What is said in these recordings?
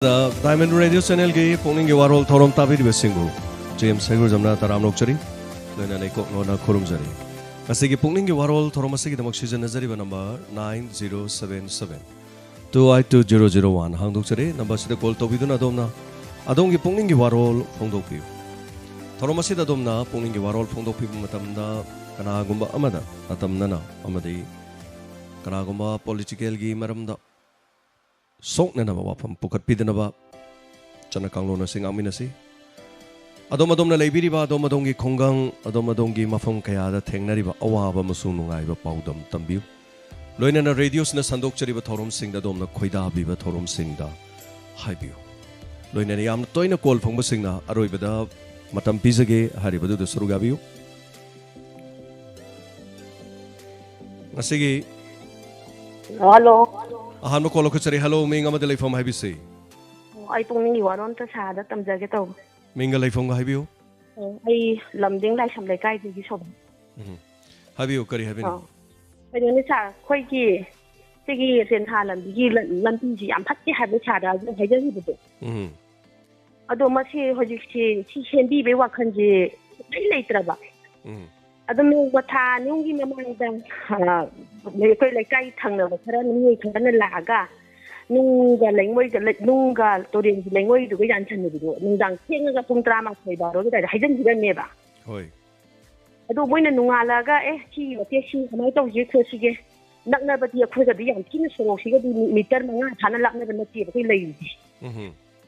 The Diamond Radio Channel ki PUKNING WAROL thorom tabiri besingu James Segur jamna taram nokchari loina nei kok nona khorum jari asigi PUKNING WAROL thorom asigi damak season nazari ba number 9077 282001 hangdok chari number sida call tobiduna domna adongi PUKNING WAROL phongdokpiu thorom asida domna PUKNING WAROL phongdokpibu matamda kanagumba amada atamnana amadi kanagumba political gi maramda Sokna na wapam pukat pidana ba chana kanglo na sing amin si adom na laibiri ba adom gi khonggang adom gi mafam kaya da thengnari ba awaba masung nungai ba paudam tambiu loina na radios na sandok chari ba thorom sing da dom na khoida bi ba thorom sing da haibiu loina na yam toina call phang ba sing na aroi ba da matam pizage hari ba du suruga biu asigi Hello. Aham call ko chari hello minga ma delay from habisi Ai PUKNING WAROL ta sa da tamjage taw. minga lay from habiu Ai lamding lai sam lai kai gi sob. habiu kari habini Ai ni sa khoi gi sigi sen ha lam gi lam ti ji am phat ki ha be cha da ju hai je bu. Ado ma si hoji si sen bi be wa khan ji lai tra ba. Ado me wa tha nyung gi ma mang dang le koi lai kai thang na ba khara ni khara na la ga nung ga lengwai ga nung ga to rin lengwai du ga yan chan ni du nung dang theng ga pung tra ma khoi ba ro ga hai jan ji ne ba hoi ado boina nunga la ga chi wa te shi mai to ji kho si ge nak na ba ti khoi ga di yan tin so si ga di meter ma nga thana lak na ba na ti ba kai lai ji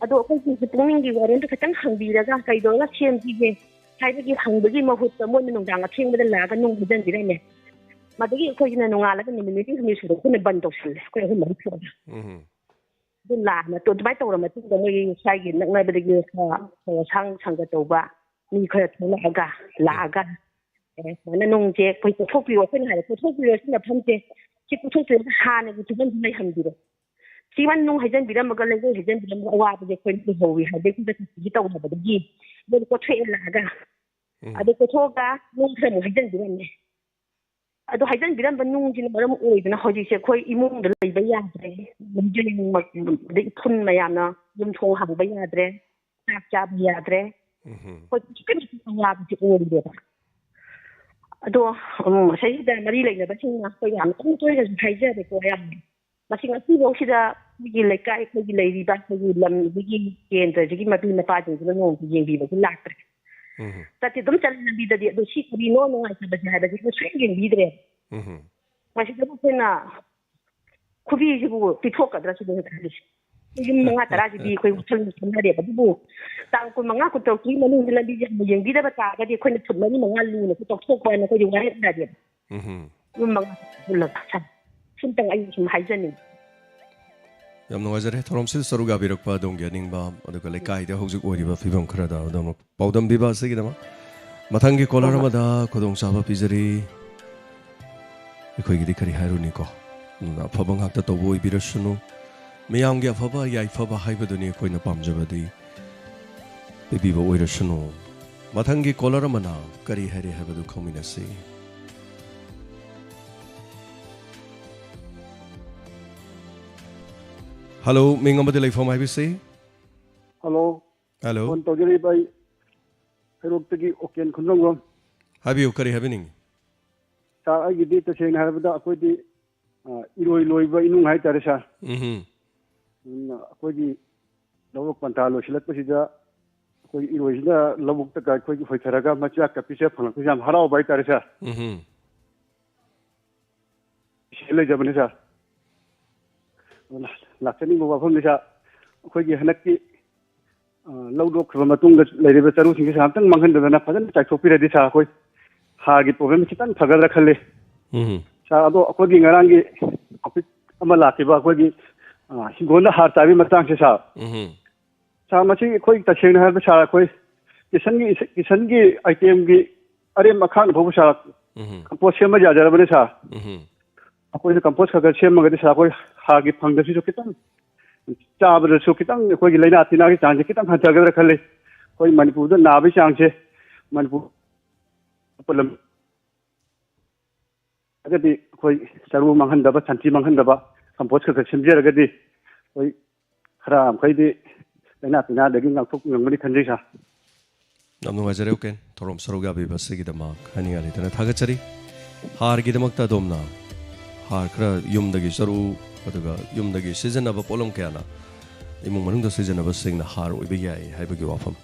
ado ko ji PUKNING gi WAROL ta khang khang bi ra ga kai do la chem ji ge hai ba gi hang ba gi ma hut ta mo nung dang ga theng ba la ga nung ba jan ji ne madagi ko jina nunga la ni minute mi su ko ne ban to sil ko ne man so dun la na to bai to ra ma tu da ni sai gi nak na ba gi ka sang ga to ba ni ko to la ga na nung je ko to thok pi wa ken ha ko thok pi sin na pham je ki ko thok pi ha ne gi tu ban mai ham di ro si man nung ha jan bi ra ma ga le ha jan bi ra wa ba je ko ni ho wi ha de ki gi to ba da gi de ko thwe la ga ade ko tho ga nung se mo ha jan bi ra ne ado haijan biran banung jin maram oidna hoji se khoi imung da leiba yadre mumjin de phun mayamna yum thong hang ba yadre tak cha ba yadre ko kin ya bi ori de ado sai da mari leina ba singa ko yam tum toy ga haija de ko yam masinga si bo sida gi lekai ko gi leiri ba ko gi lam gi kenta gi ma bi ma pa jin no gi bi ba gi laktre Tati dum chal na bida dia do shi ko no no ai ba ja da ko swing bidre ma shi ko na ku bi ji bu pi thok ka dra su de ka li yum nga tara ji bi ko chal ni na de ba bu tang ko nga ko to ki ma nu la bi ja mo yeng bi da ba ta ga de ko ni thut ma ni nga lu ne ko to thok ko na ko ji wa da de yum ma bu la cha sun tang ai sum hai jan ni yam no azare thorom sil saruga birak pa dong yaning ba aduga le kai da hojik ori ba fibam khara da dam paudam bi ba sigi dama mathangi kolar ma da kodong sa ba pizari ekhoi gi khari hairu ni ko na phabang hak ta to boi birasunu meyam gi phaba yai phaba hai ba duni koi na pamja ba di bi ba oirasunu mathangi kolar ma na kari hari ha ba du khomina si Hello, minga ma delay from IBC. Hello. Hello. On togeri by Herokti Oken Kunong. Have you carry happening? Sa I did the same have the Akodi Iloi by Inung Hai Teresa. Akodi Low Pantalo, she let Pasija. Iroina Lavuk the guy for Taraga Machaka Pisha from Harao by Teresa. She lay Japanese. Lakshani mo wafam nisa koi gi hanaki lawdok khaba matung ga leiriba charu sing sa tang manghan da na phajan chai thopi redi sa koi ha gi problem chitan thagadra khalle sa ado ko gi ngarang gi topic ama laki ba ko gi hingona har tabi matang se sa machi koi ta cheng ha ba sa koi kisan gi item gi are makhan bhu sa compost sema ja jara bane sa akoy compost ka sem ma ga sa koi ha gi phang da su kitang चाबद सुखितंग कोई लेना तिना की chance कितंग हजगर खले कोई Manipur the Nabi chance है मणिपुर पलम अगदी कोई सरु मंगन दबा संति मंगन दबा कंपोस्ट का सिमजे रगदी कोई khara khoi di laina pina dagi ngakthok ngangmani khanjai sa namnu ngajare oken thorom saroga bi basigi dama khani ali tana thagachari har gi damakta domna har khra yum dagi saru aduga yum dagi season aba polom kyana imung manung da season aba singna har oibe yai haibagi wafam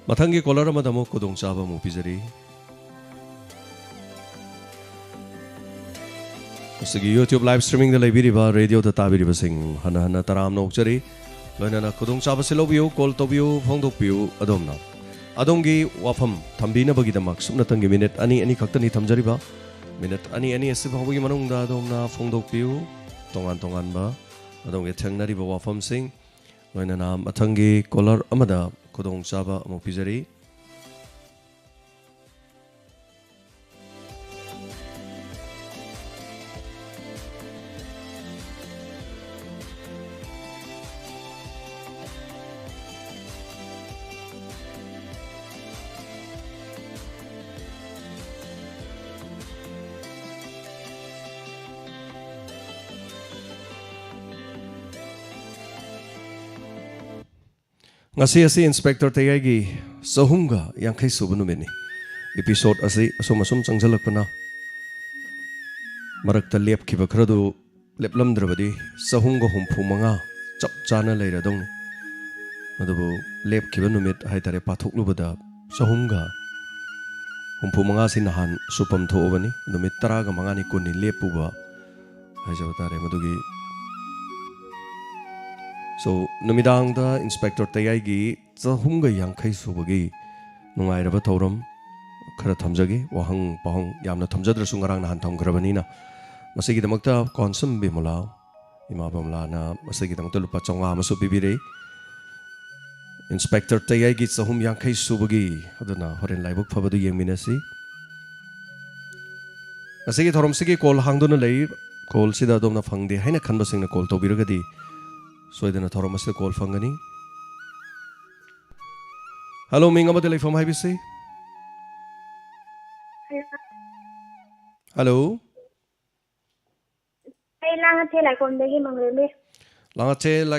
matangi kolar ama damo kodong chaba mu pijari Sigi YouTube live streaming da laibiriba radio da tabiriba sing hana hana taram no chari loina kodong chaba silobiu call tobiu phongdokpiu adomna adongi wafam thambina bagi damak sumna tangi minute ani ani khaktani thamjariba minute ani ani ase bagi manung da adomna phongdokpiu tongan tongan ba adongi thangnari ba wafam sing loina na mathangi kolar amada kodong chaba mo pijari ngasi asi inspector tayagi sahumga yang kai subanu meni episode asi asum asum changjalakpana marakta lep khiba khradu leplam drabadi sahumga humpu manga chap chana leiradong adubu lep khiba numit haitare pathoklu bada sahumga humpu manga sinahan supam thoobani numit taraga manga ni kuni lepuba haijawtare madugi So, namidang da inspector tayai gi chahumga yangkhai subagi nungai raba thoram khara thamjagi wahang pahong yamna thamjadra sungarang nahan thamgrabani na masigi damakta konsum bimula ima bamla na masigi damakta lupa chonga masu bibire inspector tayai gi chahum yangkhai subagi aduna horen laibuk phabadu yengminasi masigi thoram sigi call hangduna lei call sida domna phangde haina khanba singna call tobiragadi soidana thoramase call fangani hello minga madele from ibc hello ai langa the lai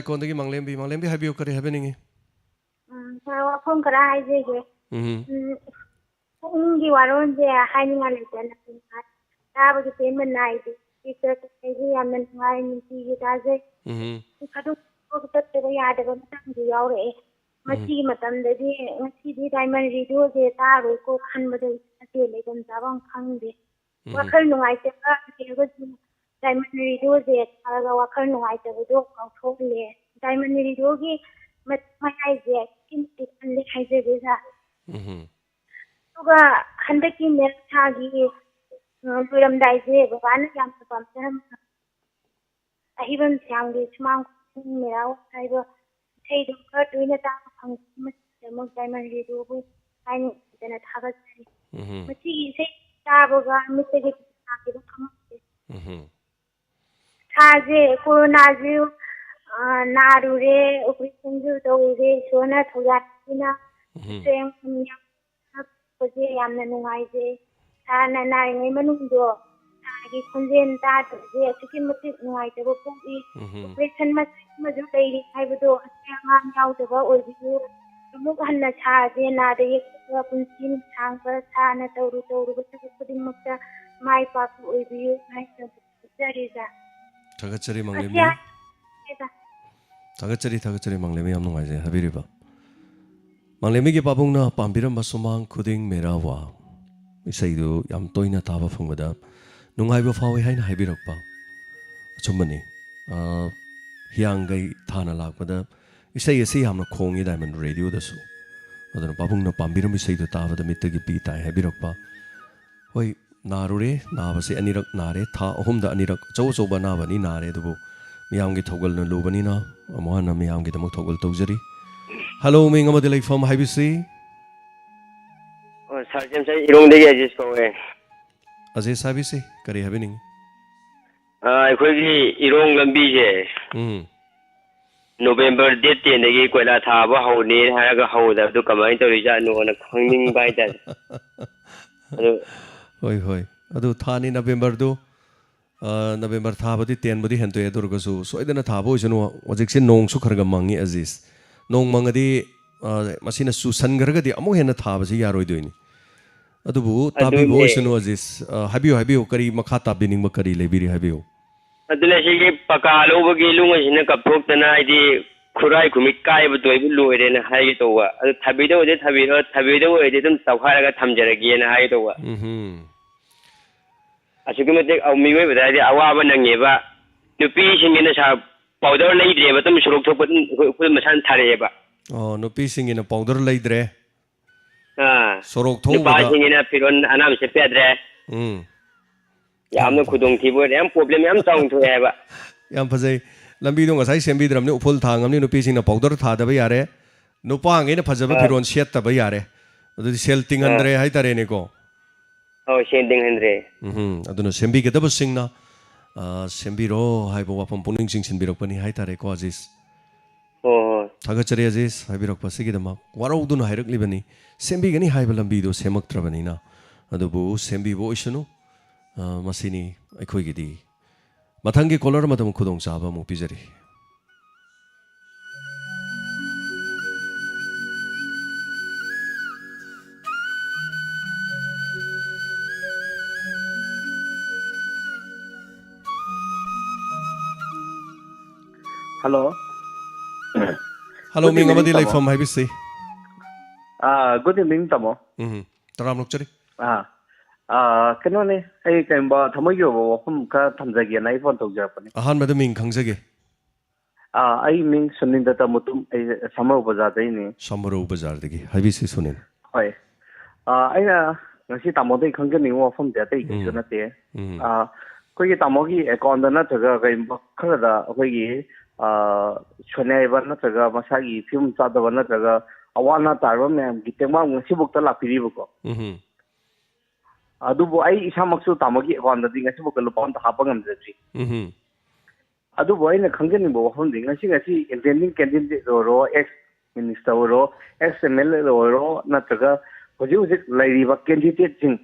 kon dagi manglembi habiyo kare happening sa wa phone kara ai je ge ungi waron je haini ngale jana ta ba ke payment nai de teacher ke ji amnan ngai ni ji ta je kadu ko tatte ko yaade ko tam ji yaure machi matam de di machi di diamond radio je ta ro ko khan ma de ate le kon jabang khang de wakhal nungai te ka ke ko diamond radio je ta ga wakhal nungai te do ka thok le diamond radio gi mat mai je kin ti kan le khai je be sa to ga khande ki mel tha gi puram dai je bhavan yam pam sam ahiban syangge chmang merao saiba thei do ka tuina ta phang ma diamond radio bu ain dena thaga chari machi se ta boga mitte ge ta ge kham thaje corona je naru re operation ju do re sona thoya tina sem ko je yamna nungai je ana nai ngai manung do gi khunjen ta je chikin mati ngai te bo pu operation ma ju dai ri hai bo do nga yaw de ba oi bi mu hanna cha je na de pun sin thang pa cha na toru ba chu kudin mukta mai pa ku oi bi hai ta jari ja thagachari manglemi yam nungai je habiriba manglemi gi babung na pambiram basumang khuding merawa isai do yam toina taba phangada nungai ba fawi haina haibirakpa achumani hiangai thana lakpada isai ase yamna khongi diamond radio da su adana babung na pambiram isai do taba da mitagi pi tai haibirakpa hoi narure nabase anirak nare tha ahum da anirak chau chau ba na bani nare dubu miyamgi thogal na lubani na amana miyamgi damak thogal tawjari hello minga madilai from ibc sarjan sai irong degi ajis ko we Ajay sabisi kari happening ꯑꯩꯈꯣꯏꯒꯤ ꯏꯔꯣꯡ ꯂꯝꯕꯤꯁꯦ November date 10ꯗꯒꯤ ꯀꯣꯏꯂꯥ ꯊꯥꯕ ꯍꯧꯅꯤ ꯍꯥꯏꯔꯒ ꯍꯧꯗꯕꯗꯨ ꯀꯃꯥꯏꯅ ꯇꯧꯔꯤꯖꯥꯠꯅꯣꯅ ꯈꯪꯅꯤꯡꯕ ꯍꯥꯏꯇꯥꯔꯦ ꯑꯗꯨ ꯍꯣꯏ ꯍꯣꯏ ꯑꯗꯨ ꯊꯥꯅꯤ ꯅꯕꯦꯝꯕꯔꯗꯨ ꯅꯕꯦꯝꯕꯔ ꯊꯥꯕꯗꯤ ꯇꯦꯟꯕꯨꯗꯤ ꯍꯦꯟꯇꯣꯛꯑꯦ ꯑꯗꯨ ꯑꯣꯏꯔꯒꯁꯨ ꯁꯣꯏꯗꯅ ꯊꯥꯕ ꯑꯣꯏꯁꯅꯨ ꯍꯧꯖꯤꯛꯁꯦ ꯅꯣꯡꯁꯨ ꯈꯔ ꯃꯪꯉꯤ ꯑꯖꯤꯁ ꯅꯣꯡ ꯃꯪꯉꯗꯤ ꯃꯁꯤꯅ ꯆꯨꯁꯟꯈ꯭ꯔꯒꯗꯤ ꯑꯃꯨꯛ ꯍꯦꯟꯅ ꯊꯥꯕꯁꯤ ꯌꯥꯔꯣꯏꯗꯣꯏꯅꯤ ꯑꯗꯨꯕꯨ ꯇꯥꯕꯤꯕ ꯑꯣꯏꯁꯅꯨ ꯑꯖꯤꯁ ꯍꯥꯏꯕꯤꯌꯨ ꯍꯥꯏꯕꯤꯌꯨ ꯀꯔꯤ ꯃꯈꯥ ꯇꯥꯕꯤꯅꯤꯡꯕ ꯀꯔꯤ ꯂꯩꯕꯤꯔꯤ ꯍꯥꯏꯕꯤꯌꯨ ꯑꯗꯨꯅ ꯁꯤꯒꯤ ꯄꯀꯥ ꯂꯧꯕꯒꯤ ꯂꯨꯡꯁꯤꯅ ꯀꯞꯊꯣꯛꯇꯅ ꯍꯥꯏꯗꯤ ꯈꯨꯔꯥꯏ ꯈꯨꯃꯤꯠ ꯀꯥꯏꯕ ꯇꯣꯏꯕ ꯂꯣꯏꯔꯦꯅ ꯍꯥꯏꯒꯦ ꯇꯧꯕ ꯑꯗꯨ ꯊꯕꯤꯗ ꯑꯣꯏꯔꯗꯤ ꯊꯕꯤꯔꯣ ꯊꯕꯤꯗ ꯑꯣꯏꯔꯗꯤ ꯑꯗꯨꯝ ꯇꯧꯈꯥꯏꯔꯒ ꯊꯝꯖꯔꯒꯦꯅ ꯍꯥꯏꯒꯦ ꯇꯧꯕ ꯑꯁꯨꯛꯀꯤ ꯃꯇꯤꯛ ꯃꯤꯑꯣꯏꯕꯗ ꯍꯥꯏꯗꯤ ꯑꯋꯥꯕ ꯅꯪꯉꯦꯕ ꯅꯨꯄꯤꯁꯤꯡꯒꯤꯅ ꯄꯥꯎꯗꯔ ꯂꯩꯗ꯭ꯔꯦꯕ ꯑꯗꯨꯝ ꯁꯣꯔꯣꯛ ꯊꯣꯛꯄ ꯑꯩꯈꯣꯏ ꯃꯁꯥꯅ ꯊꯥꯔꯛꯑꯦꯕ ꯅꯨꯄꯤꯁꯤꯡꯒꯤꯅ ꯄꯥꯎꯗꯔ ꯂꯩꯗ꯭ꯔꯦ ꯁꯣꯔꯣꯛ ꯊꯣꯛꯎꯕꯗ ꯅꯨꯄꯥꯁꯤꯡꯒꯤꯅ ꯐꯤꯔꯣꯟ ꯑꯅꯥꯕ ꯁꯦꯠꯄ ꯌꯥꯗ꯭ꯔꯦ ꯌꯥꯝꯅ ꯈꯨꯗꯣꯡꯊꯤꯕ ꯑꯣꯏꯔꯦ ꯌꯥꯝ ꯄ꯭ꯔꯣꯕ꯭ꯂꯦꯝ ꯌꯥꯝ ꯆꯥꯎꯅ ꯊꯣꯛꯑꯦ ꯍꯥꯏꯕ ꯌꯥꯝ ꯐꯖꯩ ꯂꯝꯕꯤꯗꯣ ꯉꯁꯥꯏ ꯁꯦꯝꯕꯤꯗ꯭ꯔꯕꯅꯤ ꯎꯐꯨꯜ ꯊꯥꯡꯉꯕꯅꯤ ꯅꯨꯄꯤꯁꯤꯡꯅ ꯄꯥꯎꯗꯔ ꯊꯥꯗꯕ ꯌꯥꯔꯦ ꯅꯨꯄꯥꯉꯩꯅ ꯐꯖꯕ ꯐꯤꯔꯣꯟ ꯁꯦꯠꯇꯕ ꯌꯥꯔꯦ ꯑꯗꯨꯗꯤ ꯁꯦꯜ ꯇꯤꯡꯍꯟꯗ꯭ꯔꯦ ꯍꯥꯏꯇꯥꯔꯦꯅꯦꯀꯣ ꯁꯦꯜ ꯇꯤꯡꯍꯟꯗ꯭ꯔꯦ ꯑꯗꯨꯅ ꯁꯦꯝꯕꯤꯒꯗꯕꯁꯤꯡꯅ ꯁꯦꯝꯕꯤꯔꯣ ꯍꯥꯏꯕ ꯋꯥꯐꯝ ꯄꯨꯛꯅꯤꯡ ꯆꯤꯡꯁꯤꯟꯕꯤꯔꯛꯄꯅꯤ ꯍꯥꯏꯇꯥꯔꯦꯀꯣ ꯑꯖꯤꯁ ꯊꯥꯒꯠꯆꯔꯤ ꯑꯖꯤꯁ ꯍꯥꯏꯕꯤꯔꯛꯄꯁꯤꯒꯤꯗꯃꯛ ꯋꯥꯔꯧꯗꯨꯅ ꯍꯥꯏꯔꯛꯂꯤꯕꯅꯤ ꯁꯦꯝꯕꯤꯒꯅꯤ ꯍꯥꯏꯕ ꯂꯝꯕꯤꯗꯣ ꯁꯦꯝꯃꯛꯇ꯭ꯔꯕꯅꯤꯅ ꯑꯗꯨꯕꯨ ꯁꯦꯝꯕꯤꯕ ꯑꯣꯏꯁꯅꯨ ꯃꯁꯤꯅꯤ ꯑꯩꯈꯣꯏꯒꯤꯗꯤ ꯃꯊꯪꯒꯤ ꯀꯣꯂꯔ ꯑꯃꯗ ꯑꯃꯨꯛ ꯈꯨꯗꯣꯡꯆꯥꯕ ꯑꯃꯨꯛ ꯄꯤꯖꯔꯤ Hello. Hello, Good ming evening, amadi Tamo. leifam haibisi. Good evening, Tamo. Taram lokchari. Kano ne, ay kaimba thamayo wafam ka thamjagi na iphone tawjarapani. Ahan madu ming khangjage. Ay ming suninda tamutum ay Samaro Bazar dai ne. Samaro Bazar dagi haibisi sunin. Hoy. Ay ngasi tamo dai khangjani wafam da dai kisu na te. Kogi tamo gi account na thaga kaimba khada kogi ꯁꯣꯅꯥꯏꯕ ꯅꯠꯇ꯭ꯔꯒ ꯃꯁꯥꯒꯤ film ꯆꯥꯗꯕ ꯅꯠꯇ꯭ꯔꯒ ꯑꯋꯥ ꯑꯅꯥ ꯇꯥꯔꯕ ꯃꯌꯥꯝꯒꯤ ꯇꯦꯡꯕꯥꯡ ꯉꯁꯤꯐꯥꯎꯗ ꯂꯥꯛꯄꯤꯔꯤꯕꯀꯣ ꯑꯗꯨꯕꯨ ꯑꯩ ꯏꯁꯥꯃꯛꯁꯨ ꯇꯥꯃꯣꯒꯤ ꯑꯦꯀꯥꯎꯟꯗꯗꯤ ꯉꯁꯤꯐꯥꯎꯗ ꯂꯨꯄꯥ ꯑꯝꯇ ꯍꯥꯞꯄ ꯉꯝꯖꯗ꯭ꯔꯤ ꯑꯗꯨꯕꯨ ꯑꯩꯅ ꯈꯪꯖꯅꯤꯡꯕ ꯋꯥꯐꯝꯗꯤ ꯉꯁꯤ ꯏꯟꯇꯦꯟꯗꯤꯡ ꯀꯦꯟꯗꯤꯗꯦꯠ ꯑꯣꯏꯔꯣ ꯑꯦꯛꯁ ꯃꯤꯅꯤꯁꯇꯔ ꯑꯣꯏꯔꯣ ꯑꯦꯛꯁ ꯑꯦꯝ ꯑꯦꯜ ꯑꯦ ꯑꯣꯏꯔꯣ ꯅꯠꯇ꯭ꯔꯒ ꯍꯧꯖꯤꯛ ꯍꯧꯖꯤꯛ ꯂꯩꯔꯤꯕ ꯀꯦꯟꯗꯤꯗꯦꯠꯁꯤꯡ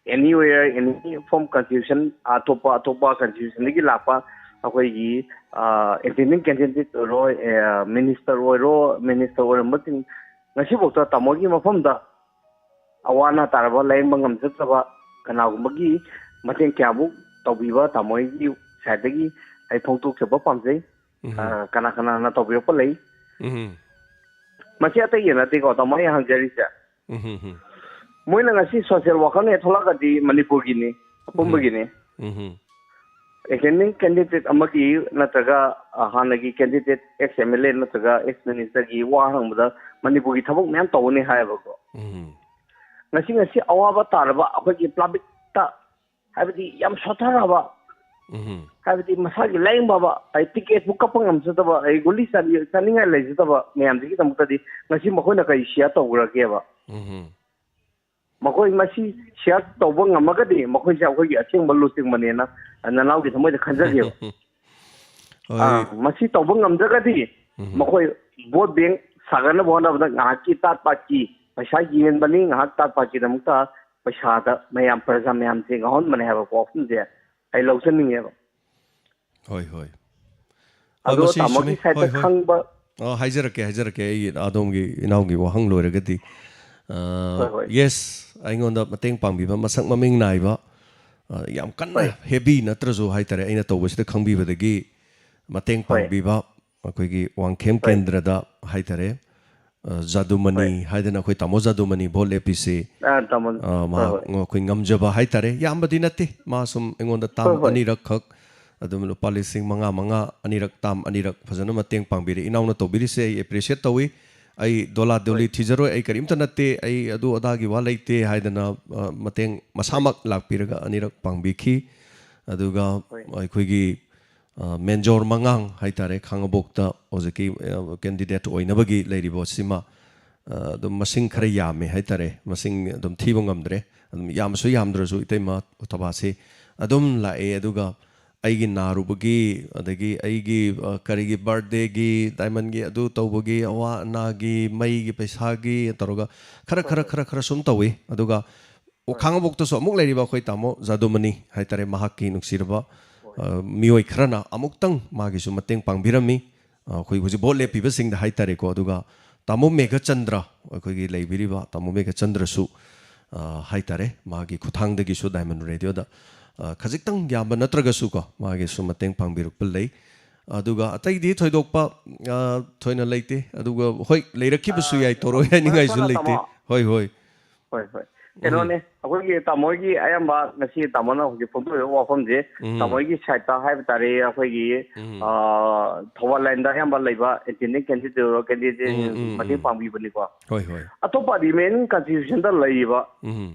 ꯑꯦꯅꯤꯋꯦꯌꯔ ꯑꯦꯅꯤ ꯐꯣꯝ ꯀꯟꯁꯇꯤꯇ꯭ꯌꯨꯁꯟ ꯑꯇꯣꯞꯄ ꯀꯟꯁꯇꯤꯇ꯭ꯌꯨꯁꯟꯗꯒꯤ ꯂꯥꯛꯄ ꯑꯩꯈꯣꯏꯒꯤ ꯏꯟꯇꯦꯟꯗꯤꯡ ꯀꯦꯟꯗꯤꯗꯦꯠ ꯑꯣꯏꯔꯣ ꯃꯤꯅꯤꯁꯇꯔ ꯑꯣꯏꯔꯝꯕꯁꯤꯡ ꯉꯁꯤꯐꯥꯎꯗ ꯇꯥꯃꯣꯒꯤ ꯃꯐꯝꯗ ꯑꯋꯥ ꯑꯅꯥ ꯇꯥꯔꯕ ꯂꯥꯌꯦꯡꯕ ꯉꯝꯖꯗ꯭ꯔꯕ ꯀꯅꯥꯒꯨꯝꯕꯒꯤ ꯃꯇꯦꯡ ꯀꯌꯥꯃꯨꯛ ꯇꯧꯕꯤꯕ ꯇꯥꯃꯣꯒꯤ ꯁꯥꯏꯠꯇꯒꯤ ꯑꯩ ꯐꯣꯡꯗꯣꯛꯆꯕ ꯄꯥꯝꯖꯩ ꯀꯅꯥꯅ ꯇꯧꯕꯤꯔꯛꯄ ꯂꯩ ꯃꯁꯤ ꯑꯇꯩꯒꯤ ꯅꯠꯇꯦꯀꯣ ꯇꯥꯃꯣ ꯑꯩ ꯍꯪꯖꯔꯤꯁꯦ ꯃꯣꯏꯅ ꯉꯁꯤ ꯁꯣꯁꯤꯌꯦꯜ ꯋꯥꯀꯔꯅꯦ ꯊꯣꯛꯂꯛꯑꯗꯤ ꯃꯅꯤꯄꯨꯔꯒꯤꯅꯤ ꯑꯄꯨꯟꯕꯒꯤꯅꯤ ꯑꯦꯛꯖꯤꯁꯇꯤꯡ ꯀꯦꯟꯗꯤꯗꯦꯠ ꯑꯃꯒꯤ ꯅꯠꯇ꯭ꯔꯒ ꯍꯥꯟꯅꯒꯤ candidate X M L A ꯅꯠꯇ꯭ꯔꯒ ꯑꯦꯛꯁ ꯃꯤꯅꯤꯁꯇꯔꯒꯤ ꯋꯥ ꯍꯪꯕꯗ ꯃꯅꯤꯄꯨꯔꯒꯤ ꯊꯕꯛ ꯃꯌꯥꯝ ꯇꯧꯒꯅꯤ ꯍꯥꯏꯌꯦꯕꯀꯣ ꯉꯁꯤ ꯑꯋꯥꯕ ꯇꯥꯔꯕ ꯑꯩꯈꯣꯏꯒꯤ ꯄꯕ꯭ꯂꯤꯛꯇ ꯍꯥꯏꯕꯗꯤ ꯌꯥꯝ ꯁꯣꯊꯔꯕ ꯍꯥꯏꯕꯗꯤ ꯃꯁꯥꯒꯤ ꯂꯥꯌꯦꯡꯕ ꯑꯩ ꯇꯤꯀꯦꯠꯄꯨ ꯀꯛꯄ ꯉꯝꯖꯗꯕ ꯑꯩ ꯒꯨꯂꯤ ꯆꯥꯅꯤꯡꯉꯥꯏ ꯂꯩꯖꯗꯕ ꯃꯌꯥꯝꯁꯤꯒꯤꯗꯃꯛꯇꯗꯤ ꯉꯁꯤ ꯃꯈꯣꯏꯅ ꯀꯔꯤ ꯁꯤꯌꯔ ꯇꯧꯈ꯭ꯔꯒꯦꯕ ꯃꯈꯣꯏ ꯃꯁꯤ ꯁꯤꯌꯔ ꯇꯧꯕ ꯉꯝꯃꯒꯗꯤ ꯃꯈꯣꯏꯁꯦ ꯑꯩꯈꯣꯏꯒꯤ ꯑꯁꯦꯡꯕ ꯂꯨꯆꯤꯡꯕꯅꯦꯅ ꯅꯅꯥꯎꯒꯤ ꯊꯃꯣꯏꯗ ꯈꯟꯖꯒꯦꯕ ꯃꯁꯤ ꯇꯧꯕ ꯉꯝꯗ꯭ꯔꯒꯗꯤ ꯃꯈꯣꯏ ꯚꯣꯠ ꯕꯦꯡ ꯁꯥꯒꯠꯅꯕ ꯍꯣꯠꯅꯕꯗ ꯉꯥꯏꯍꯥꯛꯀꯤ ꯇꯥꯠ ꯄꯥꯠꯀꯤ ꯄꯩꯁꯥ ꯌꯦꯟꯕꯅꯤ ꯉꯥꯏꯍꯥꯛ ꯇꯥꯠ ꯄꯥꯠꯀꯤꯗꯃꯛꯇ ꯄꯩꯁꯥꯗ ꯄ꯭ꯔꯖꯥ ꯃꯌꯥꯝꯁꯦ ꯉꯥꯎꯍꯟꯕꯅꯦ ꯍꯥꯏꯕ ꯋꯥꯐꯝꯁꯦ ꯑꯩ ꯂꯧꯖꯅꯤꯡꯉꯦꯕ ꯑꯗꯣ ꯇꯥꯃꯣꯒꯤ ꯁꯥꯏꯠꯇ ꯈꯪꯕ ꯍꯥꯏꯖꯔꯛꯀꯦ ꯑꯩ ꯑꯗꯣꯝꯒꯤ ꯏꯅꯥꯎꯒꯤ ꯋꯥꯍꯪ ꯂꯣꯏꯔꯒꯗꯤ ꯌꯦꯁ ꯑꯩꯉꯣꯟꯗ ꯃꯇꯦꯡ ꯄꯥꯡꯕꯤꯕ ꯃꯁꯛ ꯃꯃꯤꯡ ꯅꯥꯏꯕ ꯌꯥꯝ ꯀꯟꯅ ꯍꯦꯕꯤ ꯅꯠꯇ꯭ꯔꯁꯨ ꯍꯥꯏꯇꯥꯔꯦ ꯑꯩꯅ ꯇꯧꯕꯁꯤꯗ ꯈꯪꯕꯤꯕꯗꯒꯤ ꯃꯇꯦꯡ ꯄꯥꯡꯕꯤꯕ ꯑꯩꯈꯣꯏꯒꯤ ꯋꯥꯡꯈꯦꯝ ꯀꯦꯟꯗ꯭ꯔꯗ ꯍꯥꯏꯇꯥꯔꯦ ꯖꯥꯗꯨꯃꯅꯤ ꯍꯥꯏꯗꯅ ꯑꯩꯈꯣꯏ ꯇꯥꯃꯣ ꯖꯥꯗꯨꯃꯅꯤ ꯚꯣꯠ ꯂꯦꯞꯄꯤꯁꯤ ꯑꯩꯈꯣꯏ ꯉꯝꯖꯕ ꯍꯥꯏꯇꯥꯔꯦ ꯌꯥꯝꯕꯗꯤ ꯅꯠꯇꯦ ꯃꯥ ꯁꯨꯝ ꯑꯩꯉꯣꯟꯗ ꯇꯥꯝ ꯑꯅꯤꯔꯛꯈꯛ ꯑꯗꯨꯝ ꯂꯨꯄꯥ 5,500 ꯑꯅꯤꯔꯛ ꯇꯥꯝ ꯑꯅꯤꯔꯛ ꯐꯖꯅ ꯃꯇꯦꯡ ꯄꯥꯡꯕꯤꯔꯦ ꯏꯅꯥꯎꯅ ꯇꯧꯕꯤꯔꯤꯁꯦ ꯑꯩ ꯑꯦꯄ꯭ꯔꯤꯁꯤꯌꯦꯠ ꯇꯧꯏ ꯑꯩ ꯗꯣꯂꯥ ꯗꯣꯂꯤ ꯊꯤꯖꯔꯣꯏ ꯑꯩ ꯀꯔꯤꯝꯇ ꯅꯠꯇꯦ ꯑꯩ ꯑꯗꯨ ꯑꯗꯥꯒꯤ ꯋꯥ ꯂꯩꯇꯦ ꯍꯥꯏꯗꯅ ꯃꯇꯦꯡ ꯃꯁꯥꯃꯛ ꯂꯥꯛꯄꯤꯔꯒ ꯑꯅꯤꯔꯛ ꯄꯥꯡꯕꯤꯈꯤ ꯑꯗꯨꯒ ꯑꯩꯈꯣꯏꯒꯤ ꯃꯦꯟꯖꯣꯔ ꯃꯉꯥꯡ ꯍꯥꯏꯇꯥꯔꯦ ꯈꯥꯡꯉꯕꯣꯛꯇ ꯍꯧꯖꯤꯛꯀꯤ ꯀꯦꯟꯗꯤꯗꯦꯠ ꯑꯣꯏꯅꯕꯒꯤ ꯂꯩꯔꯤꯕ ꯁꯤꯃ ꯑꯗꯨꯝ ꯃꯁꯤꯡ ꯈꯔ ꯌꯥꯝꯃꯦ ꯍꯥꯏꯇꯥꯔꯦ ꯃꯁꯤꯡ ꯑꯗꯨꯝ ꯊꯤꯕ ꯉꯝꯗ꯭ꯔꯦ ꯑꯗꯨꯝ ꯌꯥꯝꯁꯨ ꯌꯥꯝꯗ꯭ꯔꯁꯨ ꯏꯇꯩꯃ ꯊꯕꯥꯁꯤ ꯑꯗꯨꯝ ꯂꯥꯛꯑꯦ ꯑꯗꯨꯒ ꯑꯩꯒꯤ ꯅꯥꯔꯨꯕꯒꯤ ꯑꯗꯒꯤ ꯑꯩꯒꯤ ꯀꯔꯤꯒꯤ ꯕꯥꯔꯊꯗꯦꯒꯤ ꯗꯥꯏꯃꯟꯒꯤ ꯑꯗꯨ ꯇꯧꯕꯒꯤ ꯑꯋꯥ ꯑꯅꯥꯒꯤ ꯃꯩꯒꯤ ꯄꯩꯁꯥꯒꯤ ꯇꯧꯔꯒ ꯈꯔ ꯁꯨꯝ ꯇꯧꯏ ꯑꯗꯨꯒ ꯈꯥꯡꯉꯕꯣꯛꯇꯁꯨ ꯑꯃꯨꯛ ꯂꯩꯔꯤꯕ ꯑꯩꯈꯣꯏ ꯇꯥꯃꯣ ꯖꯥꯗꯨꯃꯅꯤ ꯍꯥꯏꯇꯥꯔꯦ ꯃꯍꯥꯛꯀꯤ ꯅꯨꯡꯁꯤꯔꯕ ꯃꯤꯑꯣꯏ ꯈꯔꯅ ꯑꯃꯨꯛꯇꯪ ꯃꯥꯒꯤꯁꯨ ꯃꯇꯦꯡ ꯄꯥꯡꯕꯤꯔꯝꯃꯤ ꯑꯩꯈꯣꯏ ꯍꯧꯖꯤꯛ ꯚꯣꯠ ꯂꯦꯞꯄꯤꯕꯁꯤꯡꯗ ꯍꯥꯏꯇꯥꯔꯦꯀꯣ ꯑꯗꯨꯒ ꯇꯥꯃꯣ ꯃꯦꯘꯆꯟꯗ꯭ꯔ ꯑꯩꯈꯣꯏꯒꯤ ꯂꯩꯕꯤꯔꯤꯕ ꯇꯥꯃꯣ ꯃꯦꯘꯆꯟꯗ꯭ꯔꯁꯨ ꯍꯥꯏꯇꯥꯔꯦ ꯃꯥꯒꯤ ꯈꯨꯊꯥꯡꯗꯒꯤꯁꯨ ꯗꯥꯏꯃꯟ ꯔꯦꯗꯤꯑꯣꯗ ꯈꯖꯤꯛꯇꯪ ꯌꯥꯝꯕ ꯅꯠꯇ꯭ꯔꯒꯁꯨ ꯀꯣ ꯃꯥꯒꯤꯁꯨ ꯃꯇꯦꯡ ꯄꯥꯡꯕꯤꯔꯛꯄ ꯂꯩ ꯑꯗꯨꯒ ꯑꯇꯩꯗꯤ ꯊꯣꯏꯗꯣꯛꯄ ꯊꯣꯏꯅ ꯂꯩꯇꯦ ꯑꯗꯨꯒ ꯍꯣꯏ ꯂꯩꯔꯛꯈꯤꯕꯁꯨ ꯌꯥꯏ ꯇꯧꯔꯣꯏ ꯍꯥꯏꯅꯤꯡꯉꯥꯏꯁꯨ ꯂꯩꯇꯦ ꯍꯣꯏ ꯍꯣꯏ ꯍꯣꯏ ꯍꯣꯏ ꯀꯩꯅꯣꯅꯦ ꯑꯩꯈꯣꯏꯒꯤ ꯇꯥꯃꯣꯒꯤ ꯑꯌꯥꯝꯕ ꯉꯁꯤ ꯇꯥꯃꯣꯅ ꯍꯧꯖꯤꯛ ꯐꯣꯡꯗꯣꯛꯏꯕ ꯋꯥꯐꯝꯁꯦ ꯇꯥꯃꯣꯒꯤ ꯁꯥꯏꯠꯇ ꯍꯥꯏꯕ ꯇꯥꯔꯦ ꯑꯩꯈꯣꯏꯒꯤ ꯊꯧꯕꯥꯜ ꯂꯥꯏꯟꯗ ꯑꯌꯥꯝꯕ ꯂꯩꯕ ꯏꯟꯗꯤꯄꯦꯟꯗꯦꯟ ꯀꯦꯟꯗꯤꯗꯦꯠ ꯃꯇꯦꯡ ꯄꯥꯡꯕꯤꯕꯅꯤꯀꯣ ꯍꯣꯏ ꯍꯣꯏ ꯑꯇꯣꯞꯄ ꯔꯤꯃꯦꯅꯤꯡ ꯀꯟꯁꯇꯤꯇ꯭ꯌꯨꯁꯟꯗ ꯂꯩꯔꯤꯕ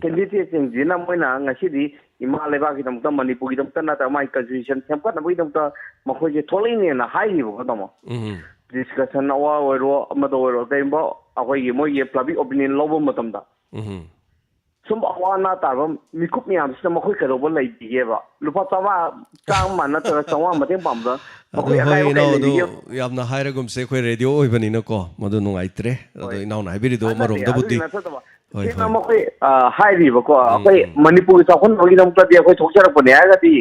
ꯀꯦꯟꯗꯤꯗꯦꯠꯁꯤꯡꯁꯤꯅ ꯃꯣꯏꯅ ꯉꯁꯤꯗꯤ ꯏꯃꯥ ꯂꯩꯕꯥꯛꯀꯤꯗꯃꯛꯇ ꯃꯅꯤꯄꯨꯔꯒꯤꯗꯃꯛꯇ ꯅꯠꯇ꯭ꯔꯒ ꯃꯥꯒꯤ ꯀꯟꯁꯇꯤꯇ꯭ꯌꯨꯁꯟ ꯁꯦꯝꯒꯠꯅꯕꯒꯤꯗꯃꯛꯇ ꯃꯈꯣꯏꯁꯦ ꯊꯣꯛꯂꯛꯏꯅꯦꯅ ꯍꯥꯏꯔꯤꯕꯀꯣ ꯇꯥꯃꯣ ꯗꯤꯁꯀꯁꯟ ꯑꯋꯥ ꯑꯣꯏꯔꯣ ꯑꯃꯗ ꯑꯣꯏꯔꯣ ꯀꯔꯤꯒꯨꯝꯕ ꯑꯩꯈꯣꯏꯒꯤ ꯃꯣꯏꯒꯤ ꯄꯕ꯭ꯂꯤꯛ ꯑꯣꯄꯤꯅꯤꯌꯟ ꯂꯧꯕ ꯃꯇꯝꯗ ꯁꯨꯝ ꯑꯋꯥ ꯑꯅꯥ ꯇꯥꯕ ꯃꯤꯀꯨꯞ ꯃꯌꯥꯝꯁꯤꯗ ꯃꯈꯣꯏ ꯀꯩꯗꯧꯕ ꯂꯩꯕꯤꯒꯦꯕ ꯂꯨꯄꯥ ꯆꯥꯝꯃ ꯅꯠꯇ꯭ꯔꯒ 500 ꯃꯇꯦꯡ ꯄꯥꯡꯕꯗ ꯃꯈꯣꯏ ꯑꯀꯥꯏꯕ ꯀꯩ ꯂꯩꯕꯤꯒꯦ ꯌꯥꯝꯅ ꯍꯥꯏꯔꯒꯨꯝꯁꯦ ꯑꯩꯈꯣꯏ ꯔꯦꯗꯤꯑꯣ ꯑꯣꯏꯕꯅꯤꯅꯀꯣ ꯃꯗꯨ ꯅꯨꯡꯉꯥꯏꯇ꯭ꯔꯦ ꯑꯗꯣ ꯏꯅꯥꯎꯅ ꯍꯥꯏꯕꯤꯔꯤꯗꯣ ꯑꯃꯔꯣꯝꯗꯕꯨꯗꯤ ꯁꯤꯅ ꯃꯈꯣꯏ ꯍꯥꯏꯔꯤꯕꯀꯣ ꯑꯩꯈꯣꯏ ꯃꯅꯤꯄꯨꯔꯒꯤ ꯆꯥꯎꯈꯠꯅꯕꯒꯤꯗꯃꯛꯇꯗꯤ ꯑꯩꯈꯣꯏ ꯊꯣꯛꯆꯔꯛꯄꯅꯦ ꯍꯥꯏꯔꯒꯗꯤ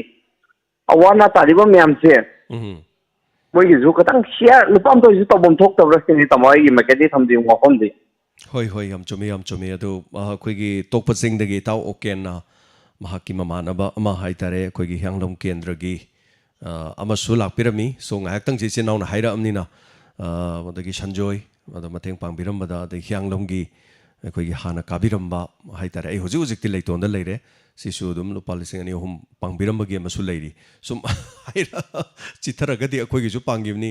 ꯑꯋꯥ ꯑꯅꯥ ꯇꯥꯔꯤꯕ ꯃꯌꯥꯝꯁꯦ ꯃꯣꯏꯒꯤꯁꯨ ꯈꯤꯇꯪ ꯁꯤꯌꯥꯔ ꯂꯨꯄꯥ ꯑꯝꯇ ꯑꯣꯏꯁꯨ ꯇꯧꯐꯝ ꯊꯣꯛꯇꯕ꯭ꯔꯥ ꯁꯤꯅꯤ ꯇꯥꯃꯣ ꯑꯩꯒꯤ ꯃꯥꯏꯀꯩꯗꯒꯤ ꯊꯝꯖꯅꯤꯡꯕ ꯋꯥꯐꯝꯗꯤ ꯍꯣꯏ ꯍꯣꯏ ꯌꯥꯝ ꯆꯨꯝꯃꯤ ꯑꯗꯨ ꯑꯩꯈꯣꯏꯒꯤ ꯇꯣꯛꯄ ꯆꯤꯡꯗꯒꯤ ꯏꯇꯥꯎ ꯑꯣꯀꯦꯟꯅ ꯃꯍꯥꯛꯀꯤ ꯃꯃꯥꯟꯅꯕ ꯑꯃ ꯍꯥꯏꯇꯥꯔꯦ ꯑꯩꯈꯣꯏꯒꯤ ꯍꯤꯌꯥꯡꯂꯝ ꯀꯦꯟꯗ꯭ꯔꯒꯤ ꯑꯃꯁꯨ ꯂꯥꯛꯄꯤꯔꯝꯃꯤ ꯁꯣ ꯉꯥꯏꯍꯥꯛꯇꯪꯁꯤ ꯏꯆꯤꯟ ꯏꯅꯥꯎꯅ ꯍꯥꯏꯔꯛꯑꯕꯅꯤꯅ ꯑꯗꯒꯤ ꯁꯟꯖꯣꯏ ꯑꯗ ꯃꯇꯦꯡ ꯄꯥꯡꯕꯤꯔꯝꯕꯗ ꯑꯗꯒꯤ ꯍꯤꯌꯥꯡꯂꯝꯒꯤ ꯑꯩꯈꯣꯏꯒꯤ ꯍꯥꯟꯅ ꯀꯥꯕꯤꯔꯝꯕ ꯍꯥꯏꯇꯥꯔꯦ ꯑꯩ ꯍꯧꯖꯤꯛꯇꯤ ꯂꯩꯇꯣꯟꯗ ꯂꯩꯔꯦ ꯁꯤꯁꯨ ꯑꯗꯨꯝ ꯂꯨꯄꯥ 2,000-3,000 ꯄꯥꯡꯕꯤꯔꯝꯕꯒꯤ ꯑꯃꯁꯨ ꯂꯩꯔꯤ ꯁꯨꯝ ꯍꯥꯏꯔ ꯆꯤꯊꯔꯒꯗꯤ ꯑꯩꯈꯣꯏꯒꯤꯁꯨ ꯄꯥꯡꯈꯤꯕꯅꯤ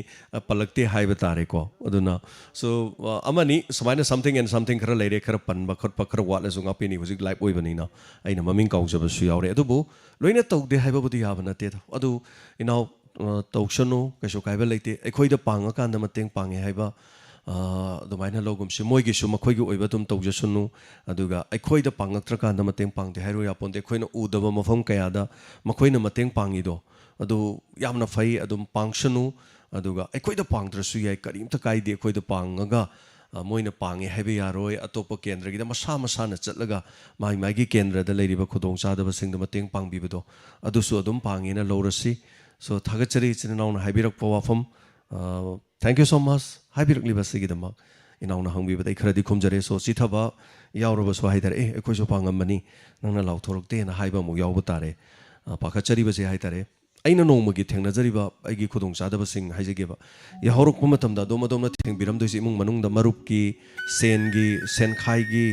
ꯄꯜꯂꯛꯇꯦ ꯍꯥꯏꯕ ꯇꯥꯔꯦꯀꯣ ꯑꯗꯨꯅ ꯁꯣ ꯑꯃꯅꯤ ꯁꯨꯃꯥꯏꯅ ꯁꯝꯊꯤꯡ ꯑꯦꯟ ꯁꯝꯊꯤꯡ ꯈꯔ ꯂꯩꯔꯦ ꯈꯔ ꯄꯟꯕ ꯈꯣꯠꯄ ꯈꯔ ꯋꯥꯠꯂꯁꯨ ꯉꯥꯛꯄꯤꯅꯤ ꯍꯧꯖꯤꯛ ꯂꯥꯏꯞ ꯑꯣꯏꯕꯅꯤꯅ ꯑꯩꯅ ꯃꯃꯤꯡ ꯀꯥꯎꯖꯕꯁꯨ ꯌꯥꯎꯔꯦ ꯑꯗꯨꯕꯨ ꯂꯣꯏꯅ ꯇꯧꯗꯦ ꯍꯥꯏꯕꯕꯨꯗꯤ ꯌꯥꯕ ꯅꯠꯇꯦꯗ ꯑꯗꯨ ꯏꯅꯥꯎ ꯇꯧꯁꯅꯨ ꯀꯩꯁꯨ ꯀꯥꯏꯕ ꯂꯩꯇꯦ ꯑꯩꯈꯣꯏꯗ ꯄꯥꯡꯉꯀꯥꯟꯗ ꯃꯇꯦꯡ ꯄꯥꯡꯉꯦ ꯍꯥꯏꯕ ꯑꯗꯨꯃꯥꯏꯅ ꯂꯧꯒꯨꯝꯁꯤ ꯃꯣꯏꯒꯤꯁꯨ ꯃꯈꯣꯏꯒꯤ ꯑꯣꯏꯕ ꯑꯗꯨꯝ ꯇꯧꯖꯁꯅꯨ ꯑꯗꯨꯒ ꯑꯩꯈꯣꯏꯗ ꯄꯥꯡꯉꯛꯇ꯭ꯔꯀꯥꯟda ꯃꯇꯦꯡ ꯄꯥꯡꯗꯦ ꯍꯥꯏꯔꯣ ꯌꯥꯄꯣꯟꯇꯦ ꯑꯩꯈꯣꯏꯅ ꯎꯗꯕ ꯃꯐꯝ ꯀꯌꯥꯗ ꯃꯈꯣꯏꯅ ꯃꯇꯦꯡ ꯄꯥꯡꯉꯤꯗꯣ ꯑꯗꯨ ꯌꯥꯝꯅ ꯐꯩ ꯑꯗꯨꯝ ꯄꯥꯡꯁꯅꯨ ꯑꯗꯨꯒ ꯑꯩꯈꯣꯏꯗ ꯄꯥꯡꯗ꯭ꯔꯁꯨ ꯌꯥꯏ ꯀꯔꯤꯝꯇ ꯀꯥꯏꯗꯦ ꯑꯩꯈꯣꯏꯗ ꯄꯥꯡꯉꯒ ꯃꯣꯏꯅ ꯄꯥꯡꯉꯦ ꯍꯥꯏꯕ ꯌꯥꯔꯣꯏ ꯑꯇꯣꯞꯄ ꯀꯦꯟꯗ꯭ꯔꯒꯤꯗ ꯃꯁꯥꯅ ꯆꯠꯂꯒ ꯃꯥꯒꯤ ꯀꯦꯟꯗ꯭ꯔꯗ ꯂꯩꯔꯤꯕ ꯈꯨꯗꯣꯡꯆꯥꯗꯕꯁꯤꯡꯗ ꯃꯇꯦꯡ ꯄꯥꯡꯕꯤꯕꯗꯣ ꯑꯗꯨꯁꯨ ꯑꯗꯨꯝ ꯄꯥꯡꯉꯦꯅ ꯂꯧꯔꯁꯤ ꯁꯣ ꯊꯥꯒꯠꯆꯔꯤ ꯏꯆꯤꯟ ꯏꯅꯥꯎꯅ ꯍꯥꯏꯕꯤꯔꯛꯄ ꯋꯥꯐꯝ ꯊꯦꯡꯛ ꯌꯨ ꯁꯣ ꯃꯆ ꯍꯥꯏꯕꯤꯔꯛꯂꯤꯕꯁꯤꯒꯤꯗꯃꯛ ꯏꯅꯥꯎꯅ ꯍꯪꯕꯤꯕꯗ ꯑꯩ ꯈꯔꯗꯤ ꯈꯨꯝꯖꯔꯦ ꯁꯣ ꯆꯤꯊꯕ ꯌꯥꯎꯔꯕꯁꯨ ꯍꯥꯏꯇꯥꯔꯦ ꯑꯩꯈꯣꯏꯁꯨ ꯄꯥꯡꯉꯝꯕꯅꯤ ꯅꯪꯅ ꯂꯥꯎꯊꯣꯔꯛꯇꯦꯅ ꯍꯥꯏꯕ ꯑꯃꯨꯛ ꯌꯥꯎꯕ ꯇꯥꯔꯦ ꯄꯥꯈꯠꯆꯔꯤꯕꯁꯦ ꯍꯥꯏꯇꯥꯔꯦ ꯑꯩꯅ ꯅꯣꯡꯃꯒꯤ ꯊꯦꯡꯅꯖꯔꯤꯕ ꯑꯩꯒꯤ ꯈꯨꯗꯣꯡꯆꯥꯗꯕꯁꯤꯡ ꯍꯥꯏꯖꯒꯦꯕ ꯌꯥꯍꯧꯔꯛꯄ ꯃꯇꯝꯗ ꯑꯗꯣꯝꯅ ꯊꯦꯡꯕꯤꯔꯝꯗꯣꯏꯁꯤ ꯏꯃꯨꯡ ꯃꯅꯨꯡꯗ ꯃꯔꯨꯞꯀꯤ ꯁꯦꯟꯒꯤ ꯁꯦꯟꯈꯥꯏꯒꯤ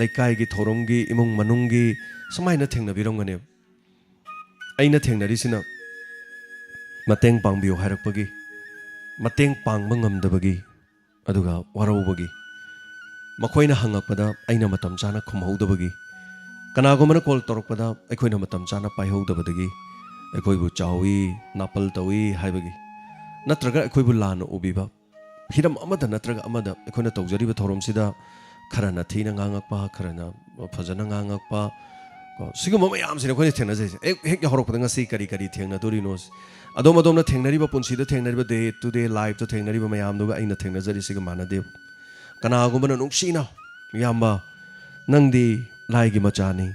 ꯂꯩꯀꯥꯏꯒꯤ ꯊꯧꯔꯝꯒꯤ ꯏꯃꯨꯡ ꯃꯅꯨꯡꯒꯤ ꯁꯨꯃꯥꯏꯅ ꯊꯦꯡꯅꯕꯤꯔꯝꯒꯅꯦꯕ ꯑꯩꯅ ꯊꯦꯡꯅꯔꯤꯁꯤꯅ ꯃꯇꯦꯡ ꯄꯥꯡꯕꯤꯌꯨ ꯍꯥꯏꯔꯛꯄꯒꯤ ꯃꯇꯦꯡ ꯄꯥꯡꯕ ꯉꯝꯗꯕꯒꯤ ꯑꯗꯨꯒ ꯋꯥꯔꯧꯕꯒꯤ ꯃꯈꯣꯏꯅ ꯍꯪꯉꯛꯄꯗ ꯑꯩꯅ ꯃꯇꯝ ꯆꯥꯅ ꯈꯨꯝꯍꯧꯗꯕꯒꯤ ꯀꯅꯥꯒꯨꯝꯕꯅ ꯀꯣꯜ ꯇꯧꯔꯛꯄꯗ ꯑꯩꯈꯣꯏꯅ ꯃꯇꯝ ꯆꯥꯅ ꯄꯥꯏꯍꯧꯗꯕꯗꯒꯤ ꯑꯩꯈꯣꯏꯕꯨ ꯆꯥꯎꯏ ꯅꯥꯄꯜ ꯇꯧꯏ ꯍꯥꯏꯕꯒꯤ ꯅꯠꯇ꯭ꯔꯒ ꯑꯩꯈꯣꯏꯕꯨ ꯂꯥꯟꯅ ꯎꯕꯤꯕ ꯍꯤꯔꯝ ꯑꯃꯗ ꯅꯠꯇ꯭ꯔꯒ ꯑꯃꯗ ꯑꯩꯈꯣꯏꯅ ꯇꯧꯖꯔꯤꯕ ꯊꯧꯔꯝꯁꯤꯗ ꯈꯔꯅ ꯊꯤꯅ ꯉꯥꯡꯉꯛꯄ ꯈꯔꯅ ꯐꯖꯅ ꯉꯥꯡꯉꯛꯄ सिगुम्बा मयामसिने अखोइने थेंनजैसे हेक याहरकपदा ngasi करी थेंनदोरिनो अदोमना थेंनरिबा पुंसीदा थेंनरिबा डे टू डे लाइफ तो थेंनरिबा मयामदुगा अइना थेंनजरी सिग मानदे कनागुम्बना नुंगसिना याम्बा नंगदी लाइगी मचानी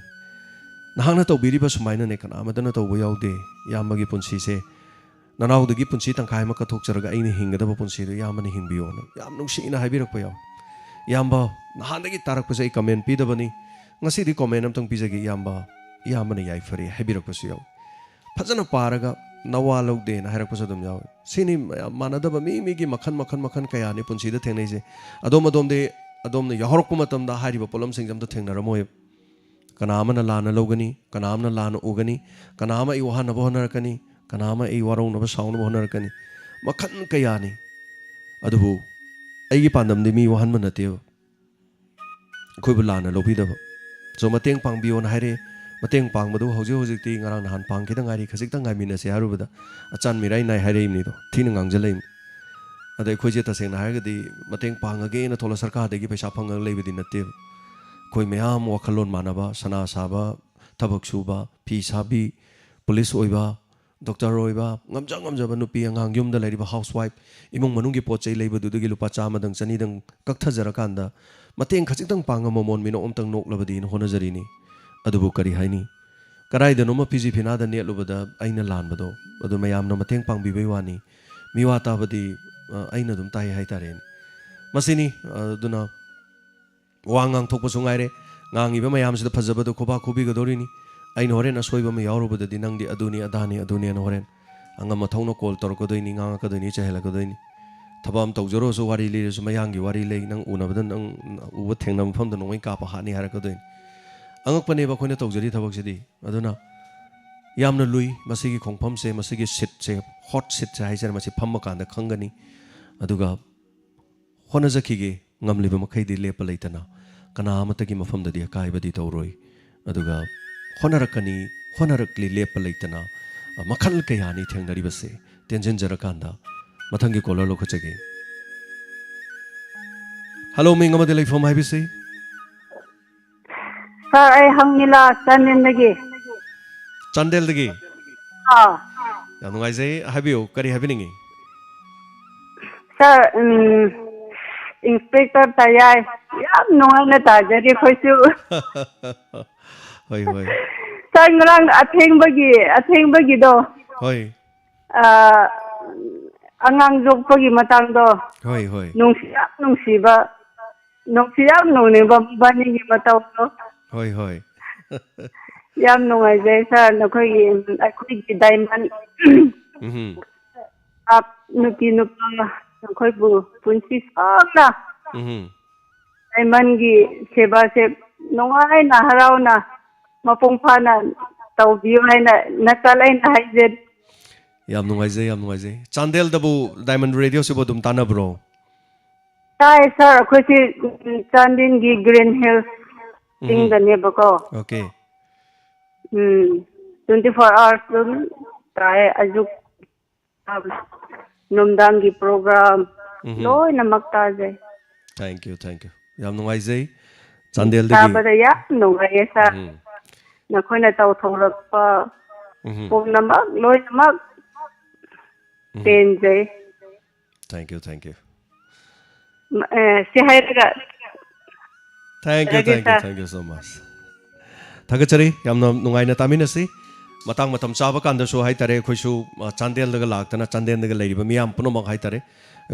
नहांगना तौबिरिबा सुमाइना ने कनामदना तौबा याउदे याम्बगी पुंसीसे ननाउदगी पुंसी तंखाय मा कथोकचरगा अइना हिंगदबा पुंसीदो यामना हिंबियोना याम नुंगसिना हाइबिरकपा याव याम्बा नहांदगी तारकपसे comment पीदबनी ngasi comment amtang pizagi yamba yamana yai fari habirakasu yaw fajana paraga nawa logde na harakpasu dum yaw sini manadaba mi gi makhan kaya ni punsida thengnai je adom yahorokpa matam da hariba polam singjam to thengnaramoy kanamana lana logani kanamna lana ugani kanama I wahana bohnarakani kanama I warong na sauna bohnarakani makhan kaya ni adubu aigi pandam de mi wahan manate khoi bulana lobidaba so mateng pangbiyon haire mateng pangmadu hojik ti ngarang nahan pangkida ngari khajikta ngamina se harubada achan mirai nai haire imni do thina ngangjalai adai khoje taseng na haigadi mateng pangage na thola sarkar degi paisa phangang leibidi natte khoi mayam wakhalon manaba sana saba thabak suba phi sabi police oiba doctor oiba ngamjaba nupi angang yumda lairiba housewife imung manungi pochai leibudu dugi lupa chama dang chani dang kakthajara kanda mateng khachitang panga momon mino omtang nok labadi in honajari ni adubu kari haini karai da noma PG phina da net lubada aina lan bado adu mayam no mateng pang bibai wani miwa ta badi aina dum tai hai tare masini duna wangang thok pasu ngai re ngang iba mayam sida phajaba do khoba khobi ga dori ni aina horen asoi ba me yauro bada dinang di aduni adani na horen anga mathau call tor ko doi ni ngang ka doi ni chahela ko doi ni thabam tawjaro so wari le so mayangi wari le nang unabadan nang uba thengnam pham da nongai ka pa ha ni har ko doi angak pane ba khoina tawjari thabak sidi aduna yamna lui masigi khongpham se masigi sit se hot sit se haisar masi phamma kanda khangani aduga hona jakige ngamliba makhai di lepa leitana kana amatagi mafam da dia kai badi tawroi aduga honarakani honarakli lepa leitana makhal kayani thengnari base tension jarakanda mathangi kolar lo khachage hello ming amade lai phom haibisi sir ai hangila chandel dagi ah ya nungai jai habiu kari habiningi sir inspector tayai yam nungai na tajari khoisu hoi hoi sir ngrang atheng bagi do hoi angang jokpagi matang do hoi hoi nungsiba nungniba bani gi mataw do hoi hoi yam nungai jai sir nakoi gi diamond ap nupi nupa nakoi bu punsi sangna diamond gi seba se nungai na harau na mapung phana tawbiu haina nakalai na haije yam nungai jai chandel dabu diamond radio se bodum tana bro tai sir khoi chandin gi green hills ting da ne bako okay 24 hours dum tai ajuk nomdang gi program loi na makta je thank you yam nungai jai chandel dagi tabada ya nungai sa na khoi na taw thorak pa pom namak loi namak ten je thank you si hairaga thank you so much thagachari yamna nungai na tamina si matang matam chaba kanda so hai tare khoi su chandel daga laktana chandel daga leiriba miyam puno mak hai tare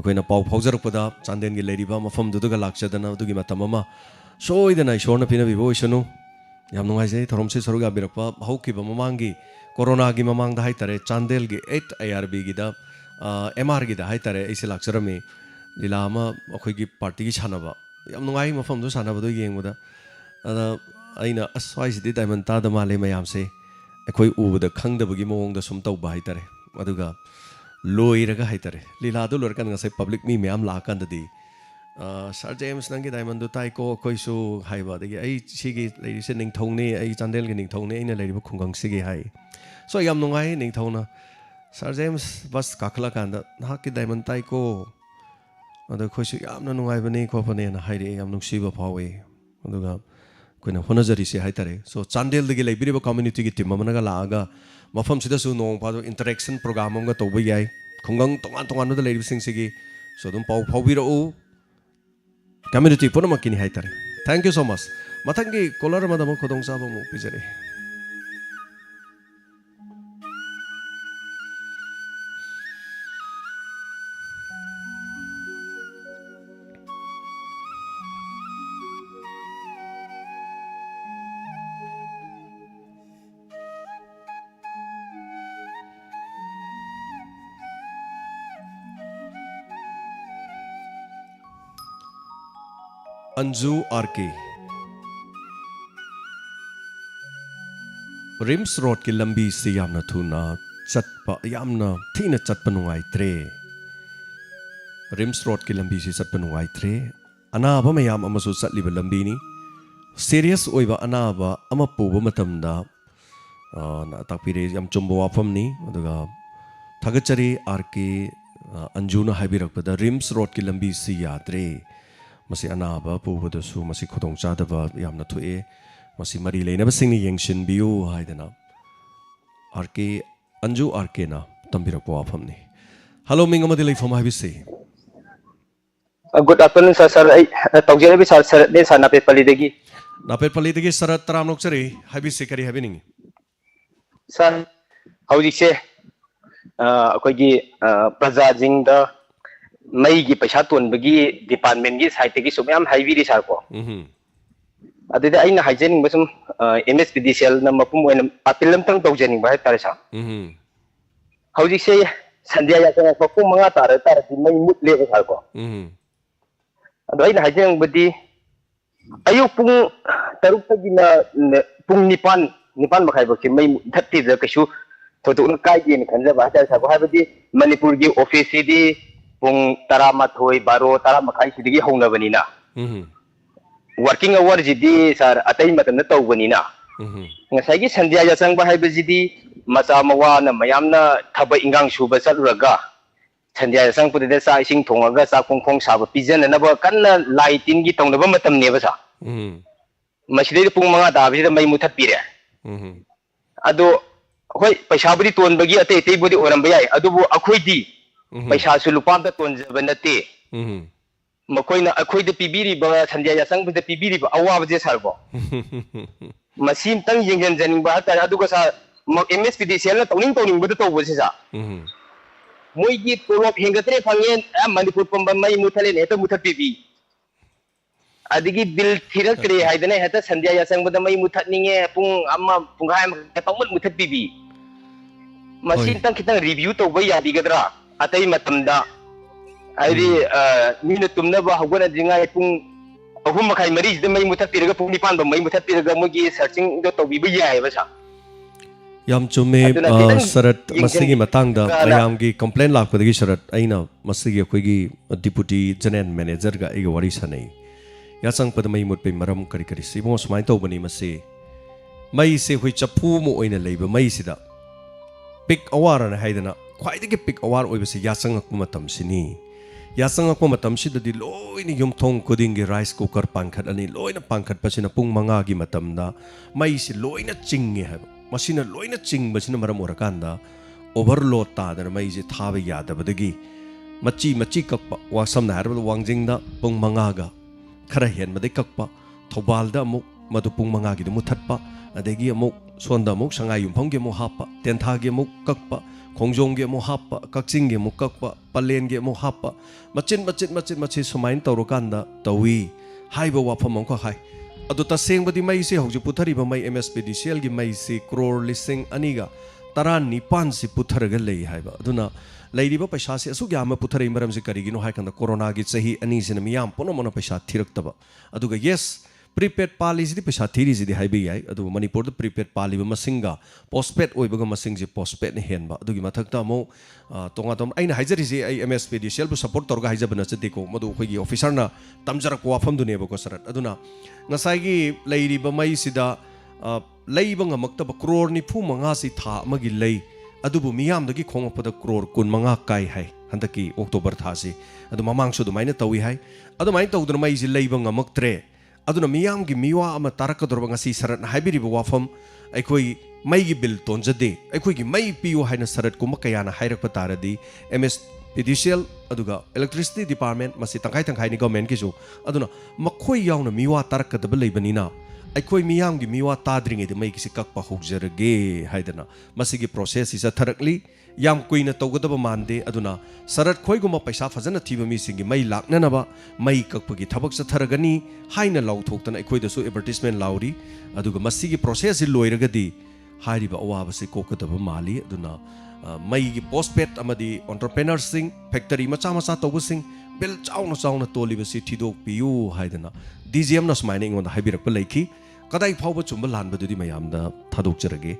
khoina pau phaujarpada chandel gi leiriba mafam du daga lakchadana dugi matam ama soidana ishorna pina bibo isanu yam nungai jai thorom se saruga birakpa haukiba mamangi corona gi mamang da hai tare chandel gi 8 ARB gi da MR gi da hai tare ise lakcharami lila ama akhoi gi party gi chanaba yam nungai mafam du sanaba do yengmuda ada aina aswai sidi diamond ta da male mayam se akhoi ubada khangdabagi mawong da sum tawba hai tare aduga loiraga hai tare lila do lorkan ngasai public mi mayam la kan dadi Sir James nangi diamond do tai ko koi su hai ba dagi ai sigi lady se ning thong ne ai chandel gi ning thong ne aina lady ba khungang sigi hai so yam nungai ning thona Sir James bas kakla kanda na ki diamond tai ko ado khoi su yam na nungai bani ko phane na hai re yam nungsi ba phawe aduga koina honajari se hai tare so chandel dagi library ba community gi team amana ga la aga mafam sida su nong pa do interaction program am ga to ba yai khungang tongan da lady sing sigi so dum pau phawbira o community puna makini hai tare thank you so much mathangi kolar ma dam khodong sa ba mu pijare Anju RK Rims Road ki lambi se yamna thuna chatpa yamna thina chatpa nungai tre Rims Road ki lambi se chatpa nungai tre anaba mayam amasu chatliba lambi ni serious oiba anaba ama puba matamda na takpire yam chumbo wafam ni aduga thagachari RK Anju na haibirakpada Rims Road ki lambi se yadre masi anaba pubada su masi khotong chadaba yamna thue masi mari leinaba singni yengshin biu haidana RK Anju RK na tambirakwa wafamni hello mingamadi leifam habisi good afternoon sir tawjere bi sir ne sana pe pali degi Napet Palitiki Sarat Taramnokchari, Habi Sikari Habining. Sir, how do you say? Akogi Prazajing the Maigi Pashatun Bagi Department is high take some heavy sarco. Ada ay na hygienic basum MSPDCL na mapum when apilam tang tawjening ba tarisa. How do you say Sandia ya kaya papum mga tara di may mut level sarco. Ada ay na hygienic badi ayo pung taruk pagi na pung nipan makai bakti may thatti da kasu to na kai din kanja ba ta sa ko habadi Manipur gi office di pung taramathoi baro taramakai sidigi hongna banina working hour jidi sir atai matam na tawbanina ngasai gi sandia ya sang ba habadi macha mawa na mayamna thaba ingang suba saluraga sandia ya sang pudde sa ising thongaga sa khongkhong saba pijan na ba kanna lighting gi tongna ba matam ne ba sa masidi pung mga dabi da may mutat pire ado hoi paisa budi ton bagi ate te budi oram bayai adu bu akhoi di paisa su lupam ta ton jabanate makoi na akhoi de pibiri ba sandia ya sang de pibiri ba awa baje sarbo masim tang yenggen janing ba ta adu ka sa MSPDCL na toning bu to bo sa moi gi tolop hengatre phangen manipur pamba mai muthale ne to muthat pibi adigi bil thirak kre haidane hata sandia ya sang ba mai muthat ninge pung amma punghai ma pamut muthat pibi masin tang kitang review to ba ya digadra atai matamda aidi minu tumna ba hagona jinga pung ahum makai mari de mai muthat piraga pung nipan ba mai muthat piraga mogi searching do to bi ba ya ba sa Yam chume sarat masigi matangda ayamgi complaint lakpadagi sarat aina masigi akoigi deputy general manager ga ega wari sanai yasang padamai mutpe maram kari kari simo smai to bani mase mai se hui chapu mo oina leiba mai sida pick awar na haidana khwaidagi pick awar oibase yasang akma matam sini yasang akma matam sida di loini yum thong kuding gi rice cooker pankhat ani loina pankhat pasina pung manga gi matamda mai si loina chingi ha masina loina ching basina maram orakanda overload ta da mai je thabe yada badagi machi kakpa wasam na harba wangjing da pung manga ga khara hen madai kakpa thobal da amuk madu pung manga gi mu thatpa adegi amuk sonda amuk sangai yumphang gi mu hapa tentha gi amuk kakpa khongjong gi mu hapa kakching gi mu kakpa palen gi mu hapa machin sumain tawrokanda tawi haiba wafam angko hai adu taseng badi mai se hauju puthari ba mai MSPDCL gi mai se crore lising aniga taran nipan si putharaga lei haiba aduna leiriba paisa se asu gyama puthari maram se karigino hai kanda corona gi chahi ani sina miyam pono mono paisa thiraktaba aduga yes prepaid pali si paisa thiri si di haibi yai adu manipur da prepaid pali ba masinga postpaid oibaga masing je postpaid ni henba adugi mathakta mo tonga tom aina haijari si ai MSPDCL bu support torga haijabana chediko madu khoi gi officer na tamjarak wafam du nebo ko sarat aduna ngasai gi leiriba mai sida leiba ngamaktaba crore ni phu manga si tha magi lei adubu miyam dagi khongapda crore kun manga kai hai handaki october tha si adu mamang su du maina tawi hai adu mai tawdna mai ji leiba ngamaktre aduna miyam gi miwa ama tarakadorba ngasi sarat haibiri ba wafam aikoi mai gi bil tonjade aikoi gi mai piu haina sarat kuma kayana hairakpa taradi MSPDCL aduga electricity department masi tangkai ni government kisu aduna makhoi yauna miwa tarakadaba leibanina aikoi miyam gi miwa tadringe de mai kisi kakpa hokjarage haidana masigi process is tharakli yam kuina tawgadaba mande aduna sarat khoi guma paisa fajana thiba mi singi mai lakna ba mai kakpagi thabak sa tharagani haina law thoktana aikoi da su advertisement lauri aduga masigi process loiragadi hairiba awaba se kokadaba mali aduna mai gi postpaid amadi entrepreneur sing factory macha tawbusing bel chauna toliba si thidok piu haidana DGM na smaina ingonda haibirak pa leiki kadai phawba chumba lanba dudi mayamda thadok jarage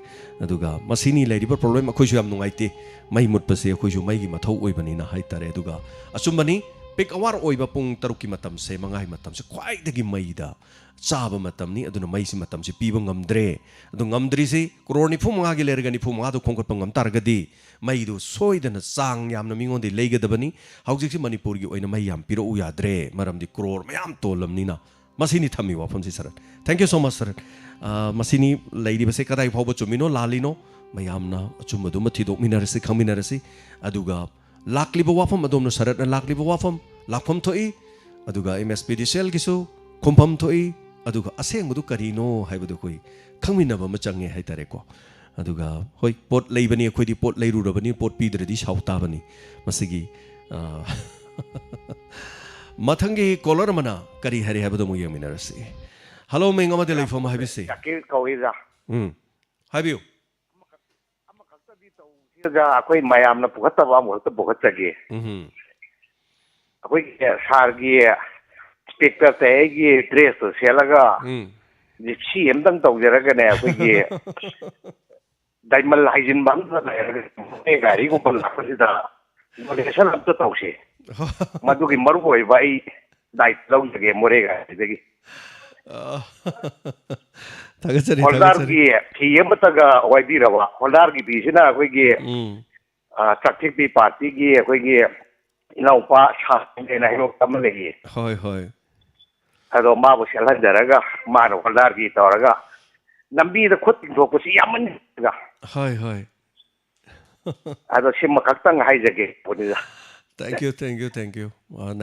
aduga masini leiriba problem akhoi ju yam nungaite mai mutpa se akhoi ju mai gi mathau oibani na haitare aduga achumbani pik awar oiba pung taruki matam se mangai matam se khwai dagi maida chaba matam ni aduna mai si matam se piba ngamdre adu ngamdri se crore ni phu manga gi lerga ni phu manga do khongkot pangam targadi mai do soidana sang yamna mingon de leigadabani haujik si manipur gi oina mai yam piro u yadre maram di crore mayam tolam ni na masini thami wafam si sarat thank you so much sarat masini leiri base kadai phawba chumino lalino mayamna achumba dum thidok minarasi khangminarasi aduga lakliba wafam adomno sarat na lakliba wafam lakpham thoi aduga MSPDCL gisu khumpham thoi aduga asengbudu karino haibadu koi khangminaba ma change haitare ko aduga hoi pot leibani akhoi di pot leirurabani pot pidradi sautabani masigi mathangi color mana kari hari haibadu mu yeminarasi hello menga ma delai fom habisi ke kawira habiu ga akhoi mayam na pukhataba mo ta pukhatsage akhoi sargi speaker te gi dress selaga ji emdang tawjaraga ne akhoi gi diamond hygiene bang ne gari ko pal lakasida modulation up to tawse madugi maru hoi bai dai lawjage morega degi Tagachari holdar gi thiyamataga waibirawa holdar gi bisina akhoi gi chakthik pi party gi akhoi gi inaupa sa ne na hino tamle gi hoi hoi ado ma bo selhanjaraga ma no holdar gi toraga nambi da khut thokasi yaman ga hoi hoi ado simma kaktang haijage ponida thank you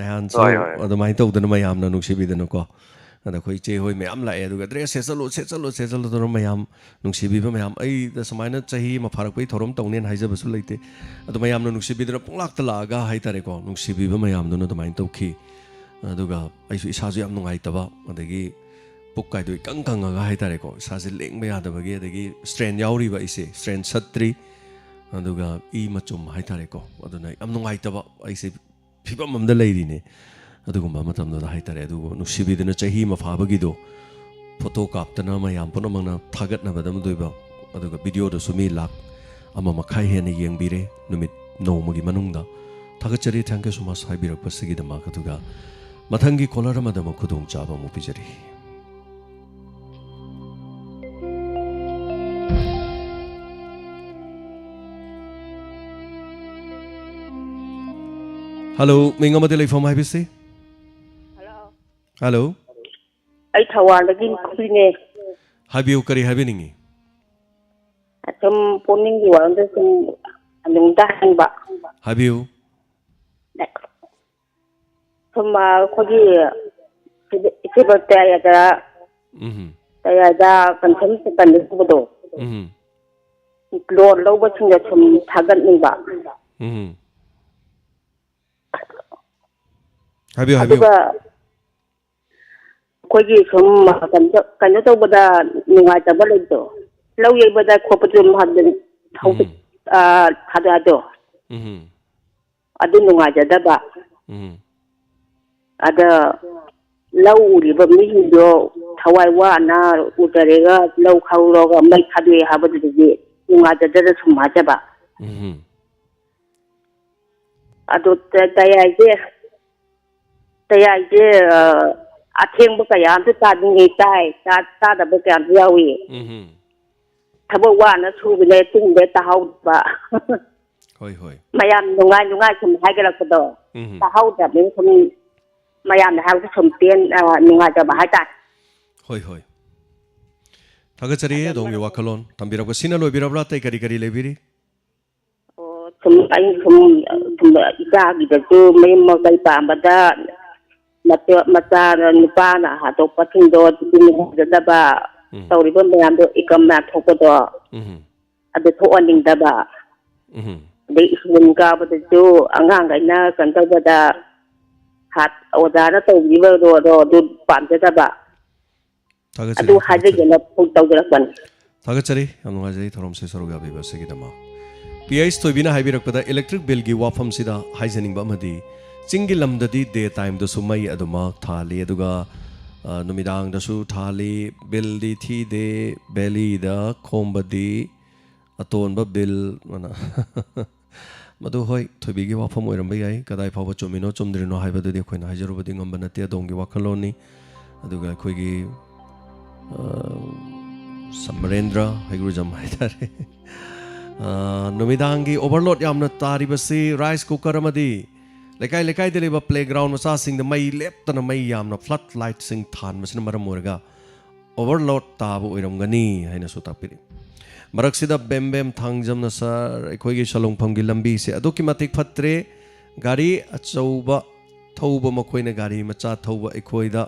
nahan so ado mai to dana mayam na nuksi bidana ko ada khoi che hoi mayam la edu ga dress sesalo to mayam nuksi bi mayam ai da samaina chahi ma pharak pai thorom tawnen haija basu leite ado mayam na nuksi bidana punglak ta la ga hai tare ko nuksi bi mayam do na mai to khi adu ga ai su isa ju yam nungai ta ba adagi pukkai do kang ga hai tare ko sa se leng ba ya da ba ge adagi strain yauri ba ise strain satri adu ga I machum hai tare ko adu na am nungai ta ba ai se phibam am da leiri ne adugumba matam da hai tare adu nusibidina chahi ma phabagi do photo kaptana ma yam pono mangna thagat na badam doiba aduga video do sumi lak ama makhai hen yengbire numit nomagi manungda thagachari thank you so much haibirak pasigi da ma katuga mathangi kolara madam khudung chaba mu pijari hello minga madele from ibc hello ai thawalagi khine habiu kari habiningi atum poning gi wanda sum anung da hangba habiu thuma khogi ikibata ya da taya da kantham se kan budo lor loba chinga thum thagat ninba habiu khogi sum kan to bada ningai ta balai to lau ye bada khopajum hadin thau hada do adu nungai jada ba ada lau uri ba mi do thawai wa na utarega lau khawro ga mai khadwe habadu ji nungai jada sum ma jaba adu taya je atheng ba kaya am ta ding tai ta da ba kan yawi thabo wa na su le tung be ta hau ba hoi mayam nungai sum hai ga ko do ta hau da be sum mayam na hau sum tien nungai da ba hai ta hoi thagachari dongi wakalon tambira ko sina lo birabra tai kari lebiri sum ida gi da tu mai ma bai pa ba da mata nupa na ha to pathing do da ba tawri bon bayam do ikam na thoko do adu tho aning da ba de isun ga ba do angang ga na kan ta da hat oda na to gi ba do pan da ba adu haje ge na pu taw da ban thagachari amnga jai thorom se saruga bi ba se gi dama PIS to bina haibirak pada electric bill gi wafam sida haizening ba madi chingi lamdadi day time da su mai aduma thali aduga numidang da su thali bill di thi de belly da khombadi aton ba bill mana madu hoi thobi gi wafam oiram bai ai kadai phawa chomino chomdrino haiba du de khoina hajaru badi ngamba na te dongi wakhaloni aduga khoi gi Samarendra haigurujam haitare नुमिदांगी overload यामना तारिबसी rice cooker अमदी लेकाई दे लेबा playground मसा सिंग द मई लेप्तना मई यामना फ्लड लाइट सिंग थान मसिन मरम मोरगा ओवरलोड ताबो ओइरमगनी हाइना सो तापिरि मरक्सिदा बेम थांगजमना सर अखोइगी सलोंफमगी लंबी से अदोकि मतिक फत्रे गाड़ी अचौबा थौबा मखोइना गाड़ी मचा थौबा अखोइदा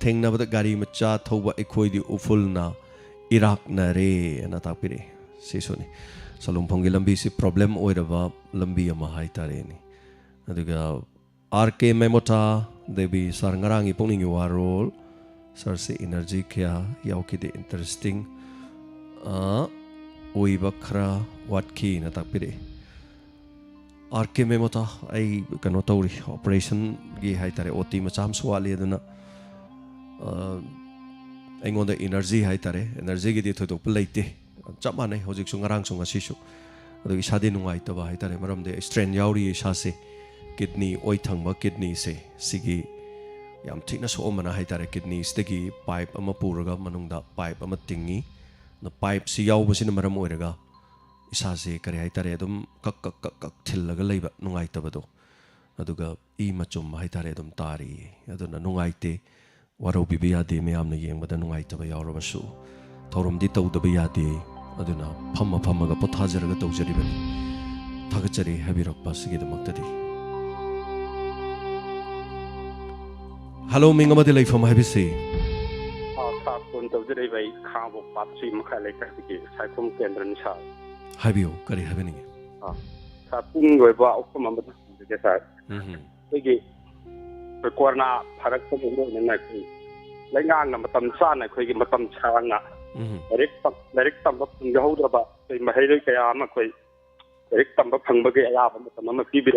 ꯊꯦꯡꯅꯕꯗ ꯒꯥꯔꯤ ꯃꯆꯥ ꯊꯧꯕ ꯑꯩꯈꯣꯏꯗꯤ ꯎꯐꯨꯜꯅ ꯏꯔꯥꯛꯅꯔꯦ ꯑꯅ ꯇꯥꯛꯄꯤꯔꯛꯑꯦ ꯁꯤꯁꯨꯅꯤ ꯁꯂꯨꯡꯐꯝꯒꯤ ꯂꯝꯕꯤꯁꯤ ꯄ꯭ꯔꯣꯕ꯭ꯂꯦꯝ ꯑꯣꯏꯔꯕ ꯂꯝꯕꯤ ꯑꯃ ꯍꯥꯏꯇꯥꯔꯦꯅꯦ ꯑꯗꯨꯒ आर के मेमोटा देवी sir ngarang ipongning warol sir se energy kya yaukide interesting oiba khra watki na takpire आर के मेमोटा ai kano tawri operation gi haitare oti macham swali aduna aingonda energy haitare energy gi di thodok leite chap manai hojik su ngarang su ngasi su adu isade nungai taba haitare maramde strain yauri shase kidney oi thangba kidney se sigi yam thikna so mana haitare kidney stegi pipe ama puraga manungda pipe ama tingi na pipe si yaw basina maram oiraga isa se kare haitare adum kak thillaga leiba nungai tabado aduga e machum haitare adum tari aduna nungai te waro bibiya de me amna yengbada nungai taba yawrabasu thorum di tawdaba yade aduna phamma ga pothajaraga tawjaribani thagachari habirakpa sigi damaktadi Hello, Mingamadi Life from Habisi. Sapun Tawdiri by Kabo Patsi Makalaka, Sakum Kendran Sa. Habio, Kari Habini. Sapun Goba Okumam, the Desert. Piggy, the corner, Parakam, and Naki. Langan, Matam Sana, Quiggy Matam Chana. Eric Tamba from the Hodaba, the Mahari Kayama, Eric Tamba Pangbaga, Mama Pibi,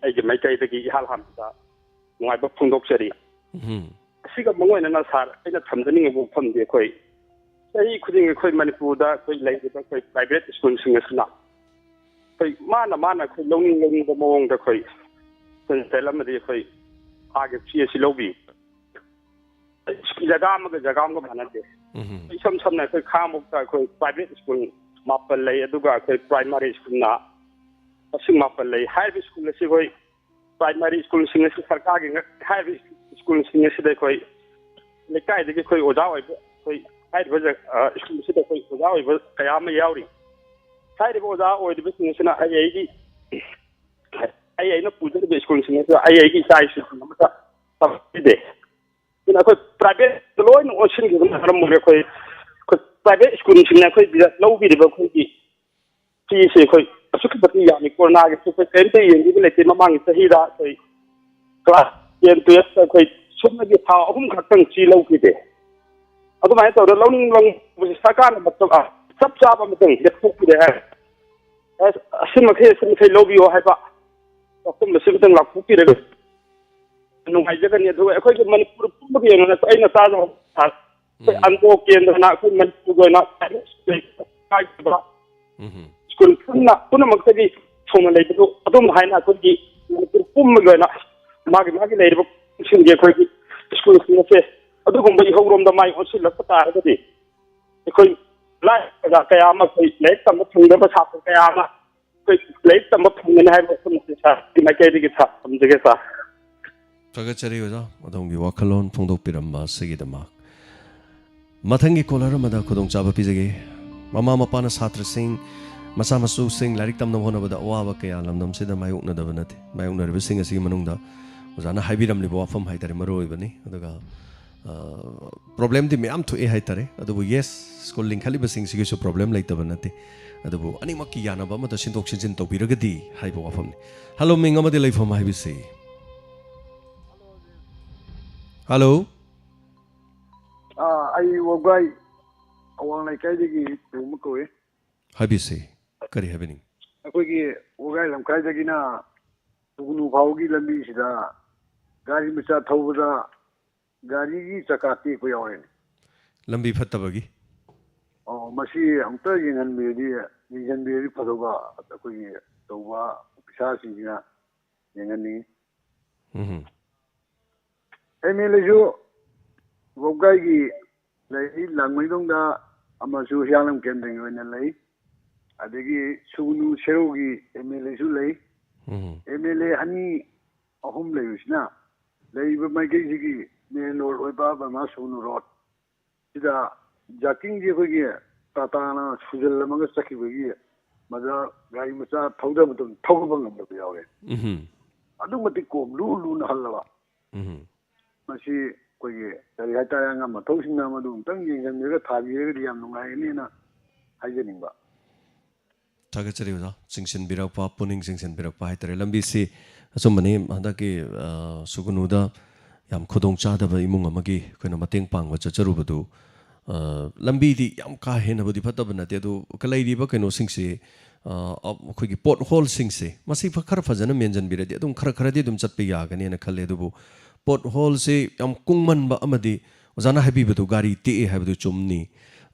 I make a Halhamsa. My book from Doxery. Siga Mongo and Nasar, in a Tanzania will come the Quay. Say, couldn't equate Manipuda, quite like the private school singers now. Mana, could longing the Mong the Quay. Since Telamadi Quay, Argent Chiesi Lobby. Jagama Manade. Some like a calm of the private school, Mapalay, Aduga, primary school now. A sing Mapalay, high school, a primary school singers are carrying high school singers. They quite the guy they quite was out. I was a school city was out. Kayama Yauri. Side was out with the business in IAD. I know put the school singers. IAD size today. You know, private the law in ocean given from private school singers quite low video quite. Please say quite. Sukapati yani corona sukapente yendi le tema mang sahida koi class yen test koi sumna gi tha ahum khaktang chi lo ki de adu mai to long sakan matlab sab chaba matang le phuk ki de hai asim khe lobby ho hai ba kum le sim tang la phuk ki de nu mai jagan ne do khoi ki manipur pum gi na aina ta jo ha anko kendra na khoi manipur go na kai ba school puna maktagi thona leibu adum haina khodi pum gana magi leibu singe khoi school se adu gumba ihawrom da mai onsil la pata agadi khoi lai ga kaya ma khoi lek tam thungda ba sap kaya ma khoi lek tam thungna hai ba kum se sa ma kai digi tha samjege sa Tagachari oja adongi wakalon phongdok piramba sigi dama mathangi kolara mada khudong chaba pijage mama mapana satra sing Masa masu sing larik tam namhona bada awa kaya lamdam sida mayukna da banate mayukna rebe sing asigi manungda ojana haibiram libo afam haitare maroi bani aduga problem di meam thu e haitare adubu yes school link khali basing sigi so problem laita banate adubu ani makki yana ba mata sintok sinjin tobiragadi haibo afam ni hello minga madi laifam haibisi hello ai wogai awang lai kai digi tumu ko e haibisi Kari happening. Akogi wogai lamkai jagina tugunu phaugi lambi sida gari macha thawda gari gi chakati ko yawen lambi phattabagi masi amta yengan meri phadoba akogi tawba pisa sina yengani emele jo wogai gi lai langmaidong da amasu hyalam kendeng wena lai adegi sugunu serogi MLA su lei MLA ani ahum lei usna lei ba mai gi gi main road oi ba ma sugunu road sida jaking ji hogi tata na sujal ma sakhi hogi maja gari macha thauda mutum thauba ngam da yawe adu mati ko lu na halwa ꯃꯁꯤ ꯑꯩꯈꯣꯏꯒꯤ ꯀꯔꯤ ꯍꯥꯏꯇꯥꯔꯦ ꯑꯉꯝ ꯃꯊꯧꯁꯤꯡꯅ ꯃꯗꯨ ꯑꯃꯨꯛꯇꯪ ꯌꯦꯡꯁꯤꯟꯕꯤꯔꯒ ꯊꯥꯕꯤꯔꯒꯗꯤ ꯌꯥꯝ ꯅꯨꯡꯉꯥꯏꯒꯅꯤꯅ ꯍꯥꯏꯖꯅꯤꯡꯕ ꯊꯥꯒꯠꯆꯔꯤ ꯑꯣꯖꯥ ꯆꯤꯡꯁꯤꯟꯕꯤꯔꯛꯄ ꯄꯨꯛꯅꯤꯡ ꯆꯤꯡꯁꯤꯟꯕꯤꯔꯛꯄ ꯍꯥꯏꯇꯥꯔꯦ ꯂꯝꯕꯤꯁꯤ ꯑꯆꯨꯝꯕꯅꯤ ꯍꯟꯗꯛꯀꯤ ꯁꯨꯒꯨꯅꯨꯗ ꯌꯥꯝ ꯈꯨꯗꯣꯡꯆꯥꯗꯕ ꯏꯃꯨꯡ ꯑꯃꯒꯤ ꯑꯩꯈꯣꯏꯅ ꯃꯇꯦꯡ ꯄꯥꯡꯕ ꯆꯠꯆꯔꯨꯕꯗꯨ ꯂꯝꯕꯤꯗꯤ ꯌꯥꯝ ꯀꯥ ꯍꯦꯟꯅꯕꯨꯗꯤ ꯐꯠꯇꯕ ꯅꯠꯇꯦ ꯑꯗꯨ ꯂꯩꯔꯤꯕ ꯀꯩꯅꯣꯁꯤꯡꯁꯤ ꯑꯩꯈꯣꯏꯒꯤ ꯄꯣꯠ ꯍꯣꯜꯁꯤꯡꯁꯦ ꯃꯁꯤ ꯈꯔ ꯐꯖꯅ ꯃꯦꯟꯁꯤꯟꯕꯤꯔꯗꯤ ꯑꯗꯨꯝ ꯈꯔꯗꯤ ꯑꯗꯨꯝ ꯆꯠꯄ ꯌꯥꯒꯅꯤꯅ ꯈꯜꯂꯦ ꯑꯗꯨꯕꯨ ꯄꯣꯠ ꯍꯣꯜꯁꯤ ꯌꯥꯝ ꯀꯨꯡꯃꯟꯕ ꯑꯃꯗꯤ ꯑꯣꯖꯥꯅ ꯍꯥꯏꯕꯤꯕꯗꯨ ꯒꯥꯔꯤ ꯇꯦꯛꯑꯦ ꯍꯥꯏꯕꯗꯨ ꯆꯨꯝꯅꯤ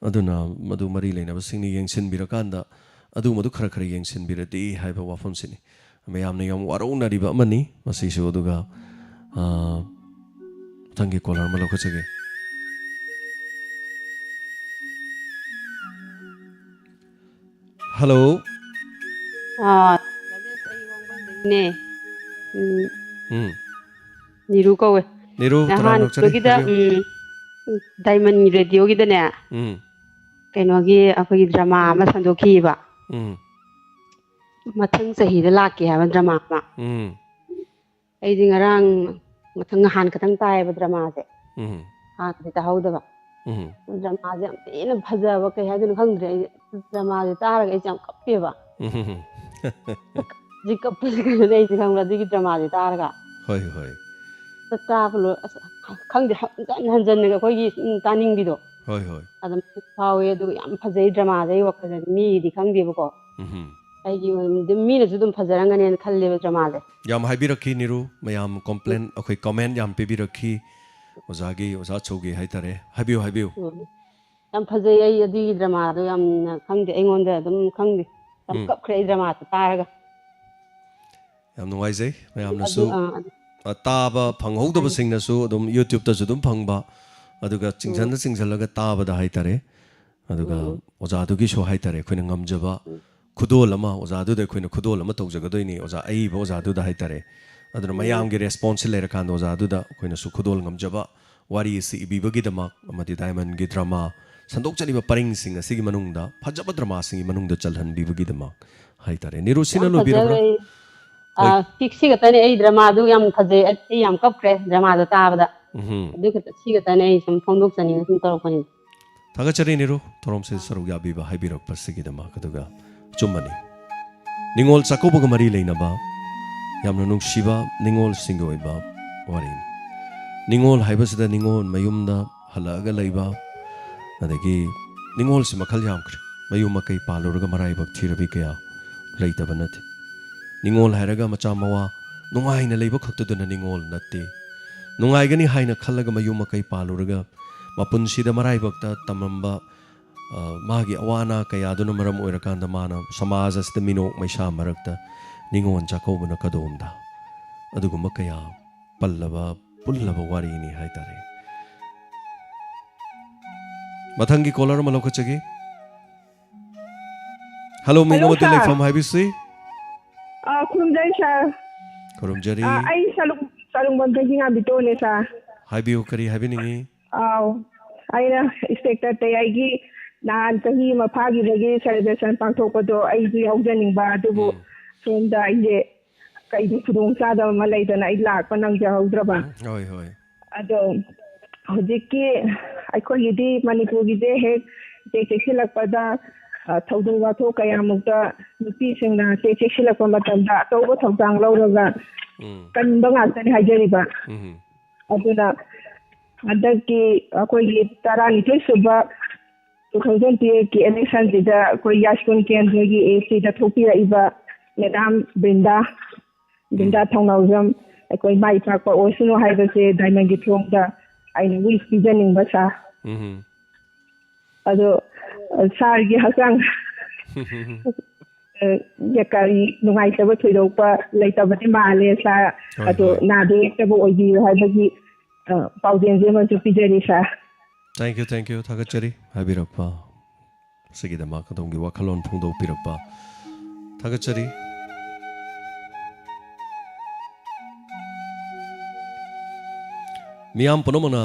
ꯑꯗꯨꯅ ꯃꯗꯨ ꯃꯔꯤ ꯂꯩꯅꯕꯁꯤꯡꯅ ꯌꯦꯡꯁꯤꯟꯕꯤꯔꯀꯥꯟꯗ ꯑꯗꯨꯃꯗꯨ ꯈꯔ ꯌꯦꯡꯁꯤꯟꯕꯤꯔꯗꯤ ꯍꯥꯏꯕ ꯋꯥꯐꯝꯁꯤꯅꯤ ꯃꯌꯥꯝꯅ ꯌꯥꯝ ꯋꯥꯔꯧꯅꯔꯤꯕ ꯑꯃꯅꯤ ꯃꯁꯤꯁꯨ ꯑꯗꯨꯒ ꯃꯊꯪꯒꯤ ꯀꯣꯂꯔ ꯑꯃ ꯂꯧꯈꯠꯆꯒꯦ ꯍꯜꯂꯣ 네. 니루 거we. 니루 나한 여기다 다이먼 레디오기다네. 그노기 아프기 드라마 아마 산도키바. 마탕 사히다 라키 하는 드라마 마. 아이디 nga랑 마탕 한 같은 타이바 드라마세. 아 그때 하우다바. 드라마제 아무튼 파자바 그게 하기는 강드레 드라마제 따라가 이제 좀 깝피바. 지 깝피가 내지 강라디기 드라마제 따라가. ꯍꯣꯏ ꯍꯣꯏ ꯇꯥꯕꯂꯣ ꯈꯪꯗꯦ ꯍꯟꯖꯟꯅꯒ ꯑꯩꯈꯣꯏꯒꯤ ꯇꯥꯅꯤꯡꯕꯤꯗꯣ ꯍꯣꯏ ꯍꯣꯏ ꯑꯗꯨꯝ ꯐꯥꯎꯋꯦ ꯑꯗꯨꯒ ꯌꯥꯝ ꯐꯖꯩ ꯗ꯭ꯔꯃꯥꯗꯩ ꯋꯥꯈꯜꯗꯗꯤ ꯃꯤꯒꯤꯗꯤ ꯈꯪꯗꯦꯕꯀꯣ ꯑꯩꯒꯤ ꯑꯣꯏꯅꯗꯤ ꯃꯤꯅꯁꯨ ꯑꯗꯨꯝ ꯐꯖꯔꯝꯒꯅꯦꯅ ꯈꯜꯂꯦꯕ ꯗ꯭ꯔꯃꯥꯁꯦ ꯌꯥꯝ ꯍꯥꯏꯕꯤꯔꯛꯈꯤ ꯅꯤꯔꯨ ꯃꯌꯥꯝ ꯀꯣꯝꯄ꯭ꯂꯦꯟ ꯑꯩꯈꯣꯏ ꯀꯣꯃꯦꯟ ꯌꯥꯝ ꯄꯤꯕꯤꯔꯛꯈꯤ ꯑꯣꯖꯥ ꯑꯆꯧꯒꯤ ꯍꯥꯏꯇꯥꯔꯦ ꯍꯥꯏꯕꯤꯌꯨ ꯌꯥꯝ ꯐꯖꯩ ꯑꯩ ꯑꯗꯨꯒꯤ ꯗ꯭ꯔꯃꯥꯗꯣ ꯌꯥꯝꯅ ꯈꯪꯗꯦ ꯑꯩꯉꯣꯟꯗ ꯑꯗꯨꯝ ꯈꯪꯗꯦ ꯌꯥꯝ ꯀꯞꯈ꯭ꯔꯦ ꯑꯩ ꯗ꯭ꯔꯃꯥꯗꯣ ꯇꯥꯔꯒ ꯌꯥꯝ ꯅꯨꯡꯉꯥꯏꯖꯩ ꯃꯌꯥꯝꯅꯁꯨ ꯇꯥꯕ ꯐꯪꯍꯧꯗꯕꯁꯤꯡꯅꯁꯨ ꯑꯗꯨꯝ ꯌꯨꯇ꯭ꯌꯨꯕꯇꯁꯨ ꯑꯗꯨꯝ ꯐꯪꯕ ꯑꯗꯨꯒ ꯆꯤꯡꯁꯤꯜꯂꯒ ꯇꯥꯕꯗ ꯍꯥꯏꯇꯥꯔꯦ ꯑꯗꯨꯒ ꯑꯣꯖꯥꯗꯨꯒꯤꯁꯨ ꯍꯥꯏꯇꯥꯔꯦ ꯑꯩꯈꯣꯏꯅ ꯉꯝꯖꯕ ꯈꯨꯗꯣꯜ ꯑꯃ ꯑꯣꯖꯥꯗꯨꯗ ꯑꯩꯈꯣꯏꯅ ꯈꯨꯗꯣꯜ ꯑꯃ ꯇꯧꯖꯒꯗꯣꯏꯅꯤ ꯑꯏꯕ ꯑꯣꯖꯥꯗꯨꯗ ꯍꯥꯏꯇꯥꯔꯦ ꯑꯗꯨꯅ ꯃꯌꯥꯝꯒꯤ ꯔꯦꯁꯄꯣꯟꯁꯁꯤ ꯂꯩꯔꯀꯥꯟꯗ ꯑꯣꯖꯥꯗꯨꯗ ꯑꯩꯈꯣꯏꯅꯁꯨ ꯈꯨꯗꯣꯜ ꯉꯝꯖꯕ ꯋꯥꯔꯤ ꯑꯁꯤ ꯏꯕꯤꯕꯒꯤꯗꯃꯛ ꯑꯃꯗꯤ ꯗꯥꯏꯃꯟꯒꯤ ꯗ꯭ꯔꯃꯥ ꯁꯟꯗꯣꯛꯆꯔꯤꯕ ꯄꯔꯤꯡꯁꯤꯡ ꯑꯁꯤꯒꯤ ꯃꯅꯨꯡꯗ ꯐꯖꯕ ꯗ꯭ꯔꯃꯥꯁꯤꯡꯒꯤ ꯃꯅꯨꯡꯗ ꯆꯜꯍꯟꯕꯤꯕꯒꯤꯗꯃꯛ ꯍꯥꯏꯇꯥꯔꯦ ꯅꯤꯔꯨ ꯁꯤꯅ ꯂꯣꯏꯕꯤꯔꯕ꯭ꯔꯥ ꯁꯤꯒꯇꯅꯦ ꯑꯩ ꯗ꯭ꯔꯃꯥꯗꯨ ꯌꯥꯝ ꯐꯖꯩ ꯑꯩ ꯌꯥꯝ ꯀꯞꯈ꯭ꯔꯦ ꯗ꯭ꯔꯃꯥꯗꯣ ꯇꯥꯕꯗ ꯑꯗꯨ ꯁꯤꯒꯇꯅꯦ ꯑꯩ ꯁꯨꯝ ꯐꯣꯡꯗꯣꯛꯆꯅꯤꯡꯉ ꯁꯨꯝ ꯇꯧꯔꯛꯄꯅꯤ ꯊꯥꯒꯠꯆꯔꯤ ꯅꯤꯔꯨ ꯊꯧꯔꯝꯁꯤ ꯁꯔꯨꯛ ꯌꯥꯕꯤꯕ ꯍꯥꯏꯕꯤꯔꯛꯄꯁꯤꯒꯤꯗꯃꯛ ꯑꯗꯨꯒ ꯑꯆꯨꯝꯕꯅꯤ ꯅꯤꯡꯉꯣꯜ ꯆꯥꯛꯀꯧꯕꯒ ꯃꯔꯤ ꯂꯩꯅꯕ ꯌꯥꯝꯅ ꯅꯨꯡꯁꯤꯕ ꯅꯤꯡꯉꯣꯜꯁꯤꯡꯒꯤ ꯑꯣꯏꯕ ꯋꯥꯔꯤꯅꯤ ꯅꯤꯡꯉꯣꯜ ꯍꯥꯏꯕꯁꯤꯗ ꯅꯤꯡꯉꯣꯜ ꯃꯌꯨꯝꯗ ꯍꯜꯂꯛꯑꯒ ꯂꯩꯕ ꯑꯗꯒꯤ ꯅꯤꯡꯉꯣꯜꯁꯤ ꯃꯈꯜ ꯌꯥꯝꯈ꯭ꯔꯦ ꯃꯌꯨꯝ ꯃꯀꯩ ꯄꯥꯜꯂꯨꯔꯒ ꯃꯔꯥꯏꯕꯛ ꯊꯤꯔꯕꯤ ꯀꯌꯥ ꯂꯩꯇꯕ ꯅꯠꯇꯦ ꯅꯤꯡꯉꯣꯜ ꯍꯥꯏꯔꯒ ꯃꯆꯥ ꯃꯋꯥ ꯅꯨꯡꯉꯥꯏꯅ ꯂꯩꯕ ꯈꯛꯇꯗꯨꯅ ꯅꯤꯡꯉꯣꯜ ꯅꯠꯇꯦ ꯅꯨꯡꯉꯥꯏꯒꯅꯤ ꯍꯥꯏꯅ ꯈꯜꯂꯒ ꯃꯌꯨꯝ ꯃꯀꯩ ꯄꯥꯜꯂꯨꯔꯒ ꯃꯄꯨꯟꯁꯤꯗ ꯃꯔꯥꯏꯕꯛꯇ ꯇꯝꯂꯝꯕ ꯃꯥꯒꯤ ꯑꯋꯥ ꯑꯅꯥ ꯀꯌꯥꯗꯨꯅ ꯃꯔꯝ ꯑꯣꯏꯔꯀꯥꯟꯗ ꯃꯥꯅ ꯁꯃꯥꯖ ꯑꯁꯤꯗ ꯃꯤꯅꯣꯛ ꯃꯩꯁꯥ ꯃꯔꯛꯇ ꯅꯤꯡꯉꯣꯜ ꯆꯥꯛꯀꯧꯕꯅ ꯀꯗꯣꯝꯗ ꯑꯗꯨꯒꯨꯝꯕ ꯀꯌꯥ ꯄꯨꯜꯂꯕ ꯋꯥꯔꯤꯅꯤ ꯍꯥꯏꯇꯥꯔꯦ ꯃꯊꯪꯒꯤ ꯀꯣꯂꯔ ꯑꯃ ꯂꯧꯈꯠꯆꯒꯦ ꯍꯜꯂꯣ ꯃꯤꯡ ꯑꯃꯗꯤ ꯂꯩꯐꯝ ꯍꯥꯏꯕꯤꯁꯤ ꯈꯨꯔꯨꯝꯖꯔꯤ ꯁꯥꯔ ꯈꯨꯔꯨꯝꯖꯔꯤ ꯑꯩ ꯆꯥꯂꯨꯡꯕꯝꯗꯒꯤ ꯉꯥꯕꯤꯇꯣꯅꯦ ꯁꯥꯔ ꯍꯥꯏꯕꯤꯌꯨ ꯀꯔꯤ ꯍꯥꯏꯕꯤꯅꯤꯡꯉꯤ ꯑꯩꯅ ꯏꯟꯁꯄꯦꯛꯇꯔ ꯑꯩꯒꯤ ꯅꯍꯥꯟ ꯆꯍꯤ ꯑꯃ ꯐꯥꯈꯤꯕꯒꯤ ꯁꯦꯂꯦꯕ꯭ꯔꯦꯁꯟ ꯄꯥꯡꯊꯣꯛꯄꯗꯣ ꯑꯩꯁꯨ ꯌꯥꯎꯖꯅꯤꯡꯕ ꯑꯗꯨꯕꯨ ꯁꯣꯝꯗ ꯑꯩꯁꯦ ꯀꯩꯗꯤ ꯈꯨꯗꯣꯡꯆꯥꯗꯕ ꯑꯃ ꯂꯩꯗꯅ ꯑꯩ ꯂꯥꯛꯄ ꯅꯪꯖꯍꯧꯗ꯭ꯔꯕ ꯑꯗꯣ ꯍꯧꯖꯤꯛꯀꯤ ꯑꯩꯈꯣꯏꯒꯤꯗꯤ ꯃꯅꯤꯄꯨꯔꯒꯤꯗꯤ ꯍꯦꯛ ꯆꯦꯛꯁꯤꯜꯂꯛꯄꯗ ꯊꯧꯗꯣꯛ ꯋꯥꯊꯣꯛ ꯀꯌꯥꯃꯨꯛꯇ ꯅꯨꯄꯤꯁꯤꯡꯅ ꯆꯦꯛꯁꯤꯜꯂꯛꯄ ꯃꯇꯝꯗ ꯑꯆꯧꯕ ꯊꯧꯗꯥꯡ ꯂꯧꯔꯒ ꯀꯟꯕ ꯉꯥꯛꯇꯅꯤ ꯍꯥꯏꯖꯔꯤꯕ ꯑꯗꯨꯅ ꯍꯟꯗꯛꯀꯤ ꯑꯩꯈꯣꯏꯒꯤ 12 ꯁꯨꯕ 2028ꯀꯤ ꯑꯦꯂꯦꯛꯁꯟꯁꯤꯗ ꯑꯩꯈꯣꯏ ꯌꯥꯏꯁꯀꯨꯜ ꯀꯦꯟꯗ꯭ꯔꯒꯤ ACꯗ ꯊꯣꯛꯄꯤꯔꯛꯏꯕ ꯃꯦꯗꯥꯝ ꯕ꯭ꯔꯤꯟꯗꯥ ꯊꯧꯅꯥꯎꯖꯝ ꯑꯩꯈꯣꯏ ꯃꯥꯏ ꯄꯥꯛꯄ ꯑꯣꯏꯁꯅꯨ ꯍꯥꯏꯕꯁꯦ ꯗꯥꯏꯃꯟꯒꯤ ꯊꯣꯡꯗ ꯑꯩꯅ ꯋꯤꯁ ꯄꯤꯖꯅꯤꯡꯕ ꯁꯥꯔ ꯑꯗꯣ ꯁꯥꯔꯒꯤ ꯍꯛꯆꯥꯡ ꯀꯔꯤ ꯅꯨꯡꯉꯥꯏꯇꯕ ꯊꯣꯏꯗꯣꯛꯄ ꯂꯩꯇꯕꯗꯤ ꯃꯥꯜꯂꯦ ꯁꯥꯔ ꯑꯗꯣ ꯅꯥꯗ ꯌꯦꯛꯇꯕ ꯑꯣꯏꯕꯤꯌꯨ ꯍꯥꯏꯕꯒꯤ ꯄꯥꯎꯖꯦꯜꯁꯦ ꯑꯃꯁꯨ ꯄꯤꯖꯔꯤ ꯁꯥꯔ ꯊꯦꯡꯛ ꯌꯨ ꯊꯥꯒꯠꯆꯔꯤ ꯍꯥꯏꯕꯤꯔꯛꯄ ꯁꯤꯒꯤꯗꯃꯛ ꯑꯗꯣꯝꯒꯤ ꯋꯥꯈꯜꯂꯣꯟ ꯐꯣꯡꯗꯣꯛꯄꯤꯔꯛꯄ ꯊꯥꯒꯠꯆꯔꯤ ꯃꯤꯌꯥꯝ ꯄꯨꯝꯅꯃꯛꯅ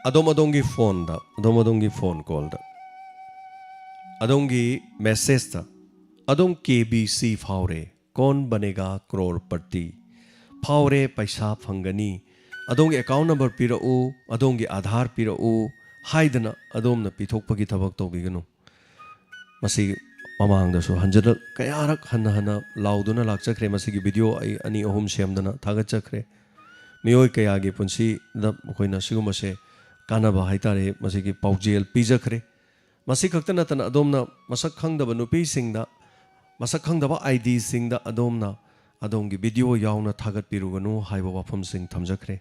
ꯑꯗꯣꯝꯒꯤ ꯐꯣꯟ ꯀꯣꯜꯗ ꯑꯗꯣꯝꯒꯤ ꯃꯦꯁꯦꯖꯇ ꯑꯗꯣꯝ KBC ꯐꯥꯎꯔꯦ ꯀꯣꯟ ꯕꯅꯦꯒꯥ ꯀ꯭ꯔꯣꯔꯄꯇꯤ ꯐꯥꯎꯔꯦ ꯄꯩꯁꯥ ꯐꯪꯒꯅꯤ adongi account number pirau adongi Aadhaar pirau haidana adomna pithokpagi thabak tawbiganu masi mamang da so hanjana kayarak hanna lauduna lakchakre masi gi video ai ani ahum semdana thagachakre miyoi kayagi punsi da koina siguma se kanaba haitare masi gi paujel pijakre masi kaktana tan adomna masak khangdaba nupi singda masak khangdaba ID singda adomna adongi video yauna thagat piruganu haiba wafam sing thamjakre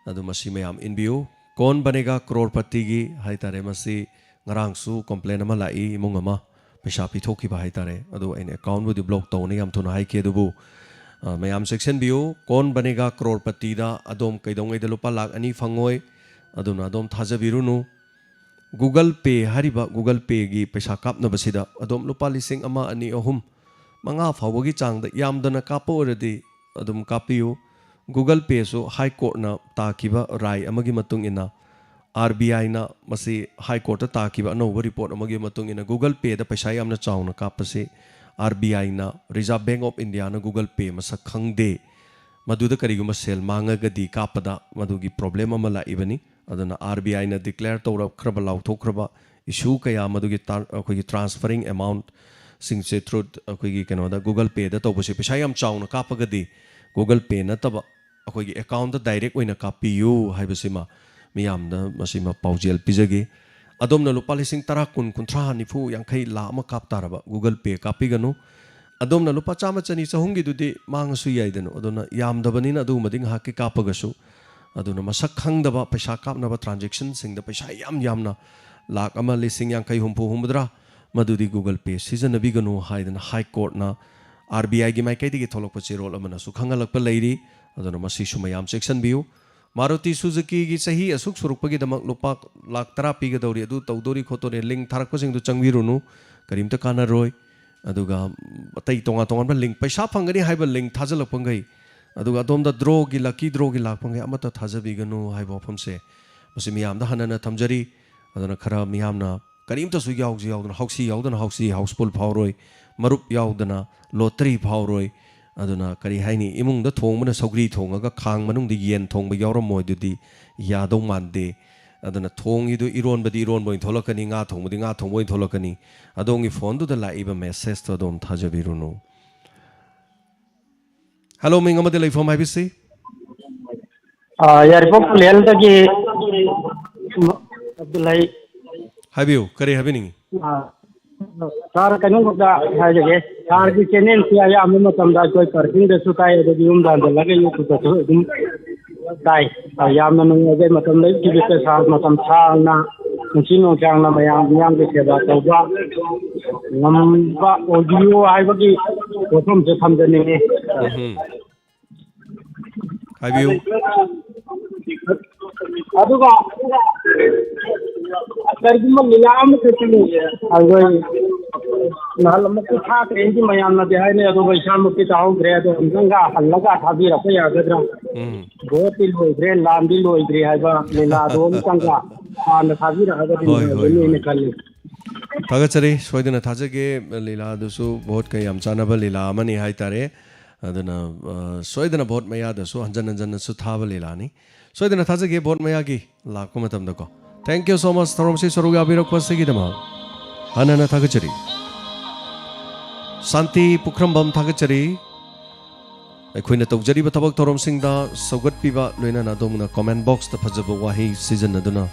adu masi mayam inbiu kon banega crorepati gi haitare masi ngarang su complain ama lai imungama paisa pithoki ba haitare adu ain account bu block tawne yam thuna haike dubu mayam section biu kon banega crorepati da adom kaidongai da lupa lakh ani phangoi aduna adom thajabirunu Google Pay hariba Google Pay gi paisa kapna basida adom lupa lising ama ani ahum manga phawagi changda yamdana kapo oradi adum kapiu Google Pay so High Court na takiba rai amagi matung ina RBI na masi High Court ta takiba no report amagi matung ina Google Pay da paisa yamna chawna kapase RBI na Reserve Bank of India na Google Pay masa khangde maduda kariguma sel manga gadi kapada madugi problem amala ibani adana RBI na declare tawra khraba lauthokraba issue kaya madugi akogi transferring amount sing se through akogi kanoda Google Pay da tawbase paisa yam chawna kapagadi Google Pay na taba akogi account da direct oina kapiyu haibasima miyamda masima paujel pijage adomna lupa lising tara kun kunthra nifu yankai la ama kaptaraba Google Pay kapiganu adomna lupa chama chani chahungi dudi mangasu yaidanu adona yamdabanina adu mading hakki kapagasu aduna masak khangdaba paisa kapnaba transaction singda paisa yamna lakh ama lising yankai humpu humdra madudi Google Pay sijanabiganu haidana High Court na RBI gi maikai digi tholokpa chirol amana su khangalakpa leiri aduna masi sumayam section biu Maruti Suzuki gi sahi asuk surukpagi damak lupa lakh tara piga dawri adu tawdori khotore link tharakpa singdu changbirunu karimta kana roi aduga batai tonga ba link paisa phangani haiba link thajalakpangai aduga domda draw gi lucky draw gi lakpangai amata thajabiganu haiba phomse masi miyamda hanana thamjari aduna khara miyamna karimta su yaudana hausi houseful phawroi marup yaudana lottery phawroi aduna kari haini imungda thongmana saugri thongaga khang manungdi yen thongba yawramoi dudi yadau mande aduna thongidu ironbadi ironboi tholakani nga thongboi tholakani adongi phone du da laiba message to adom thajabirunu hello mingamade laifom haibisi yarpok lel dagi abdulai habiu kare habini sar kanung da hajage sar ki channel ki aya amma tamda koi parking de sukai de yum dan de lage yu kuta to dum dai yamna nung age matam lai ki be sa matam thang na chino chang na mayam de seba to ba ngam ba audio ai ba ki protham je tham de ni habiu aduga karguma nilam ketini agoi nalamku tha trenji mayamna de hai ne adu baisam ki taw gre adu nganga hallaga thabi rakha ya gadra gotil hoi gre lambil hoi gre hai ba lela dom tanga an thabi rakha gadri ne kalli thagachari soidana thajage lela dusu bahut kai am chanaba lela amani hai tare adana soidana bahut maya dasu hanjan su thaba lela ni soidana thajage bahut maya gi lakko matam da ko thank you so much tharomsi soruga birak pasigi dama hanana thagachari Santi Pukrambam thagachari aikoina tawjari ba thabak thorom singda saugat piba loina na domna comment box ta phajaba wahi season aduna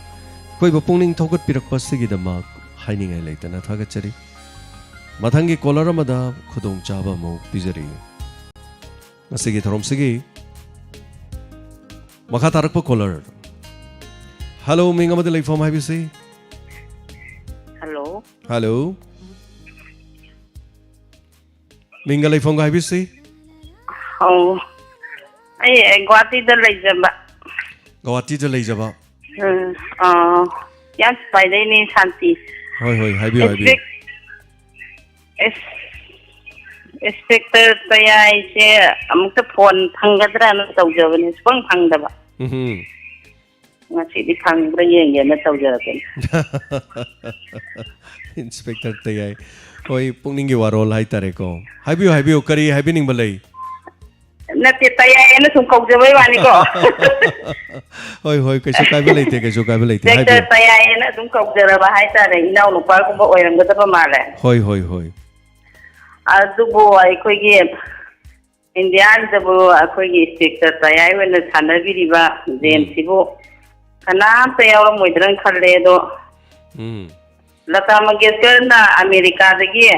koi ba pungning thogat pirak pasigi dama hainingai leitana thagachari mathangi caller amada khudong chaba mo pijari asigi thorom sigi makha tarakpa caller hello mingamade laifom haibisi hello minga laifom haibisi ai Guwahati da leijaba yan pai dai ni Santi hoi haibiu inspector tayai se amukta phone phangadra na tawjabani spang phangdaba ngasi di phangbra yeng na tawjaraken inspector tayai hoi pungning gi warol hai tare ko haibiu kari haibining balai nate tayayana sum kaujawai wani ko hoi hoi kaisu kaiba leite sector tayayana sum kaujaraba haitare inau nupa ko oiramgadaba male hoi hoi hoi adubo aikoigi indian dabu aikoigi sector tayai wena sanabiriba jensibo kanam tayawra moidran khalle do Lata Mangeshkar na America dagi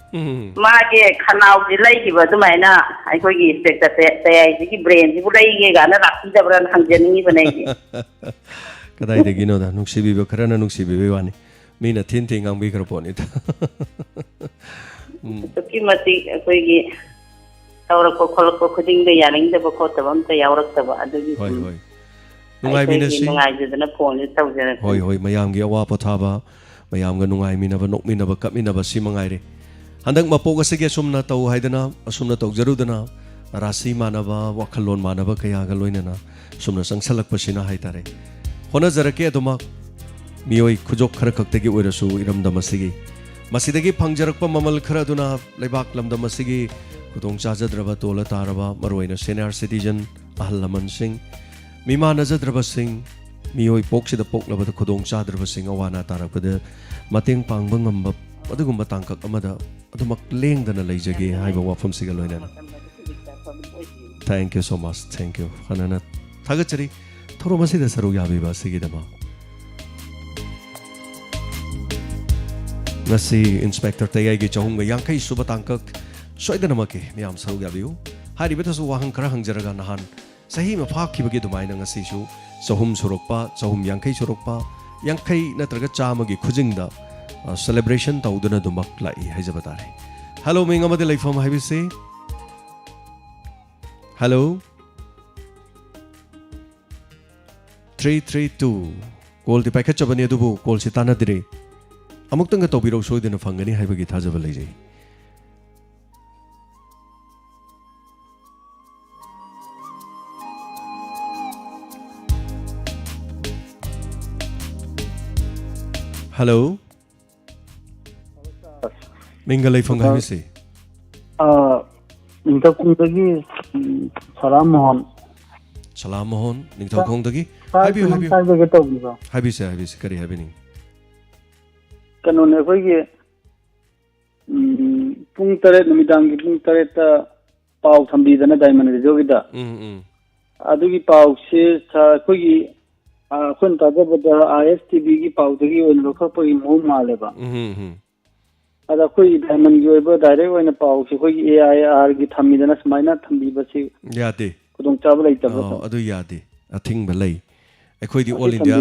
मागे खनाव जी लई बदु मैना आइको गी specs तयाई जी brain जी बुलाई गे गाना राखी जबरन हंजनी बनाई कदाई देगी no दा नुक्सी बि खरना नुक्सी बि वानी मीना थिन थिन गांग बि खरपोनी ता तो की मती कोई गी तौर को खोल को खुदिंग दे यारिंग दे बको तबम त यावरक तब अदगी होय होय नुंगाई मिनसी नुंगाई जदना फोन तौजन होय होय मयाम गी अवा पथाबा मयाम ग नुंगाई मिनबा नोकमिनबा कमिनबा सिमंगाइरे हंदक मपोग से असुमना तौ हाइदना असुमना तौजरुदना राशि मानबा वखलोन मानबा कयागा लोइनना सुमना संगसलकपसिना हाइतारे होनजरके अदुमा मियोय खुजोक खर खक्तगी ओइरसु इरमदमसिगी मसिदगी फंगजरकप ममल खरदुना लेबाक लमदमसिगी खुदोंग चाजद्रबा तोला तारबा मरोइना सीनियर सिटीजन अहल लमन सिंह मिमा नजद्रबा सिंह मियोय पोक्सिदा पोक्लबदा खुदोंग चाद्रबा सिंह अवाना तारकदा मतेंग पांगबा ngamba अदुगुम्बा तांकक अमदा अदुमक लेंगदना लेजगे हाइबा वाफम सिगा लोइना thank you so much thank you हनना थागचरी थोरो मसिदा सरू याबीबा सिगिदमा नसी इंस्पेक्टर तयागी चहुंगा यांखै सुबा तांकक सोइदनमके मियाम सरू याबिउ हारिबेतसु वाहं खरा हंगजरगा नहान सही में फाखिबगे दुमाइना ngasisu चहुम सुरकपा चहुम यांखै सुरकपा यांखै नत्रगा चामगी खुजिंगदा celebration तौदना दुमक लाई हाइजबा तारे हेलो मिंग अमदे लाइफम हाइबिसे हेलो 332 कॉल दि पैकेट चबनी अदुबु कॉल सि तानदिरे अमुक्तंग तौबिरो सोइदना फंगनी हाइबगी थाजबा लेजै hello Mingalai Fungavisi. Ningtokongdagi Salam Mohon. Salam Mohon, Ningtokongdagi? Habi kari habi ning. Kanone akoigi pung tare numidangi pung tare ta pau thambidana diamond rejogida. Adugi pau se akoigi khun tajabada ISTB gi pau dagi on lokapagi mo maleba. अदा कोई diamond की ओइबो direct ओइना पाउ से कोई AIR की थमीदना समाइना थंबी बसी यादे खुदों चाबल इतबो अदु यादे अथिंग बलै अखोइदी ऑल इंडिया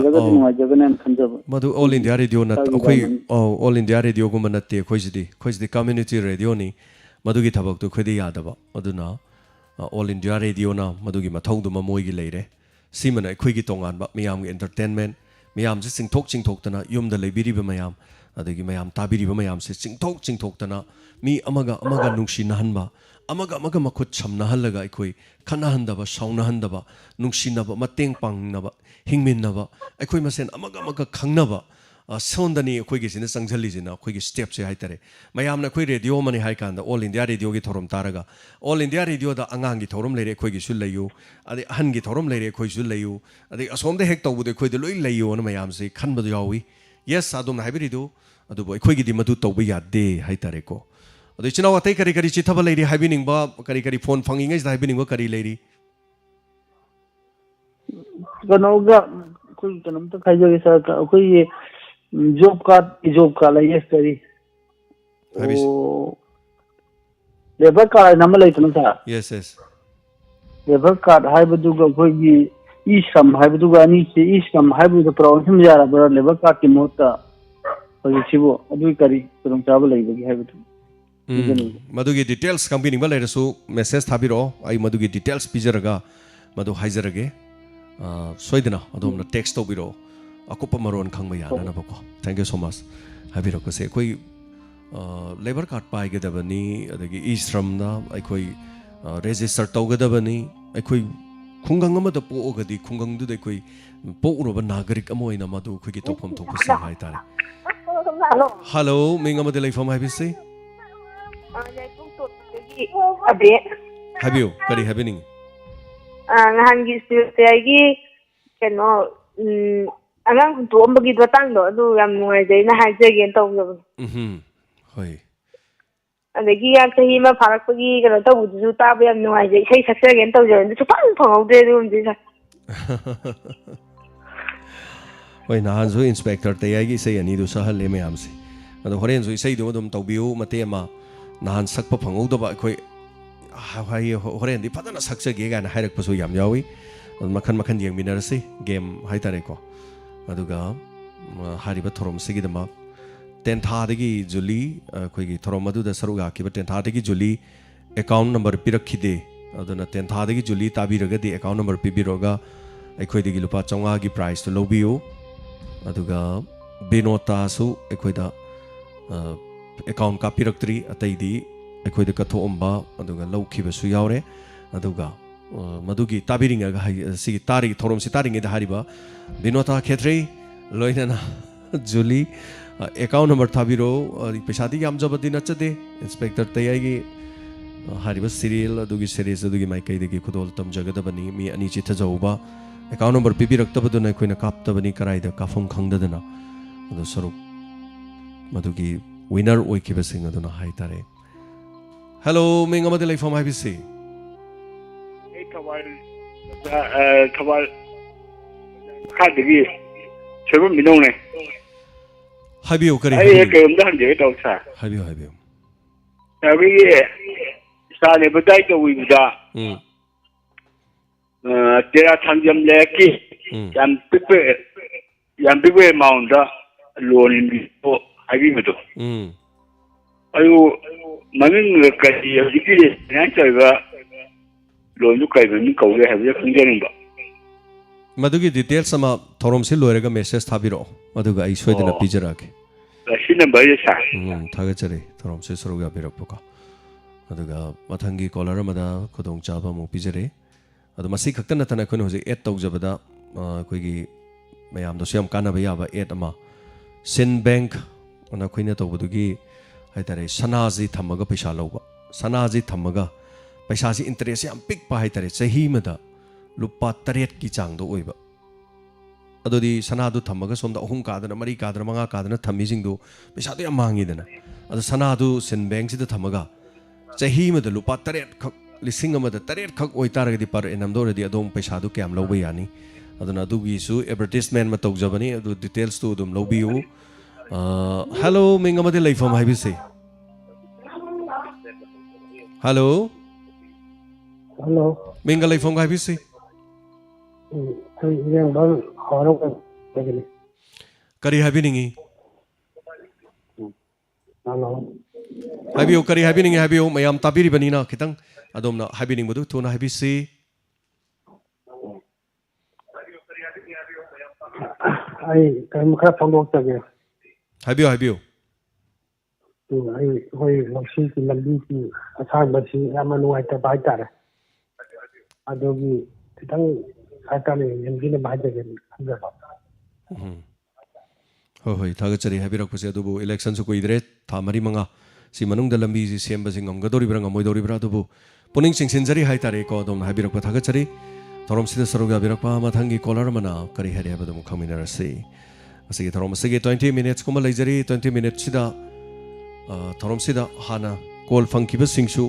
मधु ऑल इंडिया रेडियो न अखोइ ऑल इंडिया रेडियो गुम नते खोइजदी कम्युनिटी रेडियो नि मधुगी थबक तो खोइदी यादबा अदुना ऑल इंडिया रेडियो ना मधुगी मथौदु मोइगी लेरे सिमना अखोइगी तोंगानबा मियाम एंटरटेनमेंट मियाम से चिंगथोक युमदा लेबिरिबा मयाम अदगी मयाम ताबिरिबा मयाम से चिंगथोक मी अमगा नुंगसिनहनबा अमगा मखुत समनहलगा अखोइ खनहनदबा सौनहनदबा नुंगसिनबा मतेंग पांगनबा हिंगमिनबा अखोइ मसेन अमगा खंगनबा सोंदनी अखोइगी सिना संगजलिजिना अखोइगी स्टेप से हाइतरे मयामना अखोइ रेडियो मनि हाइकांदा ऑल इंडिया रेडियो की थोरम तारगा ऑल इंडिया रेडियो दा अंगांगी थोरम लेरे अखोइगी सु लैयु अदे अहनगी थोरम लेरे अखोइ सु लैयु अदे असोमदे हेक तौबुदे अखोइदे लोइ लैयु न मयाम से खनबदु यावी यस आदम हाइबिरिदु अदुबो अखोइगी मदु तौबा यादे हाइतारेको अदु चिनाव अतै करी चिथबा लेरी हाइबिनिंगबा करी फोन फंगिङै दा हाइबिनिंगबा करी लेरी कनोगा कोई कनम तो खाइजोगे सर कोई जॉब का लाइए करी लेबर कार्ड नंबर लेतना था यस लेबर कार्ड हाइबदुगा कोई ईश्रम हाइबदुगा नि से ईश्रम हाइबदु प्रॉब्लम जाराबा लेबर कार्ड की मोता सिबो अदु करी तुम चाबा लेबगी हाइबदु मधुगी डिटेल्स कंपनी बा लेरसु मेसेज थाबिरो आई मधुगी डिटेल्स पिजरगा मधु हाइजरगे सोइदना अदोमना टेक्स्ट तोबिरो अकुप मरोन खंगबा यानबको थैंक यू सो मच हाबिरो कसे कोई लेबर कार्ड पाइगदबनी अदगी ई श्रमना अखोई रजिस्टर तौगदबनी अखोई खुंगंग अमदा पोगदी खुंगंगदुदे कोई पोउरबा नागरिक अमोइना मधु खुगी तोफम थोपसे हाइतारे हेलो मिंग अमदे लेफम हाइबिसे Habiyo, kari happening? Ngahangi sirtayagi keno angang huntu ambagi batang do adu yam nuai na haijage tawjab Hoi. adagi ya sahi ma pharakpagi keno tawuju taba yam nuai jai sai saksage tawjab su pang phangaude du umji sa Hoi nahan zo inspector tayagi sai ani du sahal le mayam se ado horen zo sai du dum tawbiu mate ma nahan sakpa phangau da ba khoi hai horen di padana saksage ga na hairak pasu yam yawi makhan makhan yeng minarasi game hai tare ko aduga hariba thorom sigi dama tenthadagi juli khoi thorom adu da saruga ki tenthadagi juli account number pirakhide aduna tenthadagi juli tabiraga di account number pibiroga aikhoi digi lupa chonga gi price to lobiu aduga benota su aikhoi da account ka piraktri atai di aikhoi da kathomba aduga lawkhiba su yaure aduga madugi tabiringa ga sigi tari thorom si taringe da hariba binota khetre loinana juli account number thabiro pesadi yam jabadi nachade inspector tayagi hariba serial adugi series adugi mai kai degi khudol tam jagada bani mi ani chi thajauba account number pibiraktabadu na koina kaptabani karai da kafum khangdadana adu saruk madugi winner oikiba sing aduna hai tare hello mengamade life from ibc Kawal kadigi sebelum minum ne. Habiyo kari. Ay kem dah je tau sa. Habiyo. Tapi sa ne badai to wi da. Tera thangjam leki yang pipe amount da loan ni to abi beto. Ayo mangin kadi dikire nan chaiba loan kai ben ko le have khangjen ba. Madugi details sama thorom se loirega message thabiro maduga ai soidana pijarake si number ye sa thaga chare thorom se soruga birakpoka maduga mathangi caller amada khudong chaba mu pijare adu masi khakta natana khone hoje add tawjabada koigi mayam do siam kana ba yaba add ama sin bank ona khoina tawbudugi haitare sanaji thamaga paisa lawba sanaji thamaga paisa si interest yam pik pa haitare chahi mada lupa taret ki chang do oiba adodi sanadu thamaga somda ahum kadana mari kadana manga kadana thami jing do pesa do yamangi dana adu sanadu sin bank sida thamaga chahi ma da lupa taret khak lising ma da taret khak oi taragadi par enam do radi adom pesa do kyam loba yani aduna dugi su advertisement ma tawjabani adu details to dum lobiu hello menga ma de life from ibc hello menga life from ibc Kari happening? Habiyo kari happening habiyo mayam tabiri banina kitang adom na happening bodu tuna habi si ai kan kha phangok ta ge habiyo ai hoi loksi ki lambi ki asang ba si ama nuai ta bai ta adogi kitang Sakali yang gini baca kan, hoi thaga chari habirak pase adubu election su koi dre tha mari manga si manung dalambi si semba singam gadori branga moi dori bra adubu puning sing sinjari hai tare ko dom habirak pa thaga chari thorom sida saruga habirak pa ma thangi caller mana kari hari abadum khamina rasi asigi thorom asigi 20 minutes kuma leijari 20 minutes sida thorom sida hana call funky ba singsu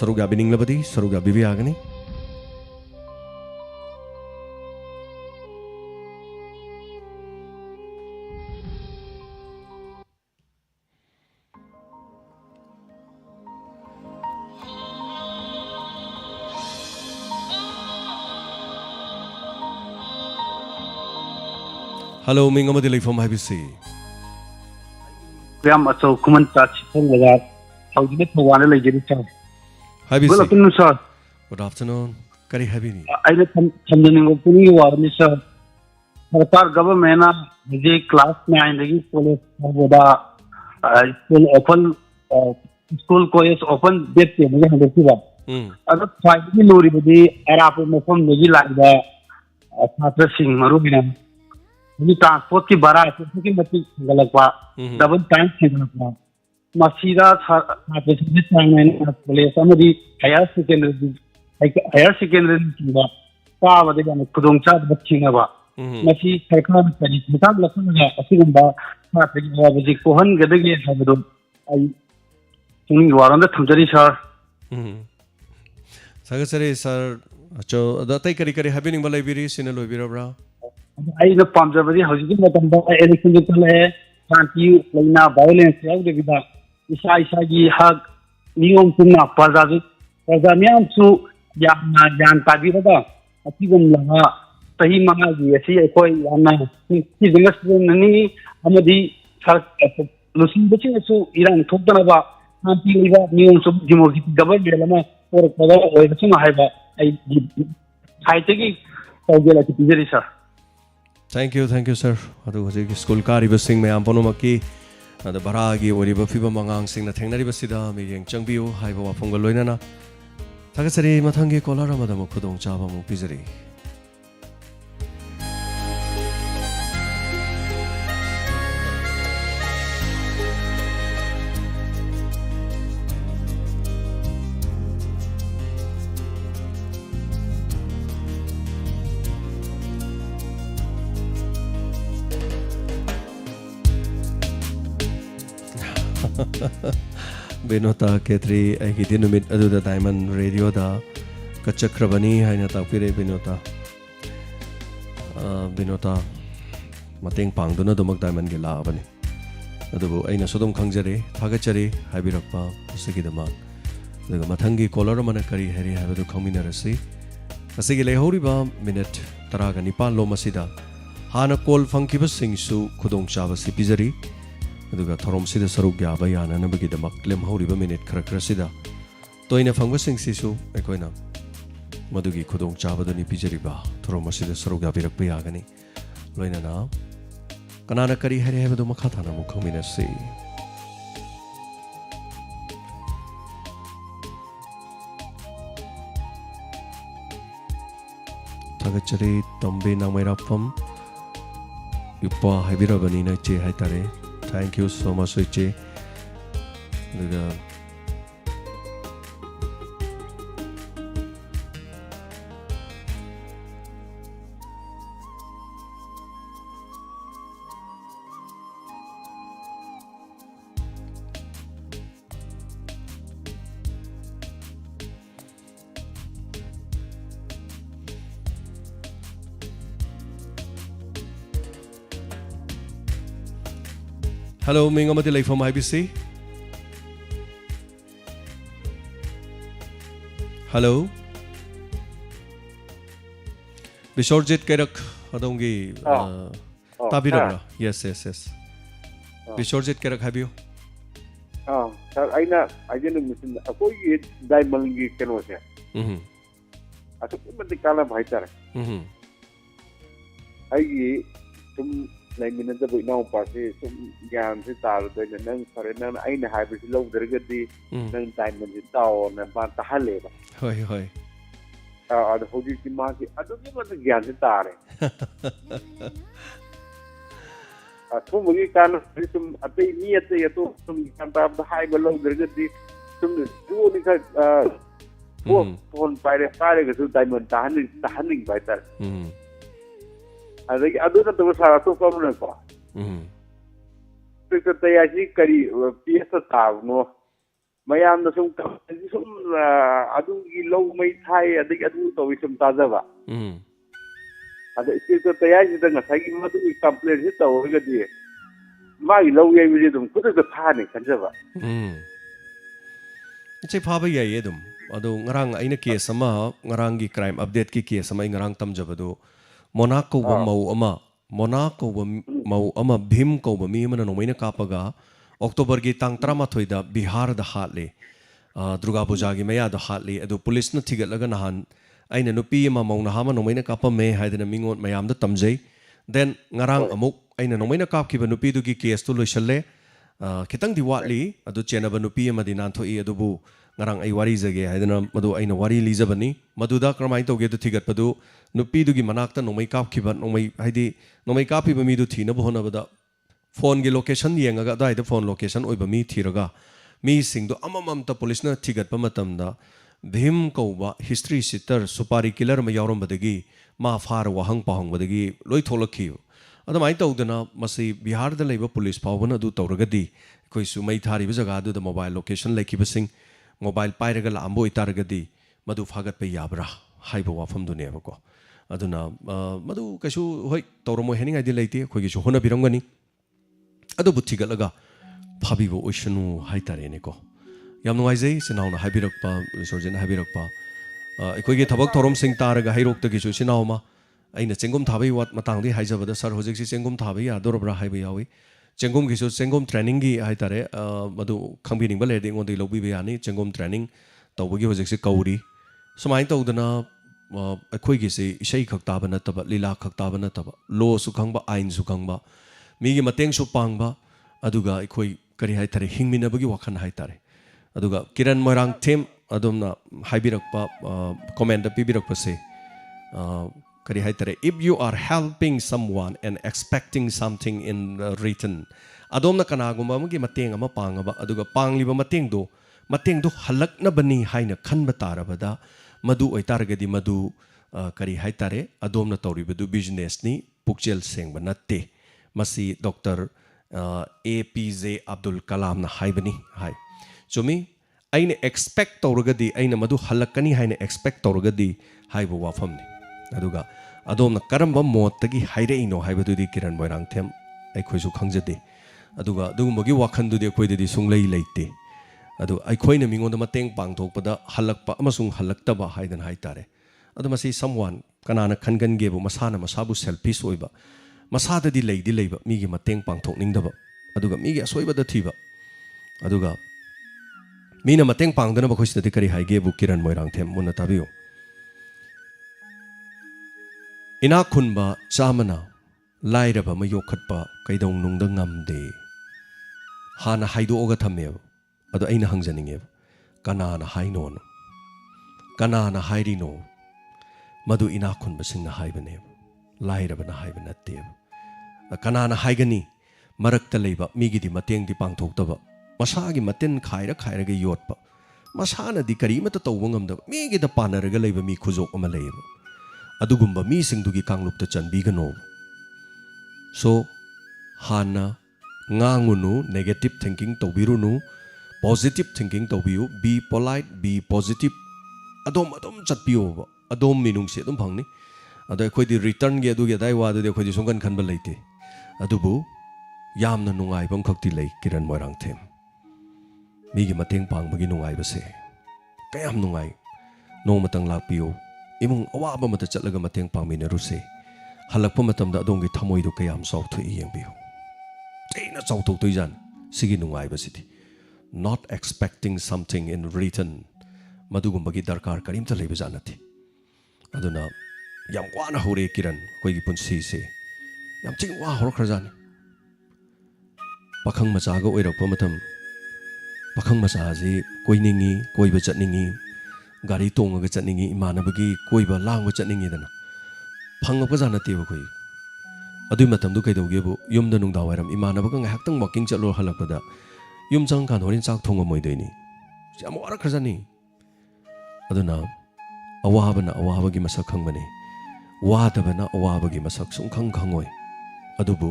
saruga bining labadi saruga bibi agani Hello, menga ma de life from ibc Yam aso kuman ta chithong laga haujine thwana leijeri cha ibc Good afternoon sir Good afternoon kari habini aile thamjani puni warni sir sarkar government na je class mein aindegi college boda school college open date pe mujhe handesi ba ado finally lori bodi era pe mofam negi lagda छात्र सिंह मरु बिना transport की बड़ा है की मत गलत बा double time से गलत बा masira saatresinde sangnaina college amadi higher secondary ba paaba de gan kudong cha bachina ba masi sarkar kari thak lakna asigamba saatri wabaji kohan gadage habdo ai ning waranda thamjari sir sagasare sir acho datai kari kari happening balai biri sina loibirabra ai na pamjabadi hauji matamda election jitale shanti leina violence yaudebida isa isa gi hak niyom sunna pazamyam su yamna jan tagirada atigum laha sahi manga gi asi koi yamna ki jingas nani amadi sar lusin bechi su iran thokdana ba shanti liba niyom su jimogi double belama or pada oi bechi ma haiba ai haite gi tawgela ki pijeri sir. Thank you, sir. Adu hoji school kari basing me ampono maki adu baragi ori ba fiba mangang sing na thengnari basida me yeng changbiu haiba wa phongal loina na thagasari mathangi kolara madam khudong chaba mu pijari. Benota Ketri aigi dinumit aduda Diamond Radio da kachakrabani haina takpire Benota mateng pangduna dumak Diamond gi laabani adubu aina sodom khangjare thagachari haibirakpa usigidama daga mathangi caller mana kari hari habadu khangminarasi asigi lehoriba minute 19 lo masida hana call phangkiba singsu khudong chaba sipijari aduga thorom sida saruk yaba yana nabagi damak lem horiba minute khara sida toina phangba singsisu ekoina madugi khudong chabadani pijariba thorom sida saruk yabirakpa yagani loina na kanana kari hari habadu makha thana mukhaminasi thagachari tambe namairapam yupa habirabani na che haitare. Thank you so much, Ichi. Hello, Ming Amati Lay from IBC. Hello. Bishorjit Kerak Adongi Tabirabra. Yes. Bishorjit Kerak have you? Sir, I didn't miss a boy diamond canoe. I took him at the column highter. I some like minutes of now party, some yams is out there, and then for an I have it low the rigidity, then diamond is down and Pantahale. Hoi. The Hoji market, I don't know what the yams are. Some we can some a pay near the some can have the high below the rigidity, some two on by the fire to diamond the handling by that. I think I do not know how to come on. Because they actually carry PS town. No, my am the some I do low my tie. I think I do with some Tazava. And it's a Tayaji than a Sagi Matu complaint hit over the day. My low rhythm put the panic and Java. It's a Papa Yedum. Although Ngarang in a case, sama Ngarangi crime update ki case, sama Ngarang Tamjabado. Monaco wa mau ama bhim ko ba mi mana nomaina kapaga October gi tang 13 da Bihar da hatle Durga Puja gi maya da hatle adu police na thigatlaga nahan aina nupi ma mauna hama nomaina kapa me haidana mingot mayam da tamjai then ngarang amuk aina nomaina kap ki ba nupi du gi case tu loisalle khitang di watli adu chena ba nupi ma dinan thoi adu bu ngarang ai wari jage haidana madu aina wari lijabani maduda kramai toge du thigat padu nupi du gi manakta nomai kap ki ba nomai haidi nomai kapi ba mi du thina bo hona bada phone की location yengaga dai the phone location oiba mi thiraga mi singdo amamamta police na thigat pa matamda bhim kauba history sitter supari killer ma yawram badagi ma far wahang pahang badagi loi tholakhi adamai tawdana masi bihar da leiba police phawbana du tawragadi koi su mai thari ba jaga du da mobile location lekhi basing mobile pairaga la ambo itaragadi madu phagat pe yabra haiba wafam du ne ko aduna madu kasu hoi tawramo hening adi leite koi gi su hona birangani adu butti galaga phabi bo oishanu haitare ne ko yam nuaizai sinaw na habirakpa sorjen habirakpa koi gi thabak thorom sing taraga hairok ta gi su sinaw ma aina chengom thabai wat matang di haijabada sar hojik si chengom thabai ya dorobra haiba yawi chengom gi su chengom training gi haitare madu khangbining ba le ding on di lobi be yani chengom training tawbagi hojik si kauri samai tawdana akhoi gi se isai khak ta ba nataba lila khak ta ba nataba law su khangba ain su khangba mi gi mateng su pangba aduga akhoi kari haitare hingmina bagi wakhan haitare aduga kiran moirang them adomna haibirakpa comment da pibirakpa se kari haitare if you are helping someone and expecting something in return adomna kanagumba magi mateng ama pangaba aduga pangliba mateng do halakna bani haina khanba tarabada madu oitaragadi madu kari haitare adomna tawribadu business ni pukchel sengba natte masi Dr. APJ Abdul Kalam na haibani hai chumi aina expect tawragadi aina madu halakani haina expect tawragadi haibu wafamni aduga adomna karamba mottagi haire ino haibadudi kiran moirang them aikhoisu khangjade aduga dugumagi wakhandudi akoidadi sunglei leite adu aikhoina mingonda mateng pangthokpada halakpa amasung halaktaba haidan haitare adu masi someone kanana khangange bu masana masabu selfish oiba masada di leiba migi mateng pangthokningdaba aduga migi asoibada thiba aduga mina mateng pangdana bakhoisida kari haige bu kiran moirang them munna tabiyo ina khunba chamana lairaba ma yokhatpa kaidong nungda ngamde hana haido oga thamew adu aina hangjaninge kanana haino kanana hairino madu ina khunba singna haibane lairaba na haiba natte kanana haigani marakta leiba migidi mateng di pangthoktaba masagi maten khaira ga yotpa masana di karimata tawbangam da migi da panaraga leiba mi khujok ama leiba adugumba mi singdugi kanglupta chanbigano so hana ngangunu negative thinking tawbirunu positive thinking tawbiu be polite be positive adom chatpiyo adom minung se adum phangni ado khoi di return ge adu ge dai wa de khoi di songkan khanba leite adubu yamna nungai bam khakti lei kiran moirang them mi gi mateng pang bagi nungai ba se kayam nungai no matang lakpiyo imung awaba mata chatlaga mateng pangmina ruse halakpa matamda adongi thamoi do kayam sauthu yengbiyo chaina sauthok toijan sigi nungai basiti not expecting something in return madugumbagi darkar karimta leiba janati aduna yam wana hore kiran koigi punsi se yam ching wa hor khrajani pakhang macha ga oirakpa matam pakhang macha ji koiningi koiba chatningi gari tongaga chatningi imanabagi koiba langba chatningi dana phangapka janateba koi adui matamdu kaidawgebu yumda nungda wairam imanabaga ngahaktang walking chatlo halakpada yum chang kan horin chak thonga moidoini yam wara khrajani aduna awabagi masak khangmani wadabana awabagi masak sungkhang khangoi adubu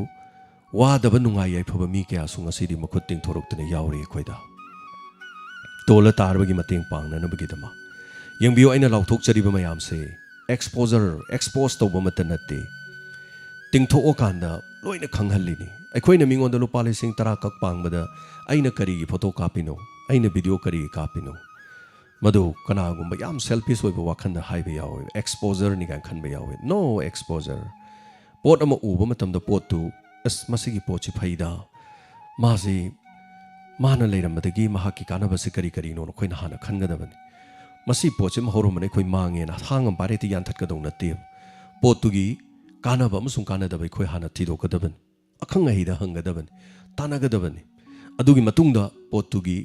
wadaba nungai yaifaba mi kya sunga sidi makhut ting thoroktane yauri khoida tola tarbagi mateng pangna bagi dama yengbiyo aina lauthok chariba mayam se expose tawba matanate tingtho okanda loina khanghalini aikhoina mingonda lupa lising tara kak pangbada aina kari photo kapino aina video kari kapino madu kanagumba yam selfish oiba wakhanda haiba yawe exposure ni gan khanba yawe no exposure pot ama uba matamda pot tu as masigi pochi phaida masi mana leirambadagi mahaki kanaba se kari kari no khoina hana khangadabani masi pochi mahoromane khoi mange na thangam pareti yan that kadong natte potugi kanaba amasung kanadabai khoi hana thidokadaban akhang ahida hangadaban tanagadaban adugi matungda potugi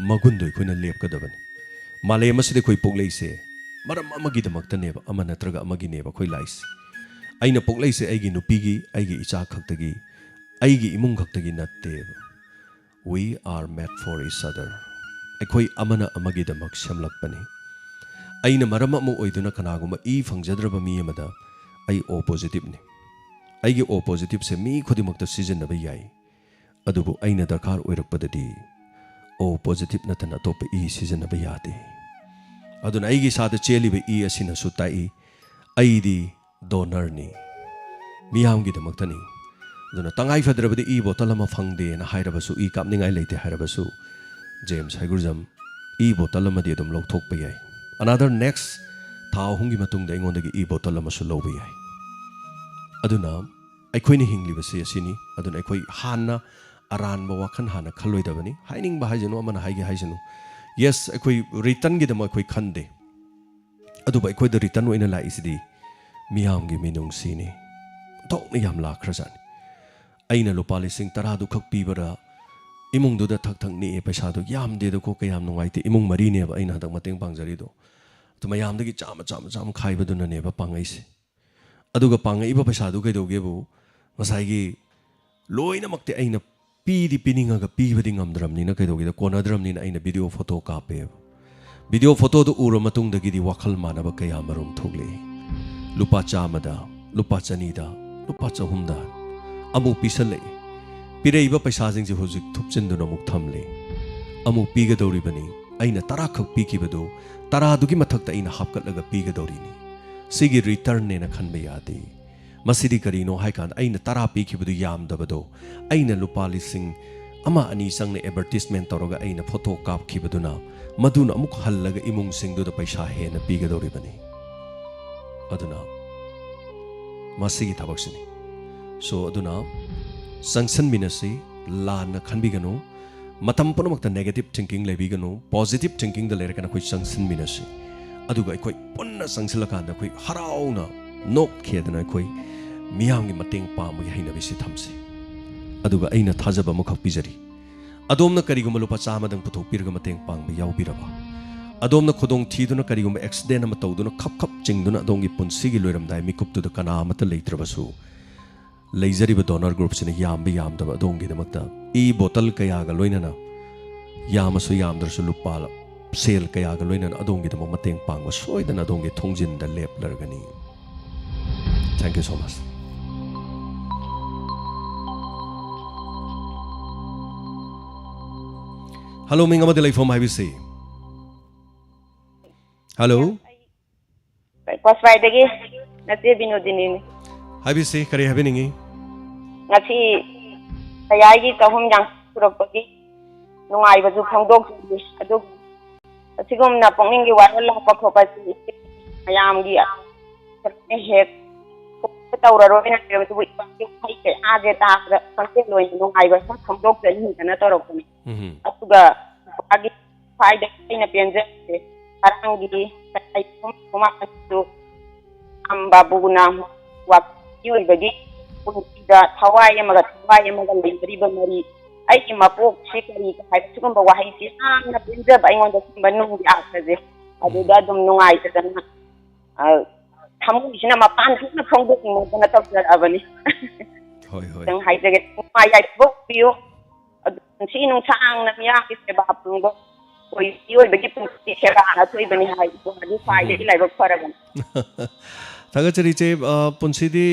magundoi khoina lepkadaban malay maside khoi pokleise maram amagi damaktaneba ama natraga amagi neba khoi laisi aina pokleise aigi nupigi aigi icha khaktagi aigi imung khaktagi natte we are made for each other akhoi amana amagi damak samlakpani aina maram amu oiduna kanaguma e phangjadraba mi amada ai o positive ni aigi o positive se mi khodimakta sizinaba yai adubu aina darkar oirakpadadi o positive natana top e sizinaba yade aduna aigi sada cheliba e asina sutai aidi donor ni miyamgi damaktani aduna tangai fadrabadi e bottle ama phangde na hairabasu e kapningai leite hairabasu James Haigurjam e bottle ama di adum lokthokpa yai another next thau hungi matungda ingondagi e bottle ama su loba yai aduna aikoini hinglibase asini aduna aikoi hanna aranba wakhan hana khalloidabani hainingba haijanu amana haigi haijanu yes aikoi return gi dama aikoi khande aduba aikoi da return oina la isidi miyam gi minung sini tokna yam la khrajan aina lupa lising 10 du khak pibara imung du da thak thak ni paisa du yam de ko kayam nungaite imung mari ne ba aina dak mateng pangjari do tuma yam dagi chama khaiba du na ne ba pangai se aduga pangai iba paisa du kai doge bu masai loina makte aina pidi pininga ga pibadi ngamdram ni na kai doge da konadram ni na aina video photo kape video photo du ura matung dagi di wakhal manaba kaya marum thogle lupa chamada lupa chanida lupa chahumda amu pisale pireiba paisa jing je hojik thupchin du na muk thamle amu piga dori bani aina tara khak pi ki badu tara dugi mathak ta aina hapkat laga piga dori ni sigi return ne na khanbe yade masidi karino haikan aina tara pi ki badu yam dabado aina lupa lising ama ani sang ne advertisement toroga aina photo kap ki baduna maduna amuk hallaga imung sing du da paisa he na piga dori bani aduna masigi thabaksini so aduna sanction minasi la na khanbiganu matam punamakta negative thinking lebiganu positive thinking da lerakana koi sanction minasi aduga koi punna sangsilakanda koi harauna nok khedana koi miyamgi mateng pamu haina bisi thamsi aduga aina thajaba mukha pijari adomna kariguma lupa chamadang puthok pirga mateng pangba yaubiraba adomna khodong thiduna kariguma accident ama tawduna khap khap chingduna adongi punsigi loiramdai mikuptu da kana amata leitrabasu leizariba donor group sine yambi yamdaba adongi damakta e bottle kayaga loinana yamasu yamdrasu lupala sel kayaga loinana adongi dama mateng pangba soidana adongi thongjin da lep largani thank you so much hello minga ma delay from ibc hello Paswai dagi nasi binodini ni ibc kari habiningi ngasi sayagi kahum yang suropagi nungai baju khangdok adu asigum na pongning gi warol la pa khopa si ayam gi ne het ko tawra ro na ke tu pa ki khai ke age ta sanke loi nungai ba sa khangdok de ni kana torok ni atuga agi phai de ina penje arang gi sai kuma tu amba buguna wa yul bagi da thawai amaga leibri ba mari ai ki mapok shikari ka hai sugum ba wahai si na pinja ba ingon da banu gi akaje adu da dum nungai ta na thamu isina mapan na khongdo ki mo na tok da abani hoi hoi dang hai jage ma yai bok bio adu si nung chang na ya ki se ba pung bo koi yul bagi pung ti se ba na toi bani hai bo adu fai de lai bok fara ban thagachari che punsidi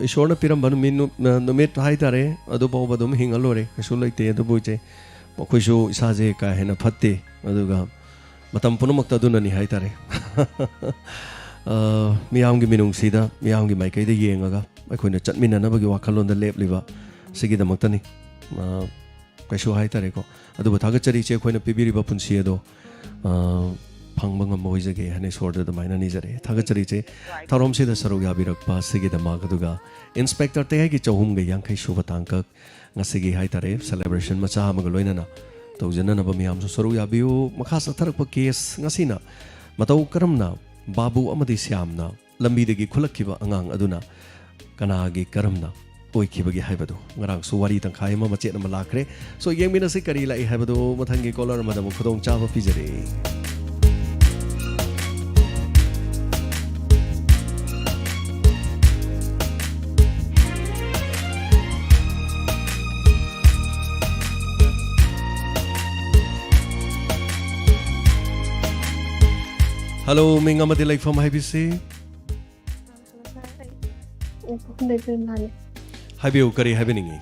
ishorna piram banu minu numit hai tare adu bo badum hingalore kesu leite adu boiche mokhoisu isaje ka hena phatte aduga matam punumakta dunani hai tare miyamgi minung sida miyamgi maikai de yengaga aikoina chatminana bagi wakhalon da lepliba sigi damaktani kesu hai tare ko adu thagachari che khoina pibiriba punsi ado phangmangam moijage hane sorda da maina ni jare thagachari che tharom se da sarog yabirakpa sigi da magaduga inspector te gi chahum ge yankai suba tangkak ngasigi hai tare celebration macha amaga loinana tawjana na ba miyam so sarog yabiu makha sa tharakpa case ngasina matau karamna babu amadi syamna lambi degi khulakkiba angang aduna kanagi karamna oikibagi haibadu ngarang so wari tangkhai ma machet na malakre so yengmina se kari lai haibadu mathangi caller madam khudong chaba pijare Hello, Ming amadi leifam haibisi. Haibiu kari haibiningi.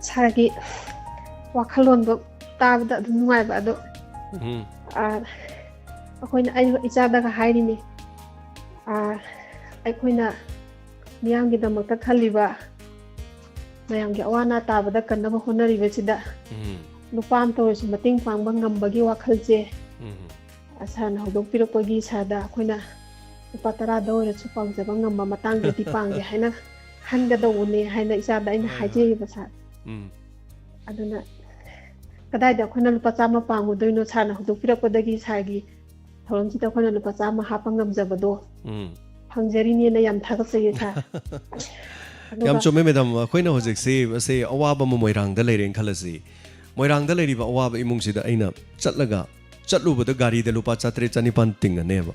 Sagi wakhalon do tabda nuai ba do. Akoina ai ichada ka hairi ni. Akoina miyam gi damakta khaliba mayam gi awana tabada kanna ba honari be sida. Nupam to su mating pangba ngambagi wakhalje. Asan hodok piropagi sada akoina upatara do re su pangja ba ngamba matang de pangge haina hanga do ne haina ichada ina haje ba sa. Aduna kadai da akoina lupa chama pangu doino sana hodok piropodagi sagi thoron sida akoina lupa chama hapangam jabado. Pangjari ni na yam thagat se sa. Yam chome madam akoina hojik se awaba mo moirang da leireng khalasi. Moirang da leiri ba awaba imung sida aina chatlaga chatlubada gari da lupa 3-4 tinga neba.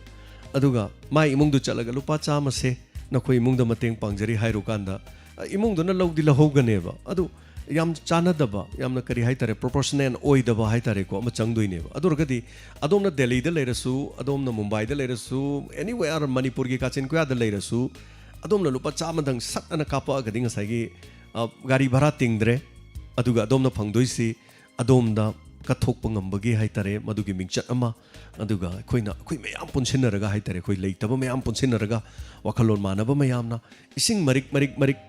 Aduga mai imung du chatlaga lupa chama se nakoi imung da mateng pangjari hairu kanda imung do na lawdi lahog neba. Adu yam chana daba yam na kari haitare proportional oi daba haitare ko ma changdoi neba. Adurgadi adom na Delhi da leirasu adom na Mumbai da leirasu anywhere Manipur gi kachin ko da leirasu adom na lupa chama dang sat ana kapa gadi ngasai gi gari bhara tingdre aduga adom na phangdoi si adom da kathok pangambagi haitare madugi mingchat ama aduga koina koi mayam punsinaraga haitare koi leitaba mayam punsinaraga wakhalon manaba mayamna ising marik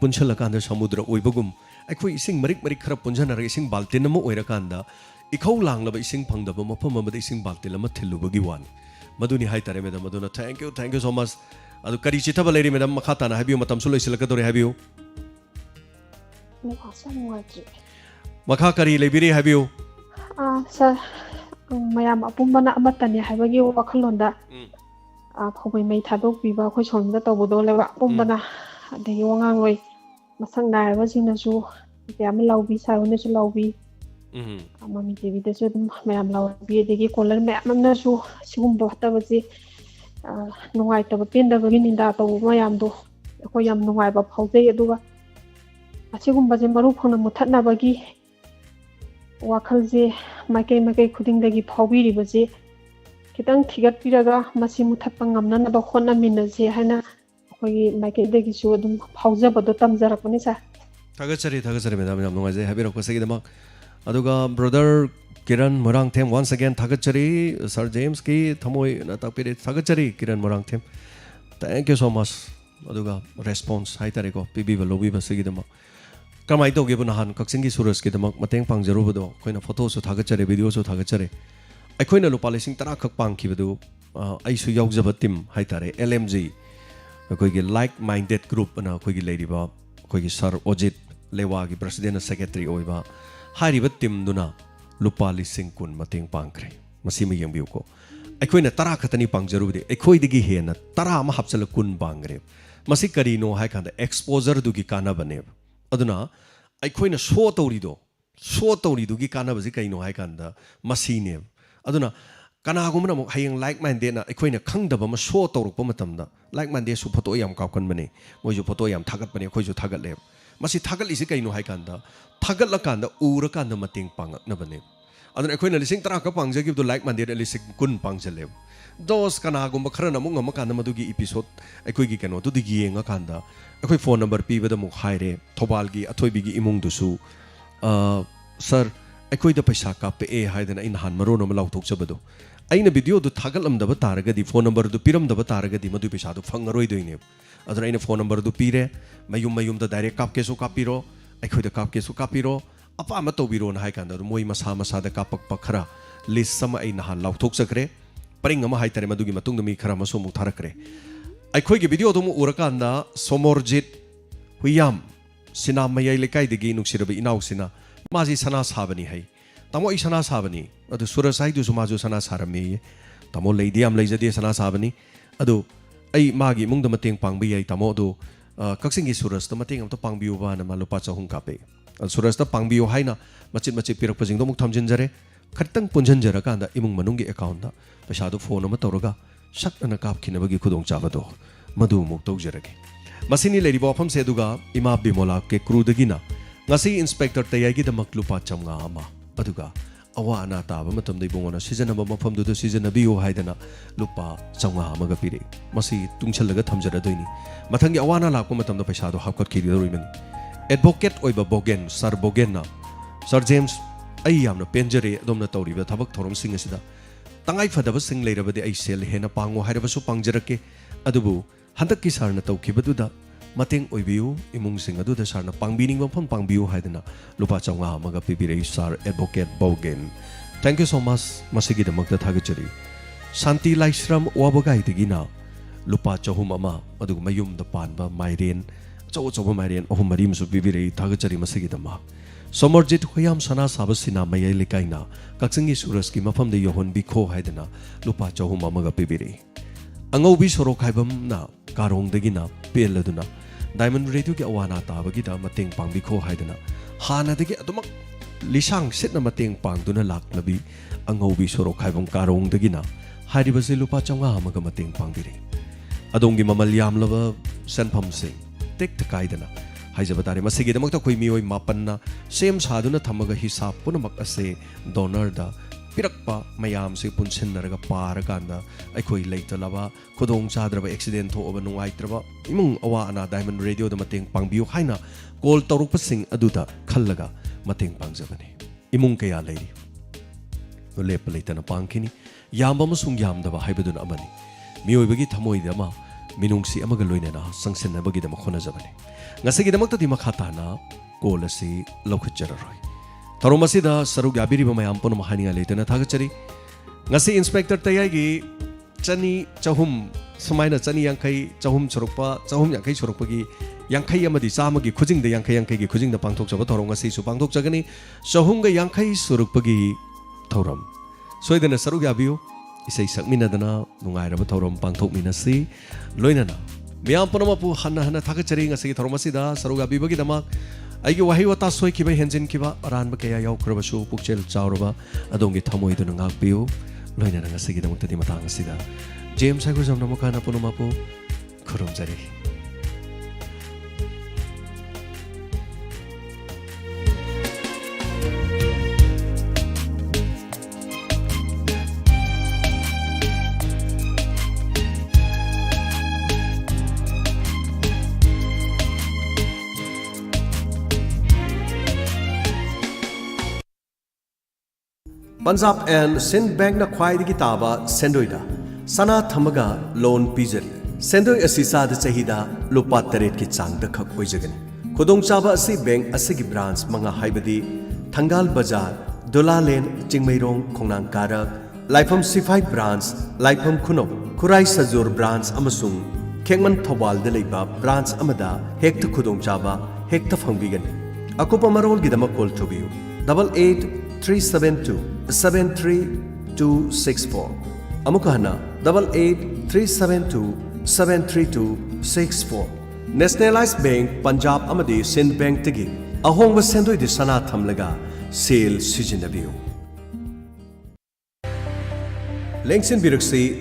punsalakanda samudra oibagum akhoi ising marik khara punjanara ising baltin ama oirakanda ikhau langlaba ising phangdaba mafam amada ising baltin ama thilubagi wan maduni haitare madam maduna thank you so much adu kari chithaba leiri madam makhata na habiu matam suloi silakadore habiu makha kari leibiri habiu Sir, mayam apumbana amatani habagi wakhalonda phoboi mai thadok biba khoi somda tawbodo lewa apumbana de yongang loi masang nai ba singna su yam lawbi saune su lawbi mami tv de su mayam lawbi de gi kolar mayam na su sigum do hatabaji nungai taba penda bagi ninda taw mayam do khoi yam nungai ba phaude aduga asigum baje maru phona muthatna bagi wakhalje makai khuding dagi phawbiri baje kitang thigat piraga masi muthatpa ngamna na ba khonna minase haina khoi makai dagi su adum phawjaba do tamjarakoni sa thagachari madam yam nungai je habiro ko segi damak aduga brother Kiran Morang them once again thagachari Sir James ki thamoi na takpire thagachari Kiran Morang them thank you so much aduga response haitare ko pibi ba lobi ba segi damak kamai to gebu nahan kaksingi surus ki damak mateng pangjaru bodo koina photo su thagachare video su thagachare aikoina lupa lising tara khak pangki bodu ai su yaujaba tim haitare LMG koi gi like minded group na koi gi lady ba koi gi Sir Ojit Lewa gi president secretary oiba hariba tim duna lupa lising kun mateng pangkre masimi yangbiu ko aikoina tara khatani pangjaru bodi aikoi digi hena tara ma hapchal kun bangre masi kari no hai khanda exposure du gi kana bane aduna aikoina show tawridu gi kana baji kaino hai kanda masine aduna kana gumna mo hayang like minded na aikoina khangdaba ma show tawrukpa matamda like minded su photo yam kapkan bane moi ju photo yam thagat bane khoi ju thagat le masi thagat isi kaino hai kanda thagat la kanda ura kanda mating pangak na bane aduna aikoina lising tara ka pangjagi do like minded lising kun pangjale dos kana gumba kharana mo ngam kanda madugi episode aikoi gi kano to digi yenga kanda akoi phone number pibada mu haire thobal gi athoibi gi imung dusu sir akoi da paisa ka pe e haidana in han maro no lauthok chabado aina video du thagalam da bataraga di phone number du piram da bataraga di madu paisa du fangaroi doine aduna aina phone number du pire mayum da direct kap ke so kapiro akoi da kap ke so kapiro apa ma tobiro na hai kanda moi masa da kapak pakhara list sama aina han lauthok chakre paring ama haitare madugi matung mi khara maso mu tharakre akhoi gi video dum urakanda Somorjit Huyam Sinam mayai lekai digi nuksirabi inau sina maji sana sabani hai tamo I sana sabani adu surasai du sumaju sana sarami tamo leidiam leijadi sana sabani adu ai magi mungda mateng pangbi ai tamo du kaksingi suras ta mateng am to pangbiu ba na malupa chahung kape suras ta pangbiu haina machit pirak pajing do muk thamjin jare khatang punjan jara kanda imung manungi account da paisa du phone ma tawraga sak ana kap khinabagi khudong chabado madu muk tawjarage masini leri bofam se duga ima bimola ke crew dagina ngasi inspector tayagi da maklupa chamga ama aduga awa ana taba matam dai bongona sijanaba mafam du sijanabio haidana lupa changa amaga piri masi tungchalaga thamjara doini mathangi awana lakpa matam da paisa do hapkot khiri roimani advocate oiba bogen sir bogen na sir james ai yamna penjare domna tawriba thabak thorom sing asida tangai fadaba sing leirabadi ai sel hena pango hairabasu pangjarake adubu handakki sarna tawkibaduda mateng oibiu imung sing aduda sarna pangbining mafam pangbiu haidana lupa changa amaga pibirei sir advocate bogen. Thank you so much masigi damakta thagachari shanti laisram wabagai digina lupa chahum ama adugu mayum da panba mairen chow mairen ohum mari musu pibirei thagachari masigi damak Somerjit Hoyam Sana Sabasina Maya Likaina, Kaksangi Suraski Mafam de Yohon Biko Haidana, Lupa Chahum Amaga Pibiri. Angobi Sorokhaibam na, Karong Degina, Peladuna, Diamond Radio Awana Tabagita, Mating Pang Biko Haidana, Hana de Atomak Lishang Sitna Mating Pang Duna Lak Nabi, Angobi Sorokhaibam Karong Degina, Haidibasi Lupa Changa Amaga Mating Pangiri. Adongi Mamalyam Lava Sanpam Sing, Take the Kaidana. Haijabatari masigi damakta koi mioi mapanna same saduna thamaga hisab punamak ase donor da pirakpa mayam se punsinnaraga paraganda aikoi leitalaba khodong chadraba accident thoba nungaitraba imung awa ana diamond radio da mateng pangbiu haina call tawrukpa sing aduda khallaga mateng pangjabani imung kaya leiri no lepa leitana pangkini yamba masung yamdaba haibaduna amani mioi thamoi dama minungsi amaga loinena sangsinnabagi dama khonajabani ngasigi damakta di makhatana kolasi lokhajararoi tharomasi da sarug yabiri mayam pon mahani leitana thagachari ngasi inspector tayagi chani chahum sumaina chani yankai chahum chorokpa chahum yankai chorokpagi yankai amadi chamagi khujing da yankai gi khujing da pangthok jaba thorong ngasi su pangthok jagani chahum ga yankai surukpagi thoram soidana sarug yabiu isai sakminadana nungairaba thoram pangthok minasi loinana Miam Panamapu Hana Hana Takachari ngasi Thormasida Saruga Bibagi Damak Aigi Wahi Wata Soi Kiba Henjin Kiba Aran Bakaya Yaw Krabashu Pukchel Chauraba Adongi Thamoi Dunangak Piu Loina ngasi Damak Tadi Matang Sida James Haguzam Namakana Panamapu Kurum Jari Punjab and Sindh Bank na khwai digi taba sendoida sana thamaga loan pijari sendoi asisa da chahida lupa taret ki chang da khak oijagani khudong chaba asi bank asigi branch manga haibadi Thangal Bazar Dola Lane Chingmairong Khongnang Karak Laifam Sifai branch Laifam Khunop Khurai Sajur branch amasung Khengman Thobal da leiba branch amada hekta khudong chaba hekta phangbigani akopa marol gidama call thobiu 88 372-73264 Amukahana 88-372-73264 Nationalized Bank Punjab Amadi Sindh Bank Tigi Ahongba Sendoi di Sana Thamlaga Sale Sijinabiu Lengsin Biraksi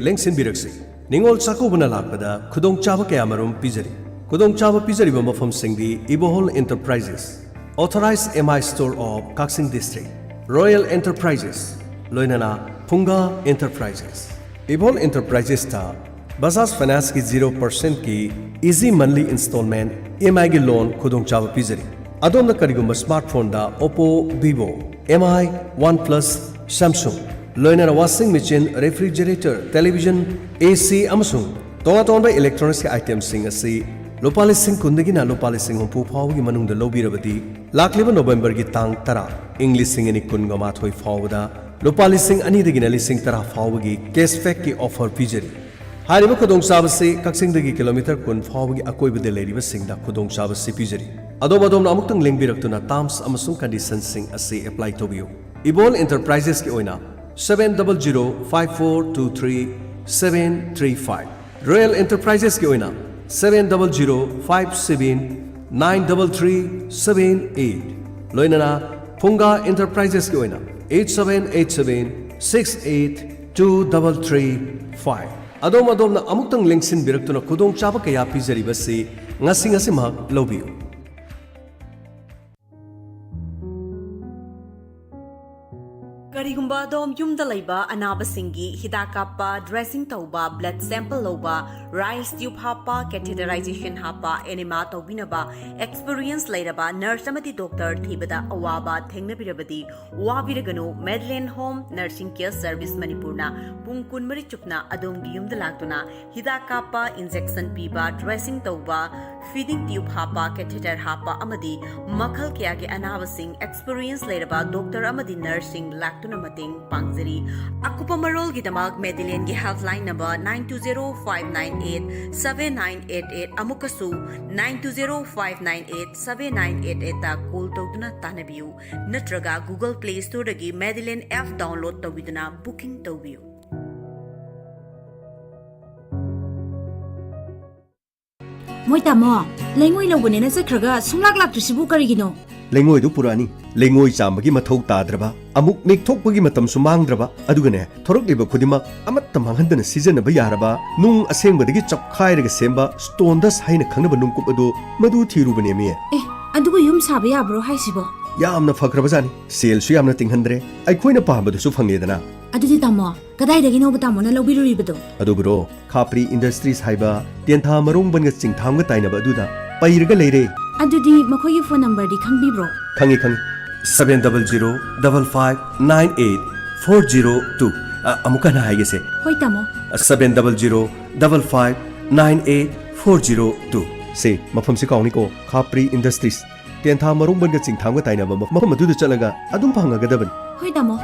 Ningol Sakubana Lakpada Kudong Chava Kayamarum Pizari Kudong Chava Pizari Mafam Singdi Ibohol Enterprises Authorized MI Store of Kaksing District Royal Enterprises Loinana Punga Enterprises Ibol Enterprises ta Bajaj Finance ki 0% ki easy monthly installment EMI ki loan khudong chawa pizari adom na karigumba smartphone da Oppo Vivo MI OnePlus Samsung Loinana washing machine refrigerator television AC amasung tonga electronics ki items sing asi Lopali Singh Kundagina Lopali Singh Humpu Fawgi Manung the Lobirabadi Lakliba November gi tang tara English Sing any Kungama Thoi Fawda Lopali Singh Ani the Ginali Singh Tara Fawgi cashback ki offer pijari Hariba Kudong Sabasi Kaksing the kilometer kun Fawgi Akoi with the lady was sing the Kudong Sabasi pijari Adom Namutang Lingbiratuna terms Amasung conditions sing as say apply to you Ibol Enterprises ki oina 700-5423-735 Royal Enterprises ki oina 700-57-93378 Loinana Punga Enterprises ki oina 8787-682335 Adom na amutang lingsin biraktuna kudong chaba kaya pizari basi ngasi mahak lobiyo ꯀꯔꯤꯒꯨꯝꯕ ꯑꯗꯣꯝ ꯌꯨꯝꯗ ꯂꯩꯕ ꯑꯅꯥꯕꯁꯤꯡꯒꯤ ꯍꯤꯗꯥꯛ ꯀꯥꯞꯄ, dressing ꯇꯧꯕ, blood sample ꯂꯧꯕ, rice tube ꯍꯥꯞꯄ, ꯀꯦꯊꯦꯇꯔꯥꯏꯖꯦꯁꯟ ꯍꯥꯞꯄ, ꯑꯦꯅꯤꯃꯥ ꯇꯧꯕꯤꯅꯕ ꯑꯦꯛꯁꯄꯤꯔꯤꯌꯦꯟꯁ ꯂꯩꯔꯕ ꯅꯔꯁ ꯑꯃꯗꯤ ꯗꯣꯛꯇꯔ ꯊꯤꯕꯗ ꯑꯋꯥꯕ ꯊꯦꯡꯅꯕꯤꯔꯕꯗꯤ ꯋꯥꯕꯤꯔꯒꯅꯨ. ꯃꯦꯗꯂꯦꯟ ꯍꯣꯝ ꯅꯔꯁꯤꯡ ꯀꯦꯌꯔ ꯁꯔꯚꯤꯁ ꯃꯅꯤꯄꯨꯔꯅ ꯄꯨꯡ 24 ꯆꯨꯞꯅ ꯑꯗꯣꯝꯒꯤ ꯌꯨꯝꯗ ꯂꯥꯛꯇꯨꯅ ꯍꯤꯗꯥꯛ ꯀꯥꯞꯄ, ꯏꯟꯖꯦꯛꯁꯟ ꯄꯤꯕ, ꯗ꯭ꯔꯦꯁꯤꯡ ꯇꯧꯕ, ꯐꯤꯗꯤꯡ ꯇ꯭ꯌꯨꯕ ꯍꯥꯞꯄ, ꯀꯦꯊꯦꯇꯔ ꯍꯥꯞꯄ ꯑꯃꯗꯤ ꯃꯈꯜ ꯀꯌꯥꯒꯤ ꯑꯅꯥꯕꯁꯤꯡ ꯑꯦꯛꯁꯄꯤꯔꯤꯌꯦꯟꯁ ꯂꯩꯔꯕ ꯗꯣꯛꯇꯔ ꯑꯃꯗꯤ ꯅꯔꯁꯁꯤꯡ ꯂꯥꯛꯇꯨꯅ ꯃꯇꯦꯡ ꯄꯥꯡꯖꯔꯤ. ꯑꯀꯨꯞꯄ ꯃꯔꯣꯜꯒꯤꯗꯃꯛ ꯃꯦꯗꯂꯦꯟꯒꯤ ꯍꯦꯜꯞꯂꯥꯏꯟ ꯅꯝꯕꯔ 9205987988 ꯑꯃꯨꯛꯀꯁꯨ 9205987988ꯇ ꯀꯣꯜ ꯇꯧꯗꯨꯅ ꯇꯥꯟꯅꯕꯤꯌꯨ. ꯅꯠꯇ꯭ꯔꯒ Google Play Storeꯗꯒꯤ ꯃꯦꯗꯂꯦꯟ ꯑꯦꯞ ꯗꯥꯎꯟꯂꯣꯗ ꯇꯧꯕꯤꯗꯨꯅ ꯕꯨꯀꯤꯡ ꯇꯧꯕꯤꯌꯨ. ꯃꯣꯏ ꯇꯥꯃꯣ, ꯂꯩꯉꯣꯏ ꯂꯧꯕꯅꯦꯅ ꯆꯠꯈ꯭ꯔꯒ ꯁꯨꯡꯂꯥꯛ ꯂꯥꯛꯇ꯭ꯔꯤꯁꯤꯕꯨ ꯀꯔꯤꯒꯤꯅꯣ? ꯂꯩꯉꯣꯏꯗꯨ ꯄꯨꯔꯛꯑꯅꯤ. ꯂꯩꯉꯣꯏ ꯆꯥꯝꯕꯒꯤ ꯃꯊꯧ ꯇꯥꯗ꯭ꯔꯕ, ꯑꯃꯨꯛ ꯅꯦꯛꯊꯣꯛꯄꯒꯤ ꯃꯇꯝꯁꯨ ꯃꯥꯡꯗ꯭ꯔꯕ, ꯑꯗꯨꯒꯅꯦ ꯊꯣꯔꯛꯂꯤꯕ ꯈꯨꯗꯤꯡꯃꯛ ꯑꯃꯠꯇ ꯃꯥꯡꯍꯟꯗꯅ ꯁꯤꯖꯤꯟꯅꯕ ꯌꯥꯔꯕ ꯅꯨꯡ ꯑꯁꯦꯡꯕꯗꯒꯤ ꯆꯞꯈꯥꯏꯔꯒ ꯁꯦꯝꯕ ꯁ꯭ꯇꯣꯟ ꯗꯁ ꯍꯥꯏꯅ ꯈꯪꯅꯕ ꯅꯨꯡꯀꯨꯞ ꯑꯗꯨ ꯃꯗꯨ ꯊꯤꯔꯨꯕꯅꯦꯃꯤ. ꯑꯗꯨꯒ ꯌꯨꯝ ꯁꯥꯕ ꯌꯥꯕ꯭ꯔꯣ ꯍꯥꯏꯁꯤꯕꯣ? ꯌꯥꯝꯅ ꯐꯈ꯭ꯔꯕꯖꯥꯠꯅꯤ. ꯁꯦꯜꯁꯨ ꯌꯥꯝꯅ ꯇꯤꯡꯍꯟꯗ꯭ꯔꯦ. ꯑꯩꯈꯣꯏꯅ ꯄꯥꯝꯕꯗꯨꯁꯨ ꯐꯪꯉꯦꯗꯅ. ꯑꯗꯨꯗꯤ ꯇꯥꯃꯣ, ꯀꯗꯥꯏꯗꯒꯤꯅꯣꯕ ꯇꯥꯃꯣꯅ ꯂꯧꯕꯤꯔꯨꯔꯤꯕꯗꯣ? ꯑꯗꯨꯕꯨꯔꯣ, ꯈꯥꯄ꯭ꯔꯤ ꯏꯟꯗꯁꯇ꯭ꯔꯤꯁ ꯍꯥꯏꯕ ꯇꯦꯟꯊꯥ ꯃꯔꯣꯡꯕꯟꯒ ꯆꯤꯡꯊꯥꯝꯒ ꯇꯥꯏꯅꯕ ꯑꯗꯨꯗ ꯄꯩꯔꯒ ꯂꯩꯔꯦ. ꯑꯗꯨꯗꯤ ꯃꯈꯣꯏꯒꯤ ꯐꯣꯟ ꯅꯝꯕꯔꯗꯤ ꯈꯪꯕꯤꯕ꯭ꯔꯣ? ꯈꯪꯉꯤ ꯈꯪꯉꯤ. 70055984002. ꯑꯃꯨꯛꯀ ꯍꯟꯅ ꯍꯥꯏꯒꯦꯁꯦ. ꯍꯣꯏ ꯇꯥꯃꯣ. 70055984002. ꯁꯦ ꯃꯐꯝꯁꯤ ꯀꯥꯎꯅꯤꯀꯣ. ꯈꯥꯄ꯭ꯔꯤ ꯏꯟꯗꯁꯇ꯭ꯔꯤꯁ ꯇꯦꯟꯊꯥ ꯃꯔꯣꯡꯕꯟꯒ ꯆꯤꯡꯊꯥꯝꯒ ꯇꯥꯏꯅꯕ ꯃꯐꯝ ꯑꯗꯨꯗ ꯆꯠꯂꯒ ꯑꯗꯨꯝ ꯐꯪꯉꯒꯗꯕꯅꯤ. ꯍꯣꯏ ꯇꯥꯃꯣ.